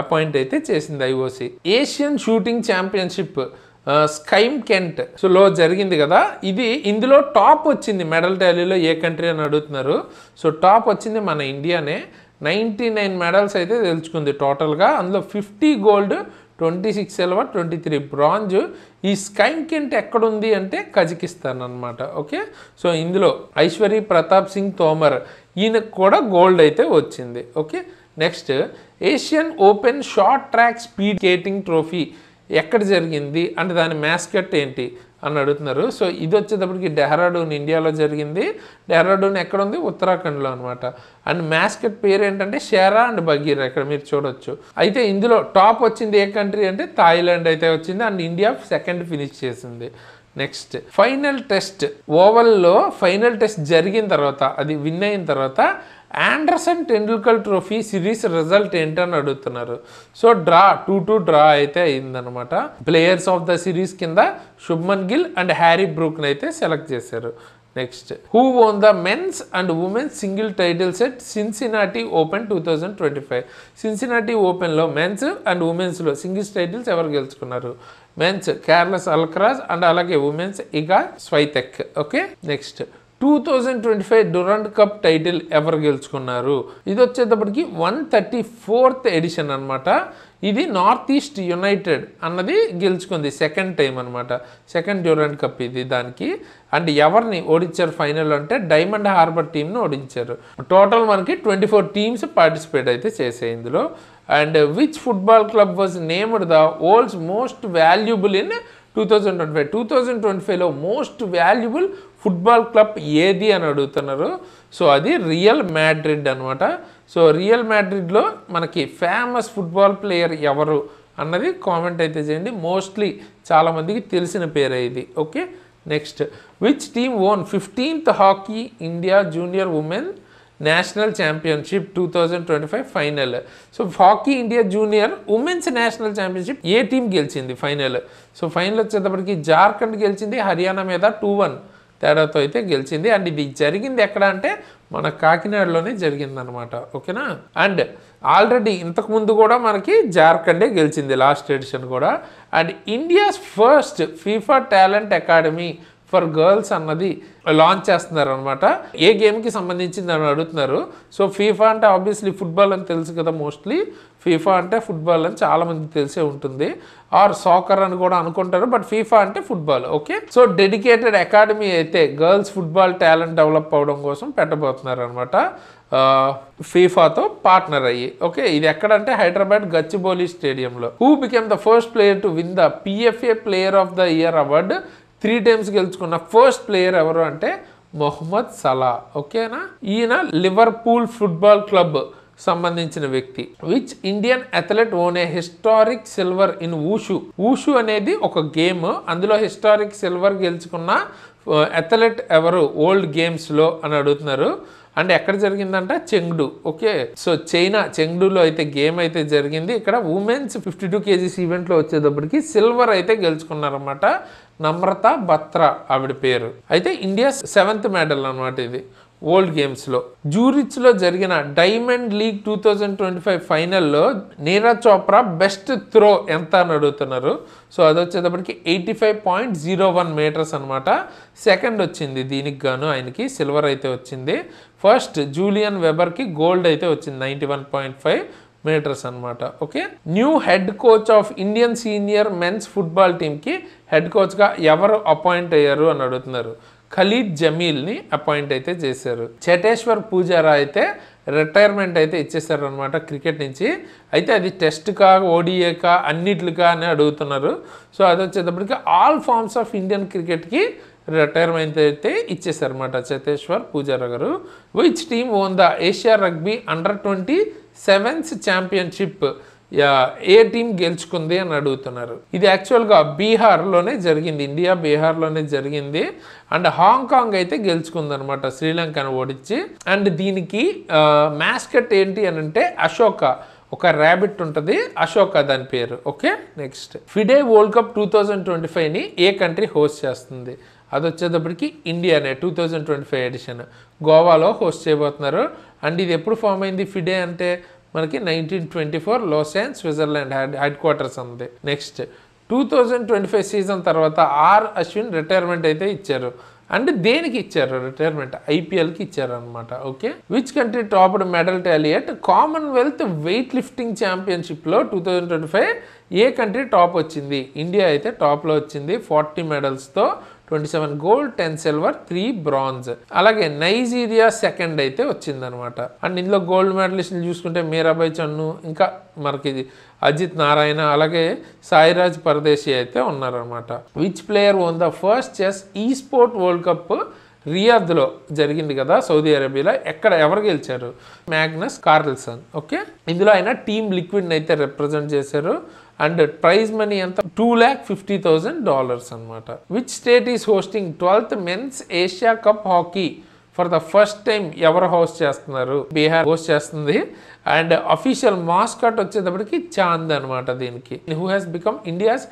అపాయింట్ అయితే చేసింది IOC. Asian shooting championship Shymkent లో జరిగింది కదా, ఇందులో టాప్ వచ్చింది మెడల్ టాలీలో ఏ కంట్రీ అని అడుగుతున్నారు. సో టాప్ వచ్చింది మన ఇండియానే. 99 మెడల్స్ అయితే గెలుచుకుంది టోటల్గా. అందులో 50 గోల్డ్, 26 సిల్వర్, 23 బ్రాంజ్. ఈ స్కైమ్ కెంట్ ఎక్కడుంది అంటే కజకిస్తాన్ అనమాట. ఓకే, సో ఇందులో ఐశ్వర్య ప్రతాప్ సింగ్ తోమర్ ఈయనకు కూడా గోల్డ్ అయితే వచ్చింది. Okay, next, Asian open short track speed skating trophy ఎక్కడ జరిగింది అంటే దాని మ్యాస్కట్ ఏంటి అని అడుగుతున్నారు. సో ఇది వచ్చేటప్పటికి డెహ్రాడూన్ ఇండియాలో జరిగింది. డెహ్రాడూన్ ఎక్కడ ఉంది, ఉత్తరాఖండ్లో అనమాట. అండ్ మ్యాస్కట్ పేరు ఏంటంటే షేరా అండ్ బగీరా, ఇక్కడ మీరు చూడొచ్చు. అయితే ఇందులో టాప్ వచ్చింది ఏ కంట్రీ అంటే థాయిలాండ్ అయితే వచ్చింది. అండ్ ఇండియా సెకండ్ ఫినిష్ చేసింది. నెక్స్ట్, ఫైనల్ టెస్ట్ ఓవల్లో ఫైనల్ టెస్ట్ జరిగిన తర్వాత అది విన్ అయిన తర్వాత Anderson Tendulkar trophy series result ఏంటని అడుగుతున్నారు. సో 2-2 డ్రా అయితే అయిందనమాట. ప్లేయర్స్ ఆఫ్ ద సిరీస్ కింద శుభ్మన్ గిల్ అండ్ హ్యారీ బ్రూక్ని అయితే సెలెక్ట్ చేశారు. Next, who won the men's and women's single title set Cincinnati open 2025. Cincinnati ఓపెన్లో మెన్స్ అండ్ ఉమెన్స్లో సింగిల్స్ టైటిల్స్ ఎవరు గెలుచుకున్నారు? మెన్స్ కార్లస్ అల్కరాజ్ అండ్ అలాగే women's Iga Swiatek. Okay, next, 2025 Durand cup title ఎవరు గెలుచుకున్నారు? ఇది వచ్చేటప్పటికి 134th ఎడిషన్ అనమాట. ఇది నార్త్ ఈస్ట్ యునైటెడ్ అన్నది గెలుచుకుంది సెకండ్ టైం అనమాట. సెకండ్ డ్యూరంట్ కప్ ఇది దానికి. అండ్ ఎవరిని ఓడించారు ఫైనల్ అంటే డైమండ్ హార్బర్ టీంని ఓడించారు. టోటల్ మనకి 24 టీమ్స్ పార్టిసిపేట్ అయితే చేసాయి ఇందులో. And which football club was named the world's most valuable in 2025. 2025లో మోస్ట్ వాల్యుబుల్ ఫుట్బాల్ క్లబ్ ఏది అని అడుగుతున్నారు. సో అది రియల్ మాడ్రిడ్ అనమాట. సో రియల్ మాడ్రిడ్లో మనకి ఫేమస్ ఫుట్బాల్ ప్లేయర్ ఎవరు అన్నది కామెంట్ అయితే చేయండి. మోస్ట్లీ చాలామందికి తెలిసిన పేరే ఇది. Okay, next which team own 15th hockey India junior women national championship 2025 final. So hockey India junior women's national championship ఏ టీం గెలిచింది ఫైనల్? సో ఫైనల్ వచ్చేటప్పటికి జార్ఖండ్ గెలిచింది, హర్యానా మీద 2-1 తేడాతో అయితే గెలిచింది. అండ్ ఇది జరిగింది ఎక్కడ అంటే మన కాకినాడలోనే జరిగిందనమాట. ఓకేనా. అండ్ ఆల్రెడీ ఇంతకుముందు కూడా మనకి జార్ఖండే గెలిచింది లాస్ట్ ఎడిషన్ కూడా. And India's first FIFA talent academy for girls అన్నది లాంచ్ చేస్తున్నారు అనమాట. ఏ గేమ్కి సంబంధించింది అని అడుగుతున్నారు. సో ఫీఫా అంటే ఆబ్వియస్లీ ఫుట్బాల్ అని తెలుసు కదా, మోస్ట్లీ ఫీఫా అంటే ఫుట్బాల్ అని చాలామంది తెలిసే ఉంటుంది, ఆర్ సాకర్ అని కూడా అనుకుంటారు, బట్ ఫీఫా అంటే football. Okay. So dedicated academy అయితే గర్ల్స్ ఫుట్బాల్ టాలెంట్ డెవలప్ అవ్వడం కోసం పెట్టబోతున్నారు అనమాట, ఫీఫాతో పార్ట్నర్ అయ్యి. ఓకే. ఇది ఎక్కడంటే హైదరాబాద్ గచ్చిబౌలి స్టేడియంలో. Who became the first player to win the PFA player of the year award 3 times గెలుచుకున్న ఫస్ట్ ప్లేయర్ ఎవరు అంటే మొహమ్మద్ సలా. ఓకేనా. ఈయన లివర్పూల్ ఫుట్బాల్ క్లబ్ సంబంధించిన వ్యక్తి. Which Indian athlete won a historic silver in wushu. Wushu అనేది ఒక గేమ్, అందులో హిస్టారిక్ సిల్వర్ గెలుచుకున్న అథ్లెట్ ఎవరు ఓల్డ్ గేమ్స్లో అని అడుగుతున్నారు. అండ్ ఎక్కడ జరిగిందంటే చెంగ్డు. ఓకే. సో చైనా చెంగ్డూలో అయితే గేమ్ అయితే జరిగింది. ఇక్కడ ఉమెన్స్ 52 kgs ఈవెంట్లో వచ్చేటప్పటికి సిల్వర్ అయితే గెలుచుకున్నారన్నమాట, నమ్రత బత్రా ఆవిడ పేరు. అయితే ఇండియా 7th మెడల్ అనమాట ఇది వరల్డ్ గేమ్స్లో. జూరిచ్లో జరిగిన డైమండ్ లీగ్ 2025 ఫైనల్లో నీరజ్ చోప్రా బెస్ట్ త్రో ఎంత అని అడుగుతున్నారు. సో అది వచ్చేటప్పటికి 85.01 meters అనమాట. సెకండ్ వచ్చింది దీనికి గాను ఆయనకి, సిల్వర్ అయితే వచ్చింది. ఫస్ట్ జూలియన్ వెబర్కి గోల్డ్ అయితే వచ్చింది 91.5 meters అనమాట. Okay. New head coach of Indian senior men's football టీమ్కి హెడ్ కోచ్గా ఎవరు అపాయింట్ అయ్యారు అని అడుగుతున్నారు. ఖలీద్ జమీల్ని అపాయింట్ అయితే చేశారు. చేటేశ్వర్ పూజారా అయితే రిటైర్మెంట్ అయితే ఇచ్చేసారు అనమాట క్రికెట్ నుంచి. అయితే అది టెస్ట్కా ఓడిఏకా అన్నిట్లుగా అని అడుగుతున్నారు. సో అది వచ్చేటప్పటికి ఆల్ ఫార్మ్స్ ఆఫ్ ఇండియన్ క్రికెట్కి రిటైర్మెంట్ అయితే ఇచ్చేసారన్నమాట చేతేశ్వర్ పూజారా గారు. Which team won the Asia rugby under sevens championship ఏ టీం గెలుచుకుంది అని అడుగుతున్నారు. ఇది యాక్చువల్గా బీహార్లోనే జరిగింది, ఇండియా బీహార్లోనే జరిగింది. అండ్ హాంకాంగ్ అయితే గెలుచుకుంది అనమాట శ్రీలంకను ఓడించి. అండ్ దీనికి మ్యాస్కట్ ఏంటి అని అంటే అశోక, ఒక ర్యాబిట్ ఉంటుంది, అశోక దాని పేరు. Okay. Next FIDE world cup 2025ని ఏ కంట్రీ హోస్ట్ చేస్తుంది? అది వచ్చేటప్పటికి ఇండియానే 2025 ఎడిషన్ గోవాలో హోస్ట్ చేయబోతున్నారు. అండ్ ఇది ఎప్పుడు ఫామ్ అయింది ఫిడే అంటే మనకి 1924 లోసాన్ స్విట్జర్లాండ్ హెడ్ క్వార్టర్స్ ఉంది. నెక్స్ట్ 2025 సీజన్ తర్వాత అశ్విన్ రిటైర్మెంట్ అయితే ఇచ్చారు. అండ్ దేనికి ఇచ్చారు రిటైర్మెంట్? IPLకి ఇచ్చారు అనమాట. Okay. Which country topped medal tally at Commonwealth weight lifting ఛాంపియన్షిప్లో 2025 ఏ కంట్రీ టాప్ వచ్చింది? ఇండియా అయితే టాప్లో వచ్చింది 40 మెడల్స్తో, 27 gold, 10 silver, 3 bronze. అలాగే నైజీరియా సెకండ్ అయితే వచ్చిందనమాట. అండ్ ఇందులో గోల్డ్ మెడలిస్టులు చూసుకుంటే మీరాబాయ్ చన్ను, ఇంకా మనకి అజిత్ నారాయణ, అలాగే సాయిరాజ్ పరదేశీ అయితే ఉన్నారనమాట. Which player own the first chess ఈ స్పోర్ట్ వరల్డ్ కప్ రియాద్లో జరిగింది కదా సౌదీ అరేబియాలో, ఎవరు గెలిచారు? Magnus Carlsen. ఓకే. ఇందులో ఆయన టీమ్ లిక్విడ్ని అయితే రిప్రజెంట్ చేశారు. అండ్ ప్రైజ్ మనీ ఎంత? $250,000 అనమాట. Which state is hosting 12th men's Asia cup hockey for the first time? ఎవరు హోస్ట్ చేస్తున్నారు? బీహార్ హోస్ట్ చేస్తుంది. అండ్ అఫీషియల్ మాస్కట్ వచ్చేటప్పటికి చాంద్ అనమాట దీనికి. Who has become India's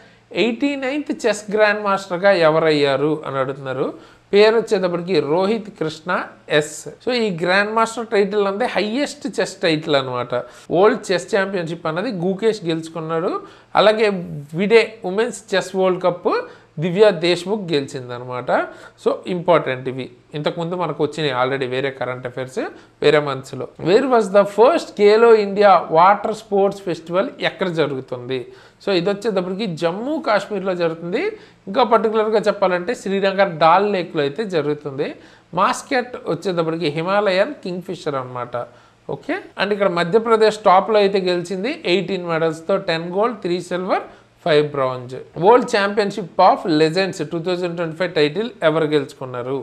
89th chess grand మాస్టర్గా ఎవరయ్యారు అని అడుగుతున్నారు. పేరు వచ్చేటప్పటికి రోహిత్ కృష్ణ ఎస్. సో ఈ గ్రాండ్ మాస్టర్ టైటిల్ అంటే హైయెస్ట్ చెస్ టైటిల్ అనమాట. వరల్డ్ చెస్ ఛాంపియన్షిప్ అన్నది గుకేష్ గెలుచుకున్నాడు. అలాగే విడే women's chess world cup Divya Deshmukh గెలిచిందనమాట. So important ఇవి. ఇంతకుముందు మనకు వచ్చినాయి ఆల్రెడీ వేరే కరెంట్ అఫైర్స్ వేరే మంత్స్లో. Wear was the first Khelo India water sports festival ఎక్కడ జరుగుతుంది? సో ఇది వచ్చేటప్పటికి జమ్మూ కాశ్మీర్లో జరుగుతుంది. ఇంకా పర్టికులర్గా చెప్పాలంటే శ్రీనగర్ డాల్ లేక్లో అయితే జరుగుతుంది. మాస్కెట్ వచ్చేటప్పటికి హిమాలయన్ కింగ్ ఫిషర్ అనమాట. ఓకే. అండ్ ఇక్కడ మధ్యప్రదేశ్ టాప్లో అయితే గెలిచింది 18 మెడల్స్తో, 10 gold, 3 silver, 5 bronze. World championship of legends 2025 title ఎవరు గెలుచుకున్నారు?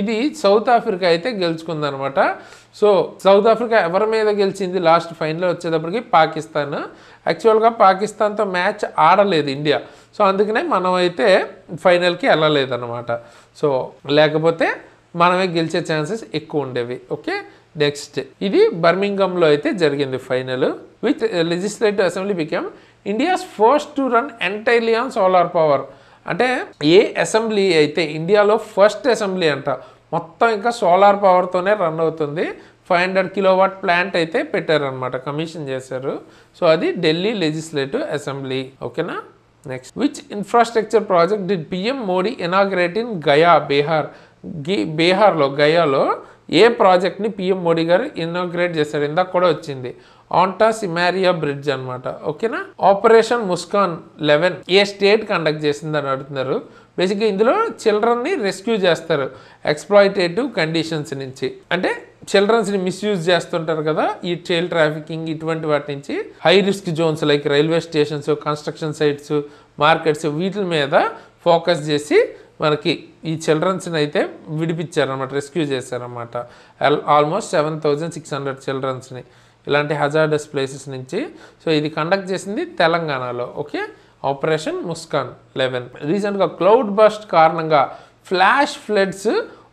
ఇది సౌత్ ఆఫ్రికా అయితే గెలుచుకుందనమాట. సో సౌత్ ఆఫ్రికా ఎవరి మీద గెలిచింది లాస్ట్ ఫైనల్ వచ్చేటప్పటికి? పాకిస్తాన్. యాక్చువల్గా పాకిస్తాన్తో మ్యాచ్ ఆడలేదు ఇండియా, సో అందుకనే మనం అయితే ఫైనల్కి వెళ్ళలేదన్నమాట. సో లేకపోతే మనమే గెలిచే ఛాన్సెస్ ఎక్కువ ఉండేవి. ఓకే, నెక్స్ట్ ఇది బర్మింగంలో అయితే జరిగింది final. Which legislative assembly become India's first to run entirely on solar power? అంటే ఏ అసెంబ్లీ అయితే ఇండియాలో ఫస్ట్ అసెంబ్లీ అంట మొత్తం ఇంకా సోలార్ పవర్తోనే రన్ అవుతుంది. 500 కిలోవాట్ ప్లాంట్ అయితే పెట్టారనమాట, కమిషన్ చేశారు. సో అది ఢిల్లీ లెజిస్లేటివ్ అసెంబ్లీ. ఓకేనా, next which infrastructure project did PM Modi inaugurate in Gaya, Bihar? బీహార్లో గయాలో ఏ ప్రాజెక్ట్ని పిఎం మోడీ గారు ఇనాగ్రేట్ చేశారు? ఇందాక కూడా వచ్చింది, ఆంటా సిమారియా బ్రిడ్జ్ అనమాట. ఓకేనా. ఆపరేషన్ ముస్కాన్ 11 ఏ స్టేట్ కండక్ట్ చేసిందని అడుగుతున్నారు. బేసిక్గా ఇందులో చిల్డ్రన్ని రెస్క్యూ చేస్తారు ఎక్స్ప్లాయిటేటివ్ కండిషన్స్ నుంచి. అంటే చిల్డ్రన్స్ని మిస్యూజ్ చేస్తుంటారు కదా, ఈ చైల్డ్ ట్రాఫికింగ్ ఇటువంటి వాటి నుంచి. High risk zones like railway stations, construction sites, markets, వీటి మీద ఫోకస్ చేసి మనకి ఈ చిల్డ్రన్స్ని అయితే విడిపించారనమాట, రెస్క్యూ చేశారనమాట. ఆల్మోస్ట్ 7600 చిల్డ్రన్స్ని ఇలాంటి హజార్డస్ ప్లేసెస్ నుంచి. సో ఇది కండక్ట్ చేసింది తెలంగాణలో. Okay, operation Muskaan 11. రీసెంట్గా క్లౌడ్ బస్ట్ కారణంగా ఫ్లాష్ ఫ్లడ్స్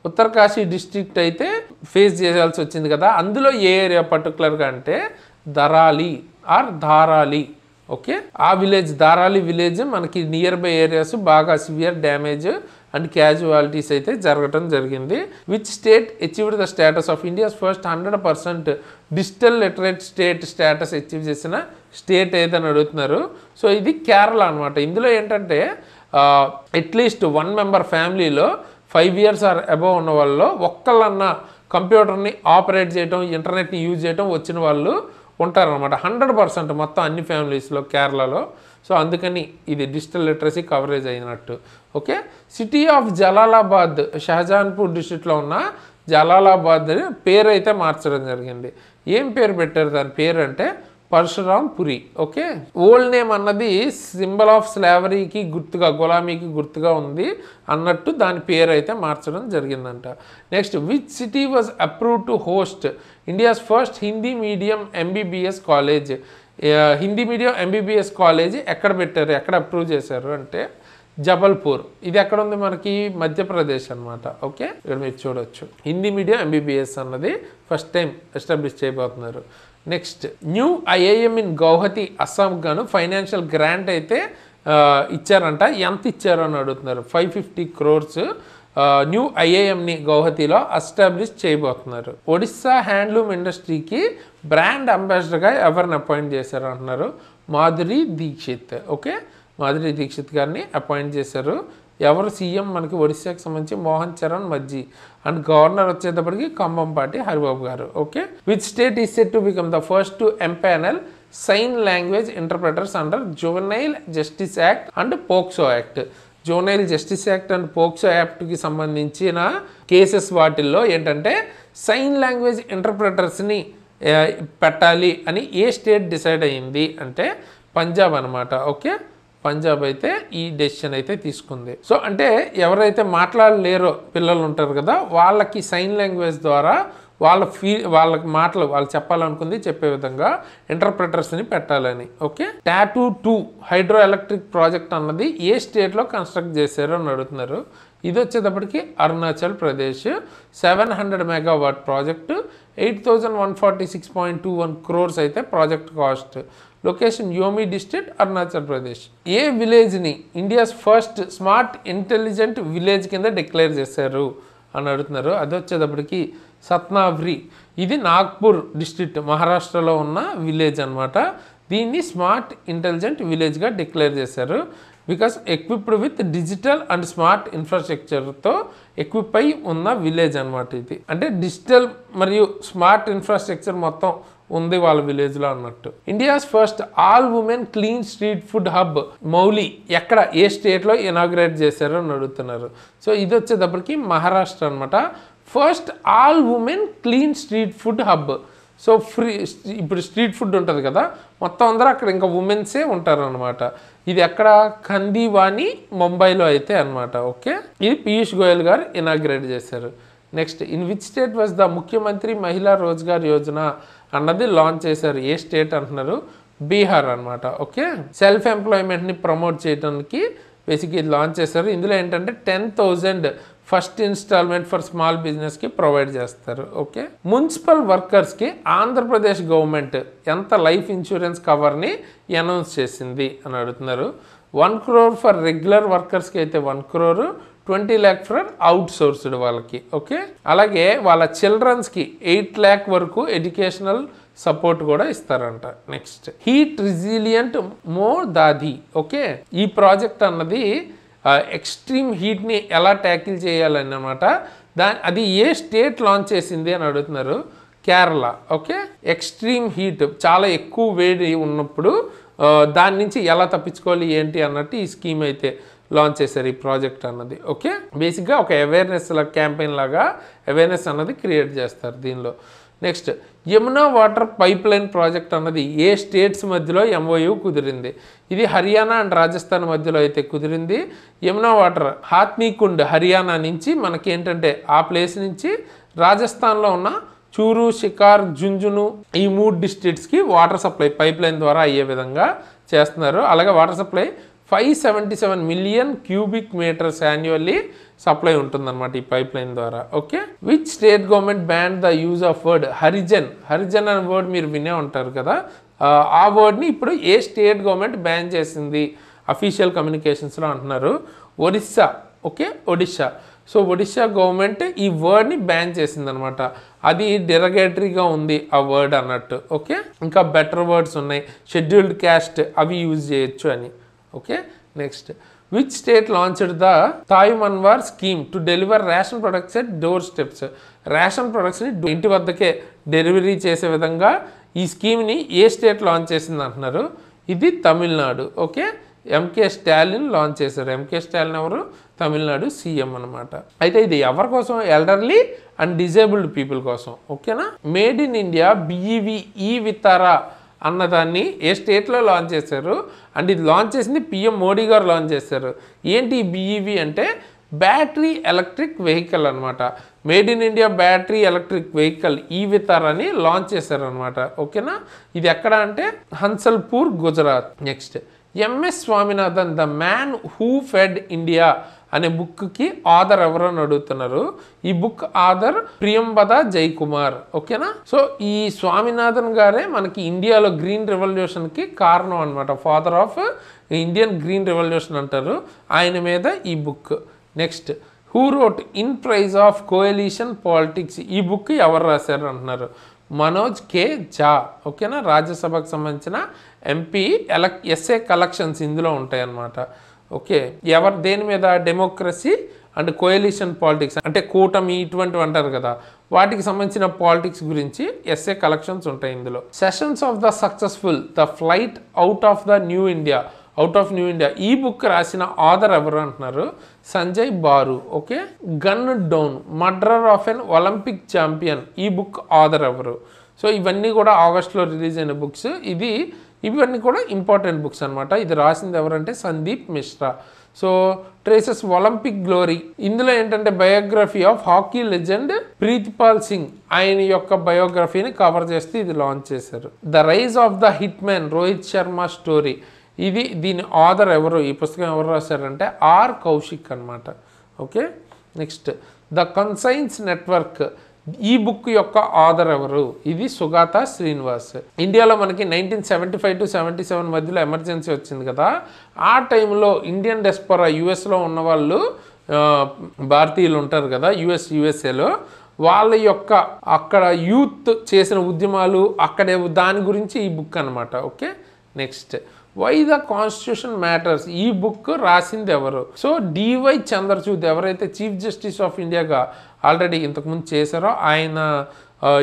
ఉత్తరకాశీ డిస్ట్రిక్ట్ అయితే ఫేస్ చేయాల్సి వచ్చింది కదా. అందులో ఏ ఏరియా పర్టికులర్గా అంటే ధరాలి ఆర్ ధారాలి. ఓకే, ఆ విలేజ్ ధారాలి విలేజ్ మనకి నియర్ బై ఏరియాస్ బాగా సివియర్ డ్యామేజ్ అండ్ క్యాజువాలిటీస్ అయితే జరగటం జరిగింది. Which state achieved the status of India's first 100% digital literate state status achieve చేసిన స్టేట్ ఏదని అడుగుతున్నారు. సో ఇది కేరళ అనమాట. ఇందులో ఏంటంటే అట్లీస్ట్ 1 మెంబర్ ఫ్యామిలీలో 5 years ఆర్ అబవ్ ఉన్న వాళ్ళలో ఒక్కళ్ళన్నా కంప్యూటర్ని ఆపరేట్ చేయటం, ఇంటర్నెట్ని యూజ్ చేయటం వచ్చిన వాళ్ళు ఉంటారనమాట. 100% మొత్తం అన్ని ఫ్యామిలీస్లో కేరళలో. సో అందుకని ఇది డిజిటల్ లిటరసీ కవరేజ్ అయినట్టు. ఓకే, సిటీ ఆఫ్ జలాలాబాద్ షహజహాన్పూర్ డిస్ట్రిక్ట్లో ఉన్న జలాలాబాద్ పేరు అయితే మార్చడం జరిగింది. ఏం పేరు పెట్టారు దాని పేరు అంటే పరశురామ్ పురి. ఓకే, ఓల్డ్ నేమ్ అన్నది సింబల్ ఆఫ్ స్లావరీకి గుర్తుగా, గులామీకి గుర్తుగా ఉంది అన్నట్టు దాని పేరు అయితే మార్చడం జరిగిందంట. Next which city was approved to host India's first Hindi medium MBBS college? Hindi medium MBBS college ఎక్కడ పెట్టారు, ఎక్కడ అప్రూవ్ చేశారు అంటే జబల్పూర్. ఇది ఎక్కడ ఉంది మనకి? మధ్యప్రదేశ్ అనమాట. ఓకే, ఇక్కడ మీరు చూడొచ్చు హిందీ మీడియం ఎంబీబీఎస్ అన్నది ఫస్ట్ టైం ఎస్టాబ్లిష్ చేయబోతున్నారు. Next new IIM in Guwahati Assam గాను ఫైనాన్షియల్ గ్రాంట్ అయితే ఇచ్చారంట. ఎంత ఇచ్చారు అని అడుగుతున్నారు. 550 crores న్యూ ఐఐఎంని గౌహతిలో ఎస్టాబ్లిష్ చేయబోతున్నారు. ఒడిస్సా హ్యాండ్లూమ్ ఇండస్ట్రీకి బ్రాండ్ అంబాసిడర్గా ఎవరిని అపాయింట్ చేశారు అంటున్నారు. మాధురి దీక్షిత్. ఓకే, మాధురి దీక్షిత్ గారిని అపాయింట్ చేశారు. ఎవరు సీఎం మనకి ఒడిశాకి సంబంధించి? మోహన్ చరణ్ మజ్జీ. అండ్ గవర్నర్ వచ్చేటప్పటికి కంబంపాటి హరిబాబు గారు. Okay, which state is set to become the first to empanel sign language interpreters under juvenile justice act and POCSO act? Juvenile justice act and POCSO యాక్ట్కి సంబంధించిన కేసెస్ వాటిల్లో ఏంటంటే సైన్ లాంగ్వేజ్ ఇంటర్ప్రెటర్స్ని పెట్టాలి అని ఏ state decide అయ్యింది అంటే పంజాబ్ అనమాట. Okay, Punjab అయితే ఈ డెసిషన్ అయితే తీసుకుంది. సో అంటే ఎవరైతే మాట్లాడలేరో పిల్లలు ఉంటారు కదా, వాళ్ళకి సైన్ లాంగ్వేజ్ ద్వారా వాళ్ళకి మాటలు వాళ్ళు చెప్పాలనుకుంది చెప్పే విధంగా ఇంటర్ప్రెటర్స్ని పెట్టాలని. Okay, Tato 2 hydro electric project అన్నది ఏ స్టేట్లో కన్స్ట్రక్ట్ చేశారు అని అడుగుతున్నారు. ఇది వచ్చేటప్పటికి Arunachal Pradesh. 700 MW project, 8146.21 crores అయితే project cost. Location Yomi district, Arunachal Pradesh. ఏ విలేజ్ని India's first smart intelligent village కింద డిక్లేర్ చేశారు అని అడుగుతున్నారు. అది వచ్చేటప్పటికి సత్నావ్రి. ఇది నాగ్పూర్ డిస్ట్రిక్ట్ మహారాష్ట్రలో ఉన్న విలేజ్ అనమాట. దీన్ని స్మార్ట్ ఇంటెలిజెంట్ విలేజ్గా డిక్లేర్ చేశారు. Because equipped with digital and smart ఇన్ఫ్రాస్ట్రక్చర్తో ఎక్విప్ అయి ఉన్న విలేజ్ అనమాట ఇది. అంటే డిజిటల్ మరియు స్మార్ట్ ఇన్ఫ్రాస్ట్రక్చర్ మొత్తం ఉంది వాళ్ళ విలేజ్లో అన్నట్టు. India's first all women clean street food hub Mouli ఎక్కడ, ఏ స్టేట్లో ఇనాగ్రేట్ చేశారు అని అడుగుతున్నారు. సో ఇది వచ్చేటప్పటికి మహారాష్ట్ర అనమాట. First all women clean street food hub. So free ఇప్పుడు స్ట్రీట్ ఫుడ్ ఉంటుంది కదా, మొత్తం అందరూ అక్కడ ఇంకా ఉమెన్సే ఉంటారు అనమాట. ఇది ఎక్కడ ఖందీవాని ముంబైలో అయితే అనమాట. ఓకే, ఇది పీయూష్ గోయల్ గారు ఇనాగ్రేట్ చేశారు. Next, in which state was the ముఖ్యమంత్రి మహిళా రోజ్గార్ యోజన అన్నది లాంచ్ చేశారు. ఏ స్టేట్ అంటున్నారు? బీహార్ అనమాట. ఓకే, సెల్ఫ్ ఎంప్లాయ్మెంట్ని ప్రమోట్ చేయడానికి బేసిక్గా ఇది లాంచ్ చేశారు. ఇందులో ఏంటంటే 10,000 ఫస్ట్ ఇన్స్టాల్మెంట్ ఫర్ స్మాల్ బిజినెస్కి ప్రొవైడ్ చేస్తారు. ఓకే, మున్సిపల్ వర్కర్స్కి ఆంధ్రప్రదేశ్ గవర్నమెంట్ ఎంత లైఫ్ ఇన్సూరెన్స్ కవర్ని అనౌన్స్ చేసింది అని అడుగుతున్నారు. 1 crore ఫర్ రెగ్యులర్ వర్కర్స్కి అయితే 1 crore, 20 lakh for out sourced వాళ్ళకి. ఓకే, అలాగే వాళ్ళ చిల్డ్రన్స్కి 8 lakh వరకు ఎడ్యుకేషనల్ సపోర్ట్ కూడా ఇస్తారంట. నెక్స్ట్, హీట్ రిజిలియంట్ మో దాది. ఓకే, ఈ ప్రాజెక్ట్ అన్నది ఎక్స్ట్రీమ్ హీట్ని ఎలా ట్యాకిల్ చేయాలని అనమాట. అది ఏ స్టేట్ లాంచ్ చేసింది అని అడుగుతున్నారు. కేరళ. ఓకే, ఎక్స్ట్రీమ్ హీట్ చాలా ఎక్కువ వేడి ఉన్నప్పుడు దాని నుంచి ఎలా తప్పించుకోవాలి ఏంటి అన్నట్టు ఈ స్కీమ్ అయితే లాంచ్ చేశారు ఈ ప్రాజెక్ట్ అన్నది. ఓకే, బేసిక్గా ఒక అవేర్నెస్ క్యాంపెయిన్ లాగా అవేర్నెస్ అన్నది క్రియేట్ చేస్తారు దీనిలో. Next, Yamuna water pipe line project అన్నది ఏ స్టేట్స్ మధ్యలో MOU కుదిరింది? ఇది హర్యానా అండ్ రాజస్థాన్ మధ్యలో అయితే కుదిరింది. యమునా వాటర్ హాత్మీకుండ్ హర్యానా నుంచి మనకి ఏంటంటే ఆ ప్లేస్ నుంచి రాజస్థాన్లో ఉన్న చూరు, షికార్, జుంజును ఈ 3 డిస్ట్రిక్ట్స్కి వాటర్ సప్లై పైప్ లైన్ ద్వారా అయ్యే విధంగా చేస్తున్నారు. అలాగే water supply 577 million cubic metres annually supply ఉంటుందన్నమాట ఈ పైప్ లైన్ ద్వారా. Okay, which state government ban the use of word Harijan? Harijan అనే వర్డ్ మీరు వినే ఉంటారు కదా, ఆ వర్డ్ని ఇప్పుడు ఏ స్టేట్ గవర్నమెంట్ బ్యాన్ చేసింది అఫీషియల్ కమ్యూనికేషన్స్లో అంటున్నారు. Odisha. Okay, Odisha. So Odisha government ఈ వర్డ్ని బ్యాన్ చేసిందనమాట. అది డెరగేటరీగా ఉంది ఆ వర్డ్ అన్నట్టు. ఓకే, ఇంకా బెటర్ వర్డ్స్ ఉన్నాయి, షెడ్యూల్డ్ క్యాస్ట్ అవి యూజ్ చేయొచ్చు అని. Okay, next, which state launched the Thayumanavar scheme to deliver ration products at door steps? Ration ప్రొడక్ట్స్ని ఇంటి వద్దకే డెలివరీ చేసే విధంగా ఈ స్కీమ్ని ఏ స్టేట్ లాంచ్ చేసింది అంటున్నారు. ఇది Tamil Nadu. Okay, MK Stalin launch చేశారు. MK స్టాలిన్ ఎవరు? తమిళనాడు సీఎం అనమాట. అయితే ఇది ఎవరి కోసం? ఎల్డర్లీ అండ్ డిజేబుల్డ్ పీపుల్ కోసం. ఓకేనా. మేడ్ ఇన్ ఇండియా BEV ఈ వితారా అన్నదాన్ని ఏ స్టేట్లో లాంచ్ చేశారు? అండ్ ఇది లాంచ్ చేసింది PM మోడీ గారు లాంచ్ చేశారు. ఏంటి BEV అంటే? బ్యాటరీ ఎలక్ట్రిక్ వెహికల్ అనమాట. Made in India battery electric vehicle ఈ వితారాని లాంచ్ చేశారనమాట. ఓకేనా. ఇది ఎక్కడ అంటే Hansalpur, Gujarat. Next, MS Swaminathan the man who fed India అనే బుక్కి ఆథర్ ఎవరు అని అడుగుతున్నారు. ఈ బుక్ ఆథర్ ప్రియంబద జయకుమార్. ఓకేనా. సో ఈ స్వామినాథన్ గారే మనకి ఇండియాలో గ్రీన్ రెవల్యూషన్కి కారణం అనమాట. Father of Indian green revolution అంటారు ఆయన మీద ఈ book. Next, who wrote in praise of coalition politics? ఈ బుక్ ఎవరు రాశారు అంటున్నారు. మనోజ్ K. ఝా. ఓకేనా. రాజ్యసభకు సంబంధించిన MP ఎస్ఏ కలెక్షన్స్ ఇందులో ఉంటాయి అన్నమాట. ఓకే, ఎవరు దేని మీద? డెమోక్రసీ అండ్ కోయలిషన్ పాలిటిక్స్ అంటే కూటమి ఇటువంటివి అంటారు కదా, వాటికి సంబంధించిన పాలిటిక్స్ గురించి ఎస్ఏ కలెక్షన్స్ ఉంటాయి ఇందులో. Sessions of the successful the flight out of the new India ఈ బుక్ రాసిన ఆథర్ ఎవరు అంటున్నారు. Sanjay Baru. Okay, gun down murder of an Olympic champion ఈ బుక్ ఆథర్ ఎవరు? సో ఇవన్నీ కూడా ఆగస్టులో రిలీజ్ అయిన బుక్స్. ఇవన్నీ కూడా ఇంపార్టెంట్ బుక్స్ అనమాట. ఇది రాసింది ఎవరంటే Sandeep Mishra. So traces olympic glory ఇందులో ఏంటంటే biography of hockey legend Prithipal Singh ఆయన యొక్క బయోగ్రఫీని కవర్ చేస్తే ఇది లాంచ్ చేశారు. The rise of the hit man Rohit Sharma story దీని ఆథర్ ఎవరు? ఈ పుస్తకం ఎవరు రాశారంటే R. కౌశిక్ అనమాట. Okay, next, the conscience network ఈ బుక్ యొక్క ఆథర్ ఎవరు? ఇది సుగాత శ్రీనివాస్. ఇండియాలో మనకి 1975 to 77 మధ్యలో ఎమర్జెన్సీ వచ్చింది కదా, ఆ టైంలో ఇండియన్ డెస్పొరా యుఎస్లో ఉన్న వాళ్ళు భారతీయులు ఉంటారు కదా యుఎస్ఏలో, వాళ్ళ యొక్క అక్కడ యూత్ చేసిన ఉద్యమాలు అక్కడే దాని గురించి ఈ బుక్ అనమాట. Okay, next, why the constitution matters ఈ బుక్ రాసింది ఎవరు? సో DY చంద్రచూడ్ ఎవరైతే చీఫ్ జస్టిస్ ఆఫ్ ఇండియాగా ఆల్రెడీ ఇంతకుముందు చేశారో ఆయన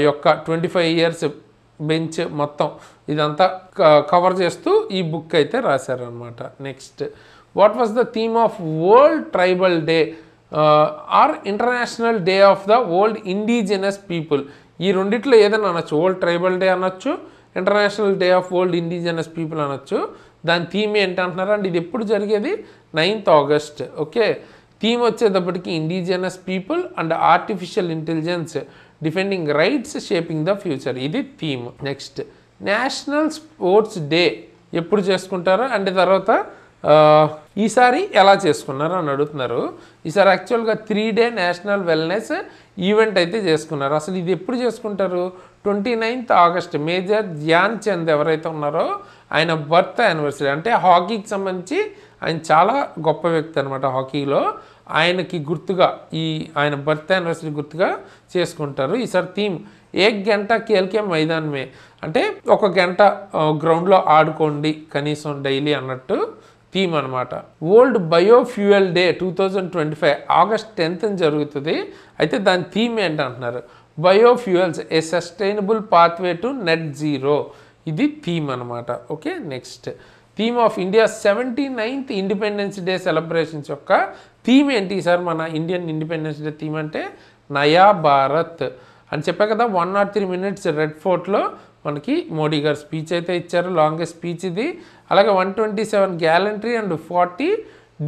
యొక్క 25 years బెంచ్ మొత్తం ఇదంతా కవర్ చేస్తూ ఈ బుక్ అయితే రాశారనమాట. Next, what was the theme of world tribal day or international day of the world indigenous people ఈ రెండిట్లో ఏదైనా అనొచ్చు. వరల్డ్ ట్రైబల్ డే అనొచ్చు, international day of world indigenous people అనొచ్చు. దాని థీమ్ ఏంటి అంటున్నారు అంటే ఇది ఎప్పుడు జరిగేది 9th ఆగస్ట్. ఓకే, థీమ్ వచ్చేటప్పటికి indigenous people and artificial intelligence defending rights shaping the future, ఇది theme. Next national sports day ఎప్పుడు చేసుకుంటారు అంటే తర్వాత ఈసారి ఎలా చేసుకున్నారు అని అడుగుతున్నారు. ఈసారి యాక్చువల్గా 3 day నేషనల్ వెల్నెస్ ఈవెంట్ అయితే చేసుకున్నారు. అసలు ఇది ఎప్పుడు చేసుకుంటారు? 29th August. Major Dhyan Chand ఎవరైతే ఉన్నారో ఆయన బర్త్ యానివర్సరీ. అంటే హాకీకి సంబంధించి ఆయన చాలా గొప్ప వ్యక్తి అనమాట. హాకీలో ఆయనకి గుర్తుగా ఆయన బర్త్ యానివర్సరీ గుర్తుగా చేసుకుంటారు. ఈసారి థీమ్ 1 గంట కేల్కే మైదాన్ మే, అంటే 1 గంట గ్రౌండ్లో ఆడుకోండి కనీసం డైలీ అన్నట్టు థీమ్ అనమాట. World biofuel day 2025 August 10th జరుగుతుంది. అయితే దాని థీమ్ ఏంటంటున్నారు? Biofuels a sustainable pathway to net zero, ఇది థీమ్ అనమాట. Okay, next theme of India 79th independence day celebrations యొక్క థీమ్ ఏంటి సార్? మన ఇండియన్ ఇండిపెండెన్స్ డే థీమ్ అంటే నయా భారత్ అని చెప్పా కదా. 103 minutes రెడ్ ఫోర్ట్లో మనకి మోడీ గారు స్పీచ్ అయితే ఇచ్చారు, లాంగెస్ట్ స్పీచ్ ఇది. అలాగే 127 gallantry and 40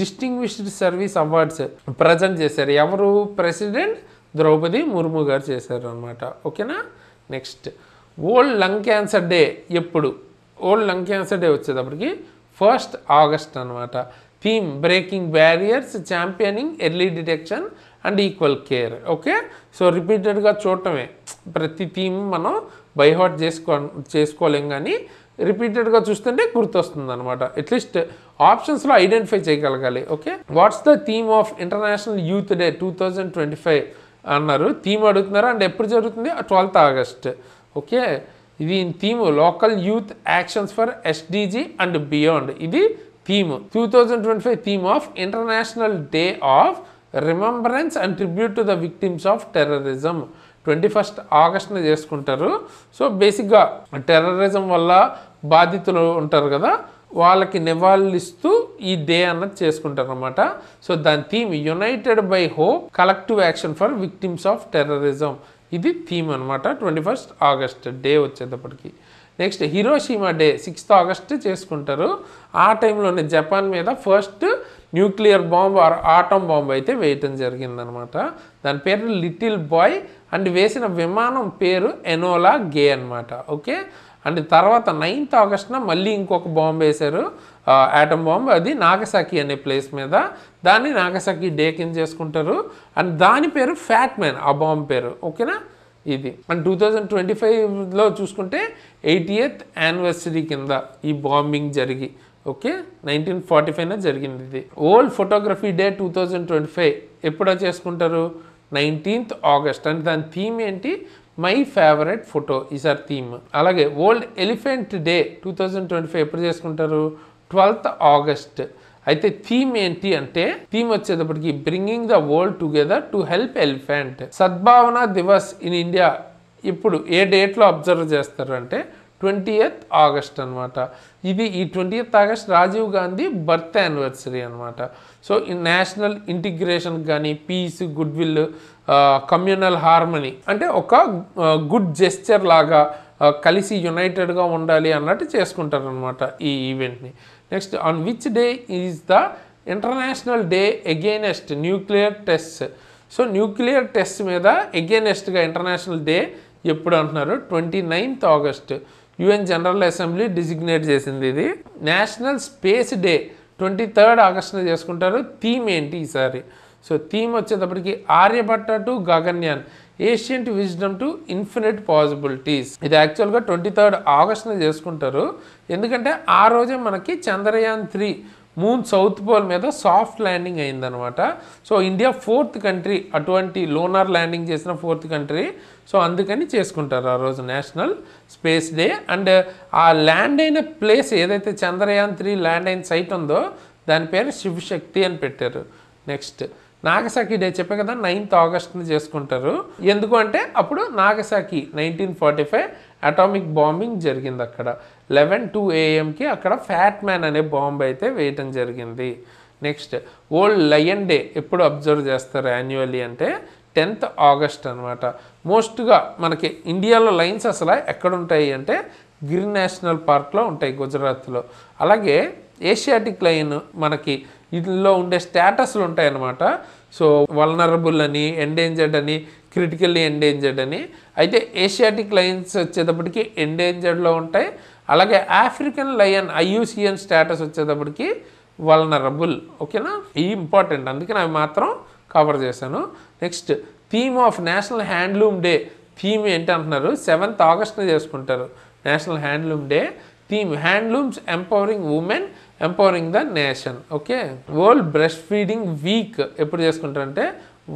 distinguished service awards present చేశారు. ఎవరు? ప్రెసిడెంట్ ద్రౌపది ముర్ము గారు చేశారు అనమాట. ఓకేనా. Next world lung cancer day ఎప్పుడు? వరల్డ్ లంగ్ క్యాన్సర్ డే వచ్చేటప్పటికి 1st ఆగస్ట్ అనమాట. Theme breaking barriers championing early detection and equal care. Okay, so రిపీటెడ్గా చూడటమే, ప్రతి థీమ్ మనం బైహార్ట్ చేసుకోలేం, కానీ రిపీటెడ్గా చూస్తుంటే గుర్తొస్తుంది అనమాట. అట్లీస్ట్ ఆప్షన్స్లో ఐడెంటిఫై చేయగలగాలి. Okay, what's the theme of international youth day 2025 అన్నారు. థీమ్ అడుగుతున్నారు అండ్ ఎప్పుడు జరుగుతుంది? 12th August. ఓకే, ఇది theme local youth actions for SDG and beyond, ఇది theme. 2025 theme of international day of remembrance and tribute to the victims of terrorism 21st ఆగస్ట్ని చేసుకుంటారు. So బేసిక్గా terrorism వల్ల బాధితులు ఉంటారు కదా, వాళ్ళకి నివాళులిస్తూ ఈ డే అన్నది చేసుకుంటారు అనమాట. సో దాని theme United by hope collective action for victims of terrorism, ఇది థీమ్ అనమాట. 21st ఆగస్ట్ డే వచ్చేటప్పటికి. Next Hiroshima day 6th August చేసుకుంటారు. ఆ టైంలోనే జపాన్ మీద first nuclear bomb or atom bomb అయితే వేయటం జరిగిందనమాట. దాని పేరు లిటిల్ బాయ్ అండ్ వేసిన విమానం పేరు ఎనోలా గే అనమాట. ఓకే, అండ్ తర్వాత 9th ఆగస్ట్న మళ్ళీ ఇంకొక బాంబు వేశారు, ఆటం బాంబ్, అది నాగసాకి అనే ప్లేస్ మీద. దాన్ని నాగసాకి డే కింద చేసుకుంటారు అండ్ దాని పేరు ఫ్యాట్ మ్యాన్, ఆ బాంబు పేరు. ఓకేనా, ఇది. అండ్ 2025లో చూసుకుంటే 80th యానివర్సరీ కింద ఈ బాంబింగ్ జరిగి, ఓకే, 1945 జరిగింది ఇది. వరల్డ్ ఫోటోగ్రఫీ డే 2025 ఎప్పుడో చేసుకుంటారు? 19th August. అండ్ దాని థీమ్ ఏంటి? మై ఫేవరెట్ ఫోటో ఈసారి థీమ్. అలాగే వరల్డ్ ఎలిఫెంట్ డే 2025 ఎప్పుడు చేసుకుంటారు? 12th August. అయితే థీమ్ ఏంటి అంటే థీమ్ వచ్చేటప్పటికి bringing the world together to help elephant. Sadbhavana Diwas in India ఇప్పుడు ఏ డేట్లో అబ్జర్వ్ చేస్తారు అంటే 20th ఆగస్ట్ అనమాట. ఇది ఈ 20th August Rajiv Gandhi birth anniversary అనమాట. సో ఈ నేషనల్ ఇంటిగ్రేషన్ కానీ peace, goodwill, communal harmony అంటే ఒక గుడ్ జెస్చర్ లాగా కలిసి యునైటెడ్గా ఉండాలి అన్నట్టు చేసుకుంటారు అనమాట ఈ ఈవెంట్ని. Next on which day is the international day against nuclear test. So nuclear test మీద అగెయినెస్ట్గా ఇంటర్నేషనల్ డే ఎప్పుడు అంటున్నారు? 29th August. UN general assembly designate చేసింది ఇది. నేషనల్ స్పేస్ డే 23rd ఆగస్ట్న చేసుకుంటారు. థీమ్ ఏంటి ఈసారి? సో థీమ్ వచ్చేటప్పటికి Aryabhata to Gaganyaan ancient wisdom to infinite possibilities. ఇది యాక్చువల్గా 23rd ఆగస్ట్న చేసుకుంటారు. ఎందుకంటే ఆ రోజే మనకి చంద్రయాన్ 3 మూన్ సౌత్ పోల్ మీద సాఫ్ట్ ల్యాండింగ్ అయిందనమాట. సో ఇండియా 4th కంట్రీ, అటువంటి లోనార్ ల్యాండింగ్ చేసిన 4th కంట్రీ. సో అందుకని చేసుకుంటారు ఆ రోజు నేషనల్ స్పేస్ డే. అండ్ ఆ ల్యాండ్ అయిన ప్లేస్ ఏదైతే చంద్రయాన్ 3 ల్యాండ్ అయిన సైట్ ఉందో దాని పేరు శివశక్తి అని పెట్టారు. నెక్స్ట్ నాగసాకి డే చెప్పే కదా 9th ఆగస్ట్ని చేసుకుంటారు. ఎందుకు అంటే అప్పుడు నాగసాకి 1945 అటామిక్ బాంబింగ్ జరిగింది అక్కడ. 11:02 AM అక్కడ ఫ్యాట్ మ్యాన్ అనే బాంబు అయితే వేయటం జరిగింది. నెక్స్ట్ వరల్డ్ లయన్ డే ఎప్పుడు అబ్జర్వ్ చేస్తారు యాన్యువల్లీ అంటే 10th ఆగస్ట్ అనమాట. మోస్ట్గా మనకి ఇండియాలో లైన్స్ అసలు ఎక్కడ ఉంటాయి అంటే గిర్ నేషనల్ పార్క్లో ఉంటాయి గుజరాత్లో. అలాగే ఏషియాటిక్ లైన్ మనకి ఇందులో ఉండే స్టేటస్లు ఉంటాయి అన్నమాట. సో వల్నరబుల్ అని, ఎండేంజర్డ్ అని, క్రిటికల్లీ ఎండేంజర్డ్ అని. అయితే ఏషియాటిక్ లైన్స్ వచ్చేటప్పటికి ఎండేంజర్డ్లో ఉంటాయి. అలాగే ఆఫ్రికన్ లయన్ ఐయుసిఎన్ స్టేటస్ వచ్చేటప్పటికి వల్నరబుల్. ఓకేనా, ఇది ఇంపార్టెంట్, అందుకని అవి మాత్రం కవర్ చేశాను. Next theme of national handloom day. Theme ఏంటి అంటున్నారు, 7th ఆగస్ట్ని చేసుకుంటారు national handloom day. Theme handlooms empowering women empowering the nation. Okay, world breast feeding week ఎప్పుడు చేసుకుంటారంటే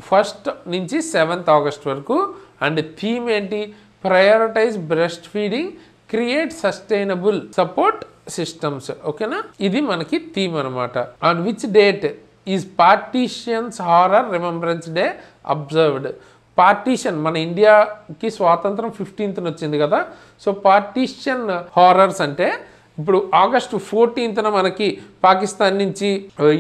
1st నుంచి 7th ఆగస్ట్ వరకు. అండ్ థీమ్ ఏంటి, prioritise breastfeeding, create sustainable support systems. ఓకేనా, ఇది మనకి థీమ్ అనమాట. On which date is partition's horror remembrance day observed. Partition, మన ఇండియాకి స్వాతంత్రం 15th వచ్చింది కదా. సో పార్టీషన్ హారర్స్ అంటే ఇప్పుడు ఆగస్టు 14th మనకి పాకిస్తాన్ నుంచి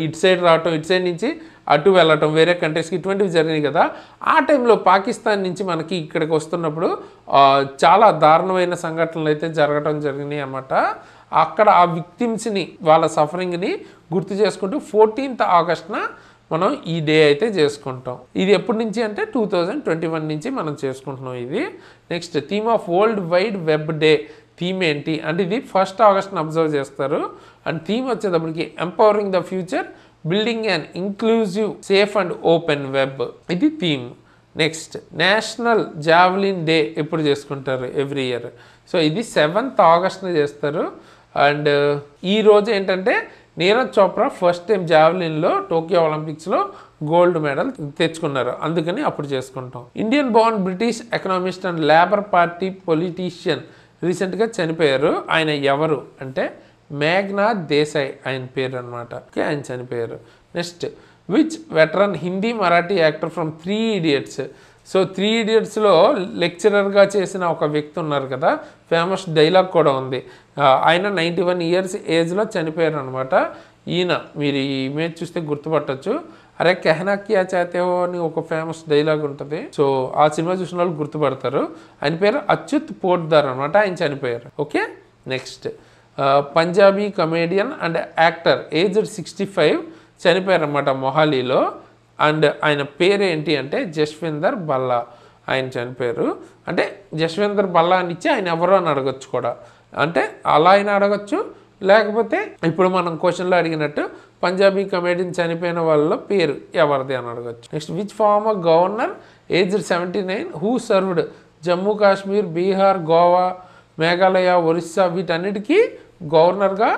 ఇటు సైడ్ రావటం, ఇటు సైడ్ నుంచి అటు వెళ్ళటం, వేరే కంట్రీస్కి, ఇటువంటివి జరిగినాయి కదా. ఆ టైంలో పాకిస్తాన్ నుంచి మనకి ఇక్కడికి వస్తున్నప్పుడు చాలా దారుణమైన సంఘటనలు అయితే జరగటం జరిగినాయి అన్నమాట. అక్కడ ఆ విక్టిమ్స్ని, వాళ్ళ సఫరింగ్ని గుర్తు చేసుకుంటూ 14th ఆగస్ట్న మనం ఈ డే అయితే చేసుకుంటాం. ఇది ఎప్పటి నుంచి అంటే 2021 నుంచి మనం చేసుకుంటున్నాం ఇది. Next theme of world wide web day. Theme ఏంటి అంటే ఇది 1st ఆగస్ట్ని అబ్జర్వ్ చేస్తారు. అండ్ థీమ్ వచ్చేటప్పటికి empowering the future, building and inclusive safe and open web, ఇది theme. Next national javelin day ఎప్పుడు చేసుకుంటారు, ఎవ్రీ ఇయర్. సో ఇది 7th ఆగస్ట్ని చేస్తారు. అండ్ ఈ రోజు ఏంటంటే నీరజ్ చోప్రా ఫస్ట్ టైం జావలిన్లో టోక్యో ఒలింపిక్స్లో గోల్డ్ మెడల్ తెచ్చుకున్నారు, అందుకని అప్పుడు చేసుకుంటాం. Indian born British economist and labour party politician రీసెంట్గా చనిపోయారు. ఆయన ఎవరు అంటే మేఘనాథ్ దేశాయ్ ఆయన పేరు అనమాట. ఓకే, ఆయన చనిపోయారు. Next which veteran Hindi Marathi actor from 3 Idiots. So 3 Idiotsలో లెక్చరర్గా చేసిన ఒక వ్యక్తి ఉన్నారు కదా, ఫేమస్ డైలాగ్ కూడా ఉంది. ఆయన 91 years ఏజ్లో చనిపోయారు అనమాట. ఈయన మీరు ఈ ఇమేజ్ చూస్తే గుర్తుపట్టచ్చు. అరే కెహనా క్యా చాతే హో అని ఒక ఫేమస్ డైలాగ్ ఉంటుంది. సో ఆ సినిమా చూసిన వాళ్ళు గుర్తుపడతారు. ఆయన పేరు అచ్యుత్ పోట్దార్ అనమాట, ఆయన చనిపోయారు. Okay, next Punjabi comedian and actor aged 65 చనిపోయారు అనమాట మొహాలీలో. అండ్ ఆయన పేరు ఏంటి అంటే జస్విందర్ బల్లా, ఆయన చనిపోయారు. అంటే జస్విందర్ బల్లా అని ఇచ్చి ఆయన ఎవరో అని అడగచ్చు కూడా, అంటే అలా అయినా అడగచ్చు, లేకపోతే ఇప్పుడు మనం క్వశ్చన్లో అడిగినట్టు పంజాబీ కమేడియన్ చనిపోయిన వాళ్ళ పేరు ఎవరిది అని అడగచ్చు. Next which farmer governor aged 79 who served Jammu Kashmir, Bihar, Goa, Meghalaya, Orissa వీటన్నిటికీ గవర్నర్గా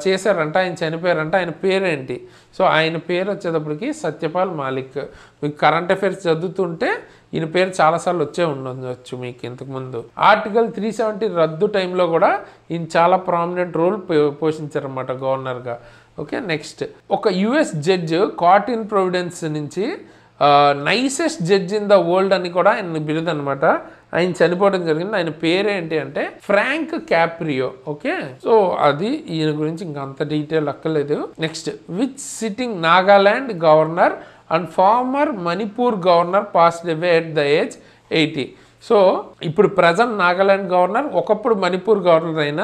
చేశారంట, ఆయన చనిపోయారంట. ఆయన పేరేంటి? సో ఆయన పేరు వచ్చేటప్పటికి సత్యపాల్ మాలిక్. మీకు కరెంట్ అఫైర్స్ చదువుతుంటే ఈయన పేరు చాలాసార్లు వచ్చే ఉండొచ్చు మీకు ఇంతకుముందు. ఆర్టికల్ 370 రద్దు టైంలో కూడా ఈయన చాలా ప్రామినెంట్ రోల్ పోషించారన్నమాట గవర్నర్గా. ఓకే, నెక్స్ట్ ఒక US judge caught in Providence నుంచి nicest judge in the world అని కూడా ఆయన బిరుదు అనమాట. ఆయన చనిపోవడం జరిగింది. ఆయన పేరేంటి అంటే ఫ్రాంక్ క్యాప్రియో. ఓకే, సో అది ఈయన గురించి ఇంకా అంత డీటెయిల్ అక్కర్లేదు. Next which sitting Nagaland governor and former Manipur governor passed away at the age 80. So ఇప్పుడు ప్రజెంట్ నాగాలాండ్ గవర్నర్, ఒకప్పుడు మణిపూర్ గవర్నర్ అయిన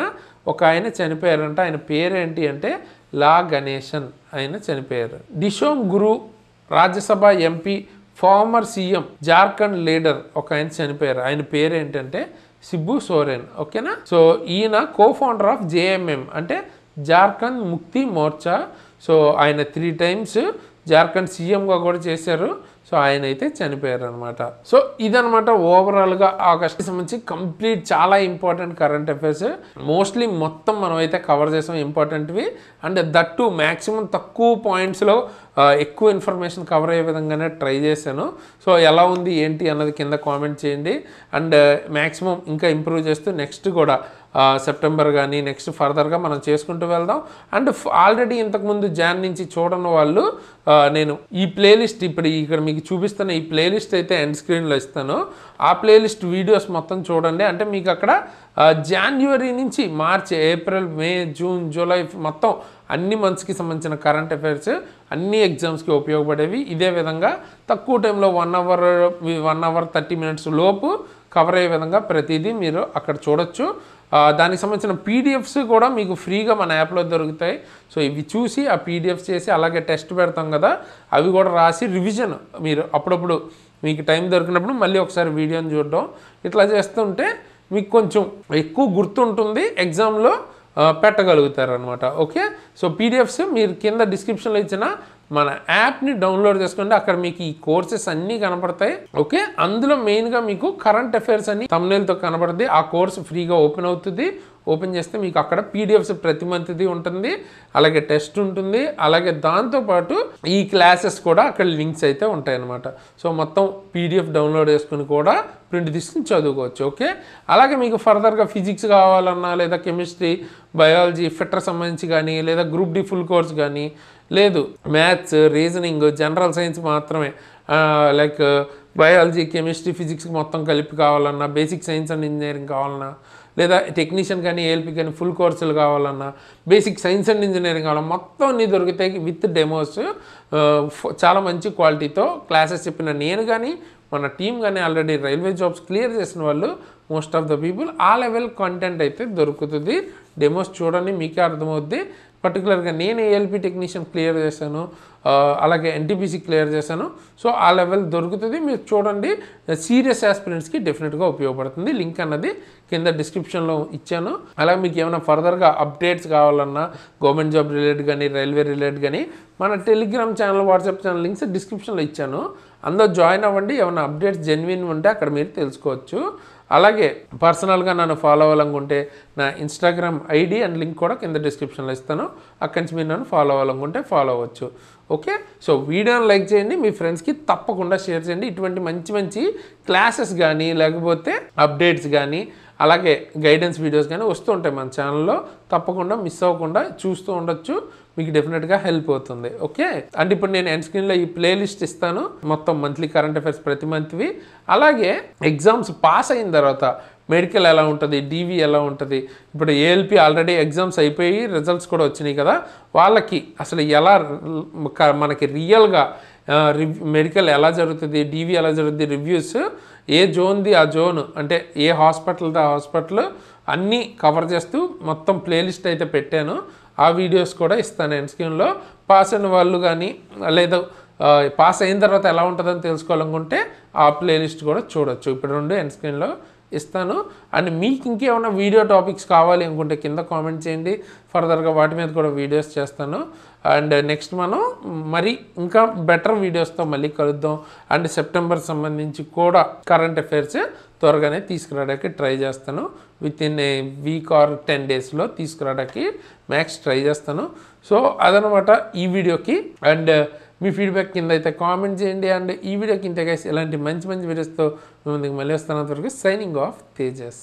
ఒక ఆయన చనిపోయారంట. ఆయన పేరేంటి అంటే లా గణేశన్, ఆయన చనిపోయారు. Dishom Guru Rajya Sabha MP, former CM, Jharkhand leader ఒక ఆయన చనిపోయారు. ఆయన పేరు ఏంటంటే సిబ్బు సోరెన్. ఓకేనా, సో ఈయన కో-ఫౌండర్ ఆఫ్ జేఎంఎం అంటే జార్ఖండ్ ముక్తి మోర్చా. సో ఆయన 3 times జార్ఖండ్ సీఎంగా కూడా చేశారు. సో ఆయన అయితే చనిపోయారు అనమాట. సో ఇదనమాట ఓవరాల్గా ఆగస్ట్కి సంబంధించి కంప్లీట్ చాలా ఇంపార్టెంట్ కరెంట్ అఫైర్స్. మోస్ట్లీ మొత్తం మనం అయితే కవర్ చేసాం ఇంపార్టెంట్వి. అండ్ దట్టు మ్యాక్సిమం తక్కువ పాయింట్స్లో ఎక్కువ ఇన్ఫర్మేషన్ కవర్ అయ్యే విధంగానే ట్రై చేశాను. సో ఎలా ఉంది ఏంటి అన్నది కింద కామెంట్ చేయండి. అండ్ మ్యాక్సిమం ఇంకా ఇంప్రూవ్ చేస్తూ నెక్స్ట్ కూడా సెప్టెంబర్ కానీ నెక్స్ట్ ఫర్దర్గా మనం చేసుకుంటూ వెళ్దాం. అండ్ ఆల్రెడీ ఇంతకుముందు జాన్ నుంచి చూడని వాళ్ళు నేను ఈ ప్లేలిస్ట్ ఇప్పుడు ఇక్కడ మీకు చూపిస్తున్న ఈ ప్లేలిస్ట్ అయితే ఎండ్ స్క్రీన్లో ఇస్తాను. ఆ ప్లేలిస్ట్ వీడియోస్ మొత్తం చూడండి. అంటే మీకు అక్కడ జాన్యువరి నుంచి మార్చ్, ఏప్రిల్, మే, జూన్, జూలై మొత్తం అన్ని మంత్స్కి సంబంధించిన కరెంట్ అఫైర్స్ అన్ని ఎగ్జామ్స్కి ఉపయోగపడేవి. ఇదే విధంగా తక్కువ టైంలో 1 అవర్ 30 minutes లోపు కవర్ అయ్యే విధంగా ప్రతిదీ మీరు అక్కడ చూడొచ్చు. దానికి సంబంధించిన పీడిఎఫ్స్ కూడా మీకు ఫ్రీగా మన యాప్లో దొరుకుతాయి. సో ఇవి చూసి ఆ పీడిఎఫ్స్ చేసి అలాగే టెస్ట్ పెడతాం కదా, అవి కూడా రాసి రివిజన్ మీరు అప్పుడప్పుడు మీకు టైం దొరికినప్పుడు మళ్ళీ ఒకసారి వీడియోని చూడడం ఇట్లా చేస్తుంటే మీకు కొంచెం ఎక్కువ గుర్తుంటుంది, ఎగ్జామ్లో పెట్టగలుగుతారు అనమాట. ఓకే, సో పీడిఎఫ్స్ మీరు కింద డిస్క్రిప్షన్లో ఇచ్చిన మన యాప్ని డౌన్లోడ్ చేసుకోండి. అక్కడ మీకు ఈ కోర్సెస్ అన్నీ కనపడతాయి. ఓకే, అందులో మెయిన్గా మీకు కరెంట్ అఫైర్స్ అని thumbnailతో కనపడుతుంది. ఆ కోర్స్ ఫ్రీగా ఓపెన్ అవుతుంది. ఓపెన్ చేస్తే మీకు అక్కడ పీడిఎఫ్స్ ప్రతి మంత్ది ఉంటుంది, అలాగే టెస్ట్ ఉంటుంది, అలాగే దాంతోపాటు ఈ క్లాసెస్ కూడా అక్కడ లింక్స్ అయితే ఉంటాయన్నమాట. సో మొత్తం పీడిఎఫ్ డౌన్లోడ్ చేసుకుని కూడా ప్రింట్ తీసుకుని చదువుకోవచ్చు. ఓకే, అలాగే మీకు ఫర్దర్గా ఫిజిక్స్ కావాలన్నా లేదా కెమిస్ట్రీ, బయాలజీ, ఫిట్టర్ సంబంధించి కానీ లేదా గ్రూప్ డి ఫుల్ కోర్స్ కానీ, లేదు మ్యాథ్స్, రీజనింగ్, జనరల్ సైన్స్ మాత్రమే లైక్ బయాలజీ, కెమిస్ట్రీ, ఫిజిక్స్ మొత్తం కలిపి కావాలన్నా, బేసిక్ సైన్స్ అండ్ ఇంజనీరింగ్ కావాలన్నా, లేదా టెక్నీషియన్ కానీ ఏఎల్పి కానీ ఫుల్ కోర్సులు కావాలన్నా, బేసిక్ సైన్స్ అండ్ ఇంజనీరింగ్ కావాలన్నా మొత్తం అన్నీ దొరుకుతాయి విత్ డెమోస్. చాలా మంచి క్వాలిటీతో క్లాసెస్ చెప్పిన నేను కానీ మన టీం కానీ ఆల్రెడీ రైల్వే జాబ్స్ క్లియర్ చేసిన వాళ్ళు మోస్ట్ ఆఫ్ ద పీపుల్ ఆ లెవెల్ కంటెంట్ అయితే దొరుకుతుంది. డెమోస్ చూడండి, మీకే అర్థమవుద్ది. పర్టికులర్గా నేను ఏఎల్పి టెక్నీషియన్ క్లియర్ చేశాను, అలాగే ఎన్టీపీసీ క్లియర్ చేశాను. సో ఆ లెవెల్ దొరుకుతుంది, మీరు చూడండి. సీరియస్ ఆస్పిరెంట్స్కి డెఫినెట్గా ఉపయోగపడుతుంది. లింక్ అన్నది కింద డిస్క్రిప్షన్లో ఇచ్చాను. అలాగే మీకు ఏమైనా ఫర్దర్గా అప్డేట్స్ కావాలన్నా గవర్నమెంట్ జాబ్ రిలేటెడ్ కానీ రైల్వే రిలేటెడ్ కానీ మన Telegram channel, WhatsApp channel links డిస్క్రిప్షన్లో ఇచ్చాను. అందులో జాయిన్ అవ్వండి. ఏమైనా అప్డేట్స్ జెన్యున్ ఉంటే అక్కడ మీరు తెలుసుకోవచ్చు. అలాగే పర్సనల్గా నన్ను ఫాలో అవ్వాలనుకుంటే నా ఇన్స్టాగ్రామ్ ఐడి అండ్ లింక్ కూడా కింద డిస్క్రిప్షన్లో ఇస్తాను. అక్కడి నుంచి మీరు నన్ను ఫాలో అవ్వాలనుకుంటే ఫాలో అవ్వచ్చు. ఓకే, సో వీడియోని లైక్ చేయండి, మీ ఫ్రెండ్స్కి తప్పకుండా షేర్ చేయండి. ఇటువంటి మంచి మంచి క్లాసెస్ కానీ లేకపోతే అప్డేట్స్ కానీ అలాగే గైడెన్స్ వీడియోస్ కానీ వస్తూ ఉంటాయి మన ఛానల్లో. తప్పకుండా మిస్ అవ్వకుండా చూస్తూ ఉండొచ్చు, మీకు డెఫినెట్గా హెల్ప్ అవుతుంది. ఓకే, అంటే ఇప్పుడు నేను ఎండ్ స్క్రీన్లో ఈ ప్లేలిస్ట్ ఇస్తాను, మొత్తం మంత్లీ కరెంట్ అఫైర్స్ ప్రతి మంత్వి. అలాగే ఎగ్జామ్స్ పాస్ అయిన తర్వాత మెడికల్ ఎలా ఉంటుంది, డీవీ ఎలా ఉంటుంది, ఇప్పుడు ఏఎల్పి ఆల్రెడీ ఎగ్జామ్స్ అయిపోయి రిజల్ట్స్ కూడా వచ్చినాయి కదా, వాళ్ళకి అసలు ఎలా మనకి రియల్గా మెడికల్ ఎలా జరుగుతుంది, డీవీ ఎలా జరుగుతుంది, రివ్యూస్ ఏ జోన్ది ఆ జోన్, అంటే ఏ హాస్పిటల్ది ఆ హాస్పిటల్ అన్నీ కవర్ చేస్తూ మొత్తం ప్లేలిస్ట్ అయితే పెట్టాను. ఆ వీడియోస్ కూడా ఇస్తాను ఎండ్ స్క్రీన్లో. పాస్ అయిన వాళ్ళు కానీ లేదా పాస్ అయిన తర్వాత ఎలా ఉంటుందని తెలుసుకోవాలనుకుంటే ఆ ప్లేలిస్ట్ కూడా చూడొచ్చు. ఇప్పుడు 2 ఎండ్ స్క్రీన్లో ఇస్తాను. అండ్ మీకు ఇంకేమైనా వీడియో టాపిక్స్ కావాలి అనుకుంటే కింద కామెంట్ చేయండి, ఫర్దర్గా వాటి మీద కూడా వీడియోస్ చేస్తాను. అండ్ నెక్స్ట్ మనం మరి ఇంకా బెటర్ వీడియోస్తో మళ్ళీ కలుద్దాం. అండ్ సెప్టెంబర్ సంబంధించి కూడా కరెంట్ అఫైర్స్ త్వరగానే తీసుకురావడానికి ట్రై చేస్తాను. With in a week or 10 daysలో తీసుకురావడానికి మ్యాక్స్ ట్రై చేస్తాను. సో అదనమాట ఈ వీడియోకి. అండ్ మీ ఫీడ్బ్యాక్ కింద అయితే కామెంట్ చేయండి. అండ్ ఈ వీడియోకి ఇంతే గైస్, ఇలాంటి మంచి మంచి వీడియోస్తో మేము ముందుకు మళ్ళీ వస్తాను. అంతవరకు సైనింగ్ ఆఫ్ తేజస్.